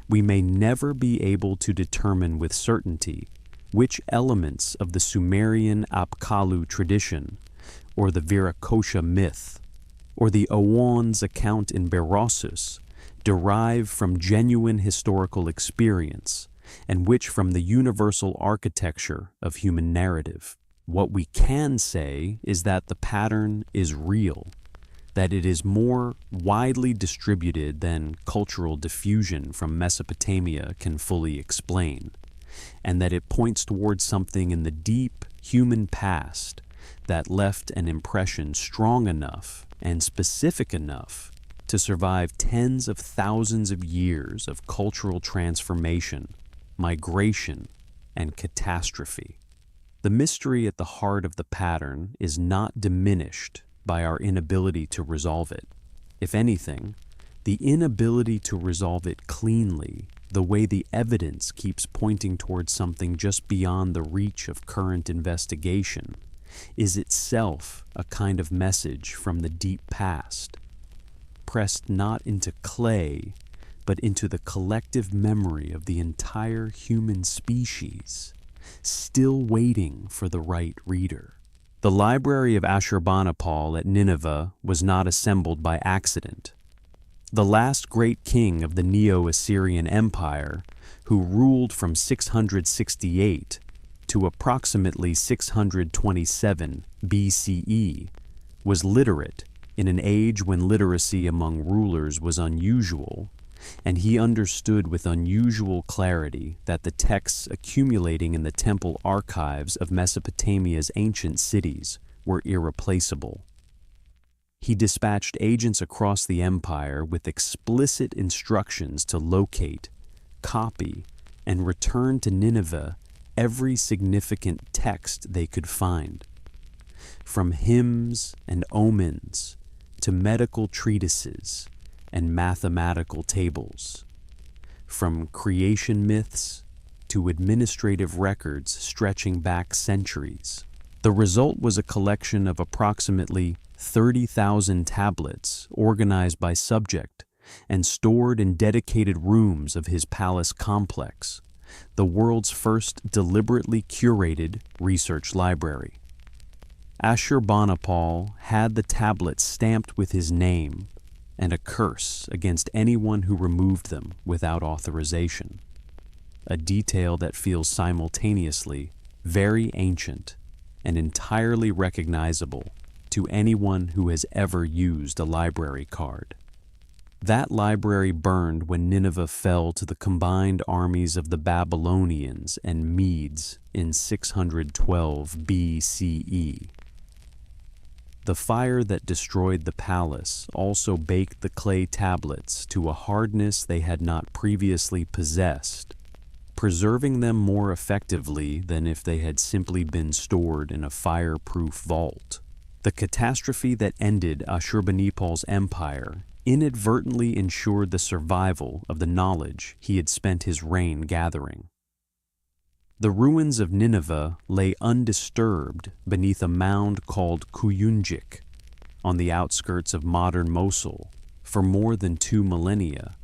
S1: We may never be able to determine with certainty which elements of the Sumerian Apkallu tradition, or the Viracocha myth, or the Owan's account in Berossus derive from genuine historical experience, and which from the universal architecture of human narrative. What we can say is that the pattern is real, that it is more widely distributed than cultural diffusion from Mesopotamia can fully explain, and that it points towards something in the deep human past that left an impression strong enough and specific enough to survive tens of thousands of years of cultural transformation, migration, and catastrophe. The mystery at the heart of the pattern is not diminished by our inability to resolve it. If anything, the inability to resolve it cleanly, the way the evidence keeps pointing towards something just beyond the reach of current investigation, is itself a kind of message from the deep past, pressed not into clay, but into the collective memory of the entire human species, still waiting for the right reader. The library of Ashurbanipal at Nineveh was not assembled by accident. The last great king of the Neo-Assyrian Empire, who ruled from 668 to approximately 627 BCE, was literate in an age when literacy among rulers was unusual, and he understood with unusual clarity that the texts accumulating in the temple archives of Mesopotamia's ancient cities were irreplaceable. He dispatched agents across the empire with explicit instructions to locate, copy, and return to Nineveh every significant text they could find. From hymns and omens to medical treatises and mathematical tables, from creation myths to administrative records stretching back centuries. The result was a collection of approximately 30,000 tablets organized by subject and stored in dedicated rooms of his palace complex, the world's first deliberately curated research library. Ashurbanipal had the tablets stamped with his name and a curse against anyone who removed them without authorization, a detail that feels simultaneously very ancient and entirely recognizable to anyone who has ever used a library card. That library burned when Nineveh fell to the combined armies of the Babylonians and Medes in 612 BCE. The fire that destroyed the palace also baked the clay tablets to a hardness they had not previously possessed, preserving them more effectively than if they had simply been stored in a fireproof vault. The catastrophe that ended Ashurbanipal's empire inadvertently ensured the survival of the knowledge he had spent his reign gathering. The ruins of Nineveh lay undisturbed beneath a mound called Kuyunjik on the outskirts of modern Mosul for more than 2 millennia,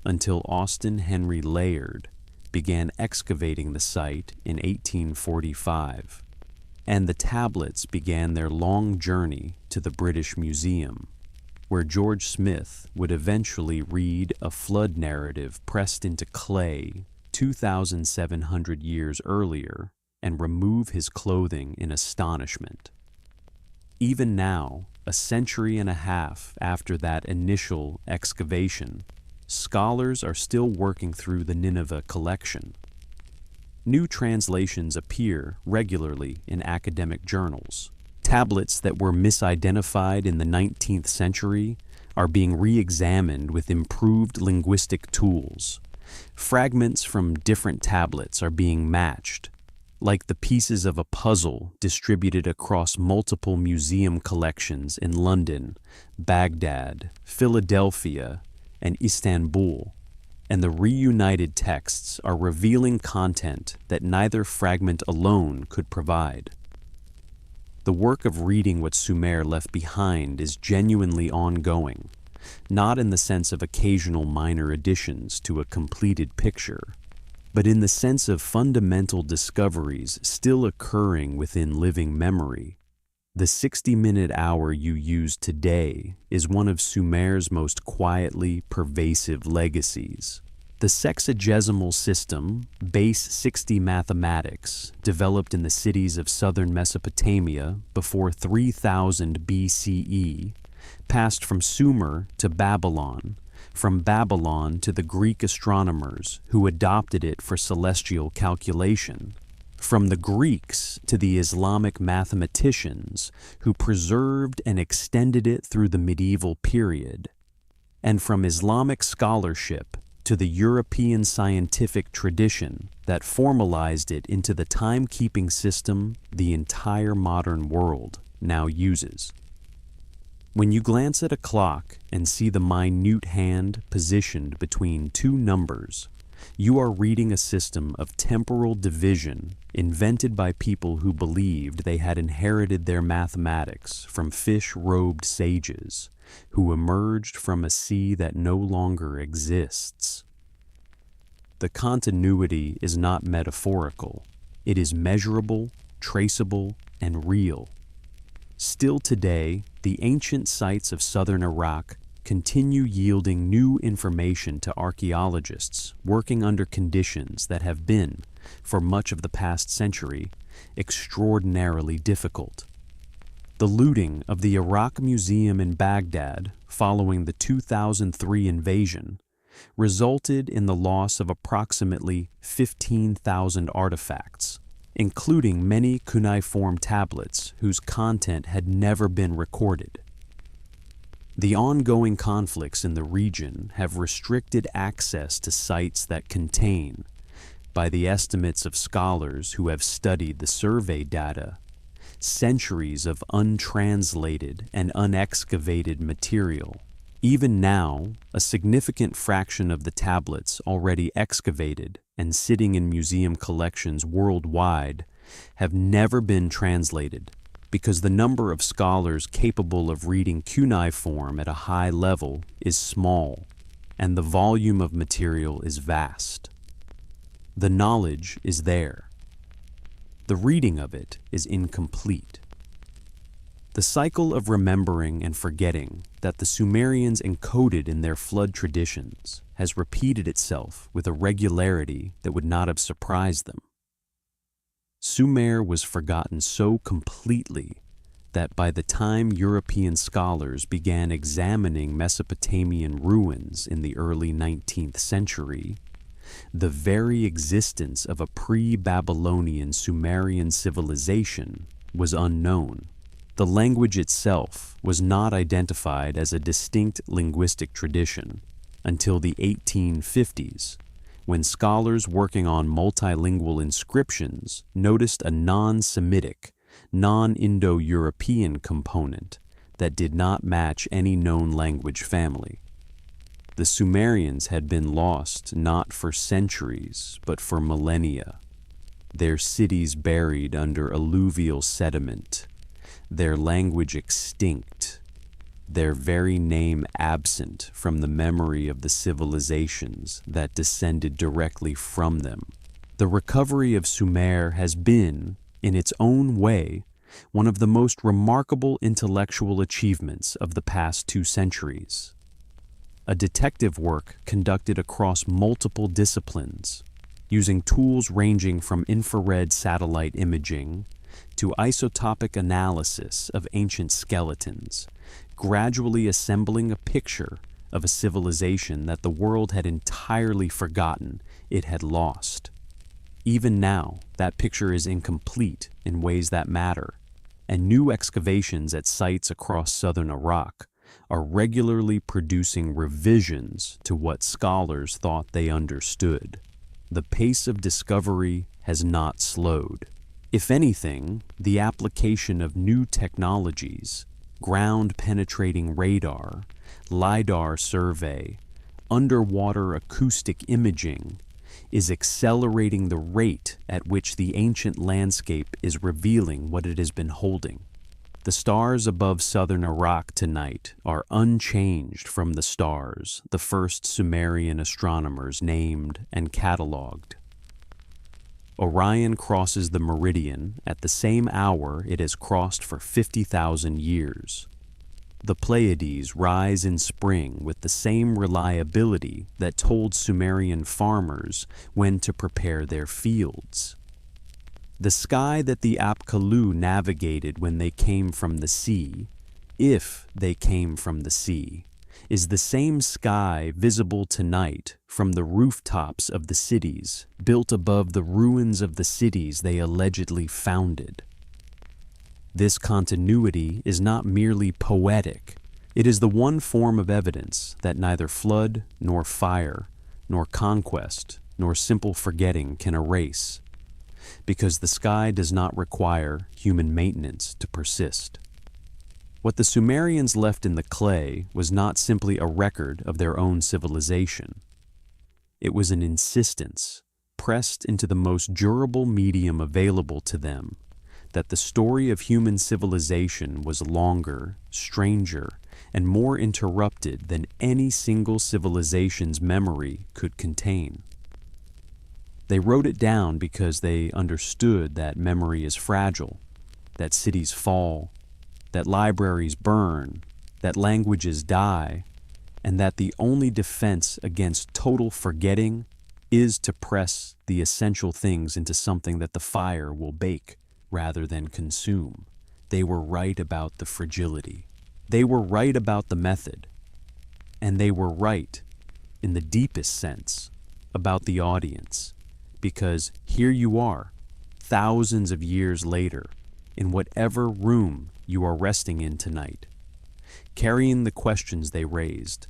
S1: until Austin Henry Layard began excavating the site in 1845. And the tablets began their long journey to the British Museum, where George Smith would eventually read a flood narrative pressed into clay 2,700 years earlier and remove his clothing in astonishment. Even now, a century and a half after that initial excavation, scholars are still working through the Nineveh collection. New translations appear regularly in academic journals. Tablets that were misidentified in the 19th century are being re-examined with improved linguistic tools. Fragments from different tablets are being matched, like the pieces of a puzzle distributed across multiple museum collections in London, Baghdad, Philadelphia, and Istanbul. And the reunited texts are revealing content that neither fragment alone could provide. The work of reading what Sumer left behind is genuinely ongoing, not in the sense of occasional minor additions to a completed picture, but in the sense of fundamental discoveries still occurring within living memory. The 60-minute hour you use today is one of Sumer's most quietly pervasive legacies. The sexagesimal system, base 60 mathematics, developed in the cities of southern Mesopotamia before 3000 BCE, passed from Sumer to Babylon, from Babylon to the Greek astronomers who adopted it for celestial calculation, from the Greeks to the Islamic mathematicians who preserved and extended it through the medieval period, and from Islamic scholarship to the European scientific tradition that formalized it into the timekeeping system the entire modern world now uses. When you glance at a clock and see the minute hand positioned between two numbers, you are reading a system of temporal division invented by people who believed they had inherited their mathematics from fish-robed sages who emerged from a sea that no longer exists. The continuity is not metaphorical. It is measurable, traceable, and real. Still today, the ancient sites of southern Iraq continue yielding new information to archaeologists working under conditions that have been, for much of the past century, extraordinarily difficult. The looting of the Iraq Museum in Baghdad following the 2003 invasion resulted in the loss of approximately 15,000 artifacts, including many cuneiform tablets whose content had never been recorded. The ongoing conflicts in the region have restricted access to sites that contain, by the estimates of scholars who have studied the survey data, centuries of untranslated and unexcavated material. Even now, a significant fraction of the tablets already excavated and sitting in museum collections worldwide have never been translated because the number of scholars capable of reading cuneiform at a high level is small and the volume of material is vast. The knowledge is there. The reading of it is incomplete. The cycle of remembering and forgetting that the Sumerians encoded in their flood traditions has repeated itself with a regularity that would not have surprised them. Sumer was forgotten so completely that by the time European scholars began examining Mesopotamian ruins in the early 19th century, the very existence of a pre-Babylonian Sumerian civilization was unknown. The language itself was not identified as a distinct linguistic tradition until the 1850s, when scholars working on multilingual inscriptions noticed a non-Semitic, non-Indo-European component that did not match any known language family. The Sumerians had been lost not for centuries, but for millennia, their cities buried under alluvial sediment, their language extinct, their very name absent from the memory of the civilizations that descended directly from them. The recovery of Sumer has been, in its own way, one of the most remarkable intellectual achievements of the past 2 centuries. A detective work conducted across multiple disciplines, using tools ranging from infrared satellite imaging to isotopic analysis of ancient skeletons, gradually assembling a picture of a civilization that the world had entirely forgotten it had lost. Even now, that picture is incomplete in ways that matter, and new excavations at sites across southern Iraq are regularly producing revisions to what scholars thought they understood. The pace of discovery has not slowed. If anything, the application of new technologies, ground-penetrating radar, LiDAR survey, underwater acoustic imaging, is accelerating the rate at which the ancient landscape is revealing what it has been holding. The stars above southern Iraq tonight are unchanged from the stars the first Sumerian astronomers named and catalogued. Orion crosses the meridian at the same hour it has crossed for 50,000 years. The Pleiades rise in spring with the same reliability that told Sumerian farmers when to prepare their fields. The sky that the Apkallu navigated when they came from the sea, if they came from the sea, is the same sky visible tonight from the rooftops of the cities built above the ruins of the cities they allegedly founded. This continuity is not merely poetic. It is the one form of evidence that neither flood, nor fire, nor conquest, nor simple forgetting can erase, because the sky does not require human maintenance to persist. What the Sumerians left in the clay was not simply a record of their own civilization. It was an insistence, pressed into the most durable medium available to them, that the story of human civilization was longer, stranger, and more interrupted than any single civilization's memory could contain. They wrote it down because they understood that memory is fragile, that cities fall, that libraries burn, that languages die, and that the only defense against total forgetting is to press the essential things into something that the fire will bake rather than consume. They were right about the fragility. They were right about the method. And they were right, in the deepest sense, about the audience. Because here you are, thousands of years later, in whatever room you are resting in tonight, carrying the questions they raised,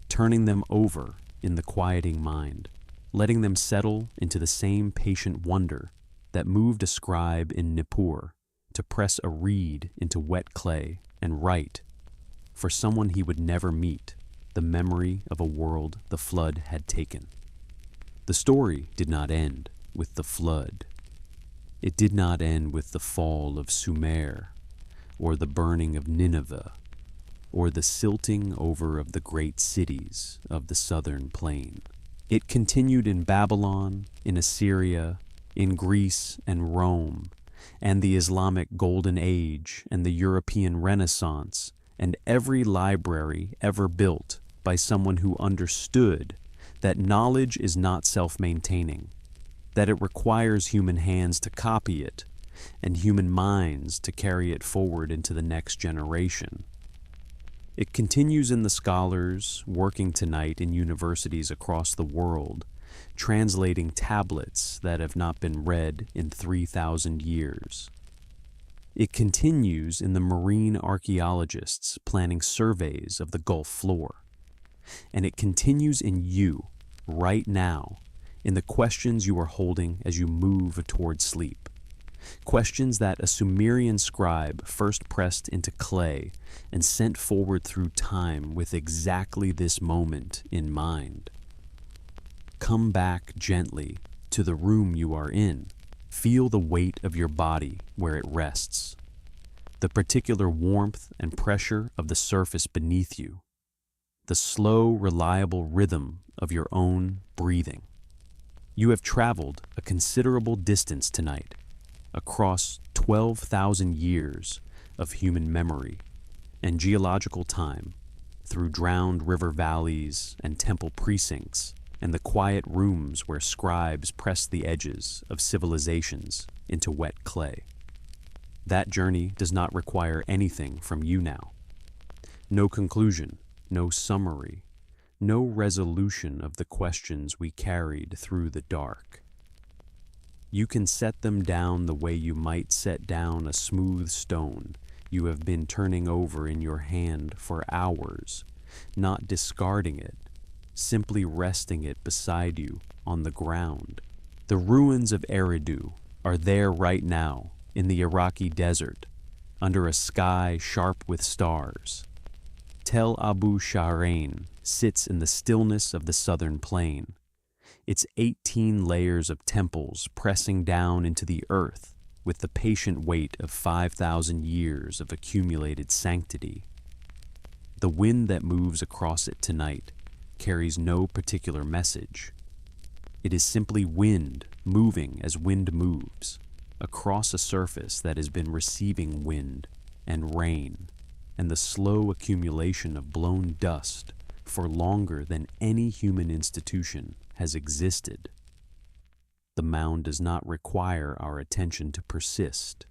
S1: turning them over in the quieting mind, letting them settle into the same patient wonder that moved a scribe in Nippur to press a reed into wet clay and write, for someone he would never meet, the memory of a world the flood had taken. The story did not end with the flood. It did not end with the fall of Sumer, or the burning of Nineveh, or the silting over of the great cities of the southern plain. It continued in Babylon, in Assyria, in Greece and Rome, and the Islamic Golden Age and the European Renaissance, and every library ever built by someone who understood that knowledge is not self-maintaining, that it requires human hands to copy it, and human minds to carry it forward into the next generation. It continues in the scholars working tonight in universities across the world, translating tablets that have not been read in 3,000 years. It continues in the marine archaeologists planning surveys of the Gulf floor. And it continues in you, right now, in the questions you are holding as you move toward sleep. Questions that a Sumerian scribe first pressed into clay and sent forward through time with exactly this moment in mind. Come back gently to the room you are in. Feel the weight of your body where it rests, the particular warmth and pressure of the surface beneath you, the slow, reliable rhythm of your own breathing. You have traveled a considerable distance tonight, across 12,000 years of human memory and geological time, through drowned river valleys and temple precincts and the quiet rooms where scribes pressed the edges of civilizations into wet clay. That journey does not require anything from you now. No conclusion, no summary, no resolution of the questions we carried through the dark. You can set them down the way you might set down a smooth stone you have been turning over in your hand for hours, not discarding it, simply resting it beside you on the ground. The ruins of Eridu are there right now in the Iraqi desert, under a sky sharp with stars. Tel Abu Shahrain sits in the stillness of the southern plain, its 18 layers of temples pressing down into the earth with the patient weight of 5,000 years of accumulated sanctity. The wind that moves across it tonight carries no particular message. It is simply wind moving as wind moves, across a surface that has been receiving wind and rain and the slow accumulation of blown dust for longer than any human institution has existed. The mound does not require our attention to persist.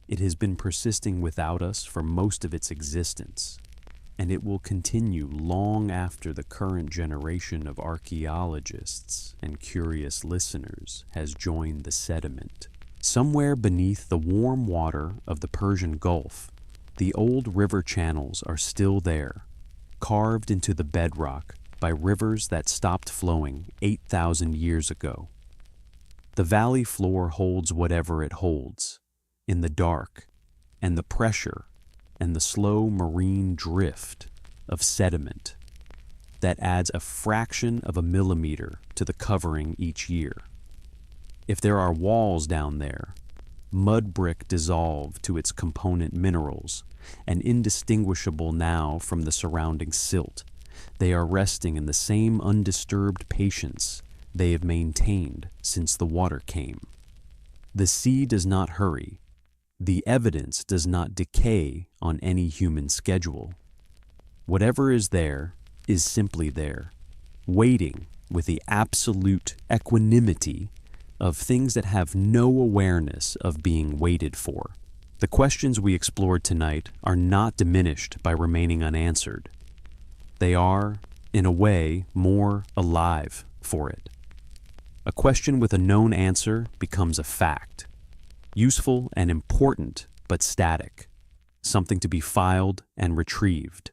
S1: It has been persisting without us for most of its existence, and it will continue long after the current generation of archaeologists and curious listeners has joined the sediment. Somewhere beneath the warm water of the Persian Gulf, the old river channels are still there, carved into the bedrock by rivers that stopped flowing 8,000 years ago. The valley floor holds whatever it holds, in the dark, and the pressure and the slow marine drift of sediment that adds a fraction of a millimeter to the covering each year. If there are walls down there, mud brick dissolved to its component minerals and indistinguishable now from the surrounding silt, they are resting in the same undisturbed patience they have maintained since the water came. The sea does not hurry. The evidence does not decay on any human schedule. Whatever is there is simply there, waiting with the absolute equanimity of things that have no awareness of being waited for. The questions we explored tonight are not diminished by remaining unanswered. They are, in a way, more alive for it. A question with a known answer becomes a fact, useful and important, but static, something to be filed and retrieved.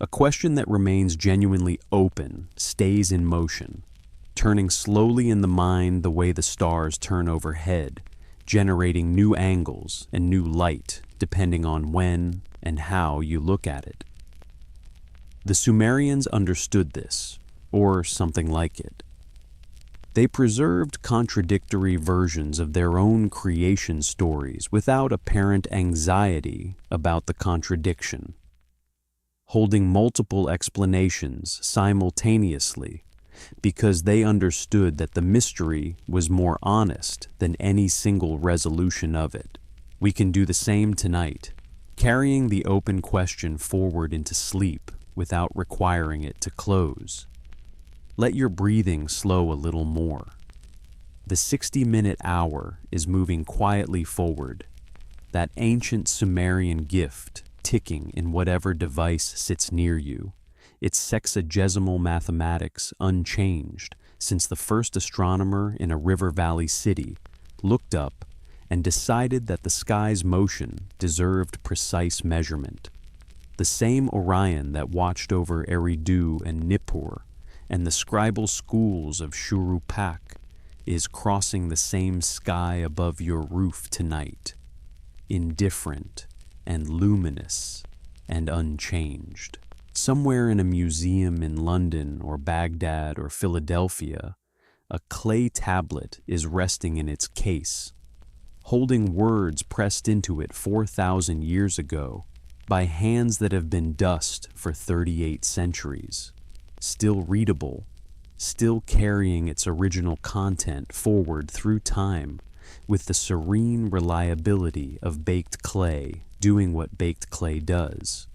S1: A question that remains genuinely open stays in motion, turning slowly in the mind the way the stars turn overhead, generating new angles and new light depending on when and how you look at it. The Sumerians understood this, or something like it. They preserved contradictory versions of their own creation stories without apparent anxiety about the contradiction, holding multiple explanations simultaneously because they understood that the mystery was more honest than any single resolution of it. We can do the same tonight, carrying the open question forward into sleep without requiring it to close. Let your breathing slow a little more. The 60-minute hour is moving quietly forward, that ancient Sumerian gift ticking in whatever device sits near you, its sexagesimal mathematics unchanged since the first astronomer in a river valley city looked up and decided that the sky's motion deserved precise measurement. The same Orion that watched over Eridu and Nippur and the scribal schools of Shurupak is crossing the same sky above your roof tonight, indifferent and luminous and unchanged. Somewhere in a museum in London or Baghdad or Philadelphia, a clay tablet is resting in its case, holding words pressed into it 4,000 years ago by hands that have been dust for 38 centuries. Still readable, still carrying its original content forward through time with the serene reliability of baked clay doing what baked clay does.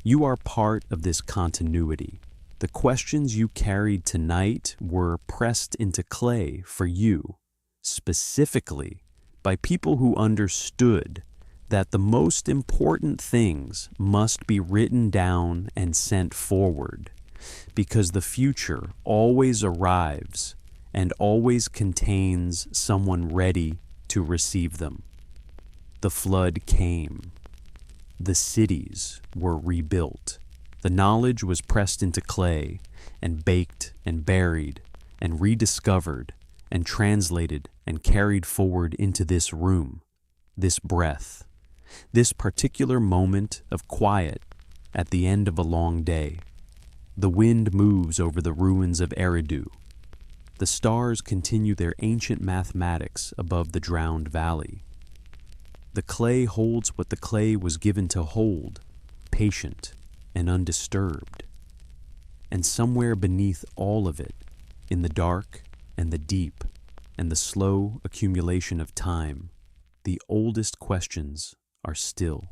S1: You are part of this continuity. The questions you carried tonight were pressed into clay for you, specifically by people who understood that the most important things must be written down and sent forward, because the future always arrives and always contains someone ready to receive them. The flood came. The cities were rebuilt. The knowledge was pressed into clay and baked and buried and rediscovered and translated and carried forward into this room, this breath, this particular moment of quiet at the end of a long day. The wind moves over the ruins of Eridu. The stars continue their ancient mathematics above the drowned valley. The clay holds what the clay was given to hold, patient and undisturbed. And somewhere beneath all of it, in the dark and the deep and the slow accumulation of time, the oldest questions are still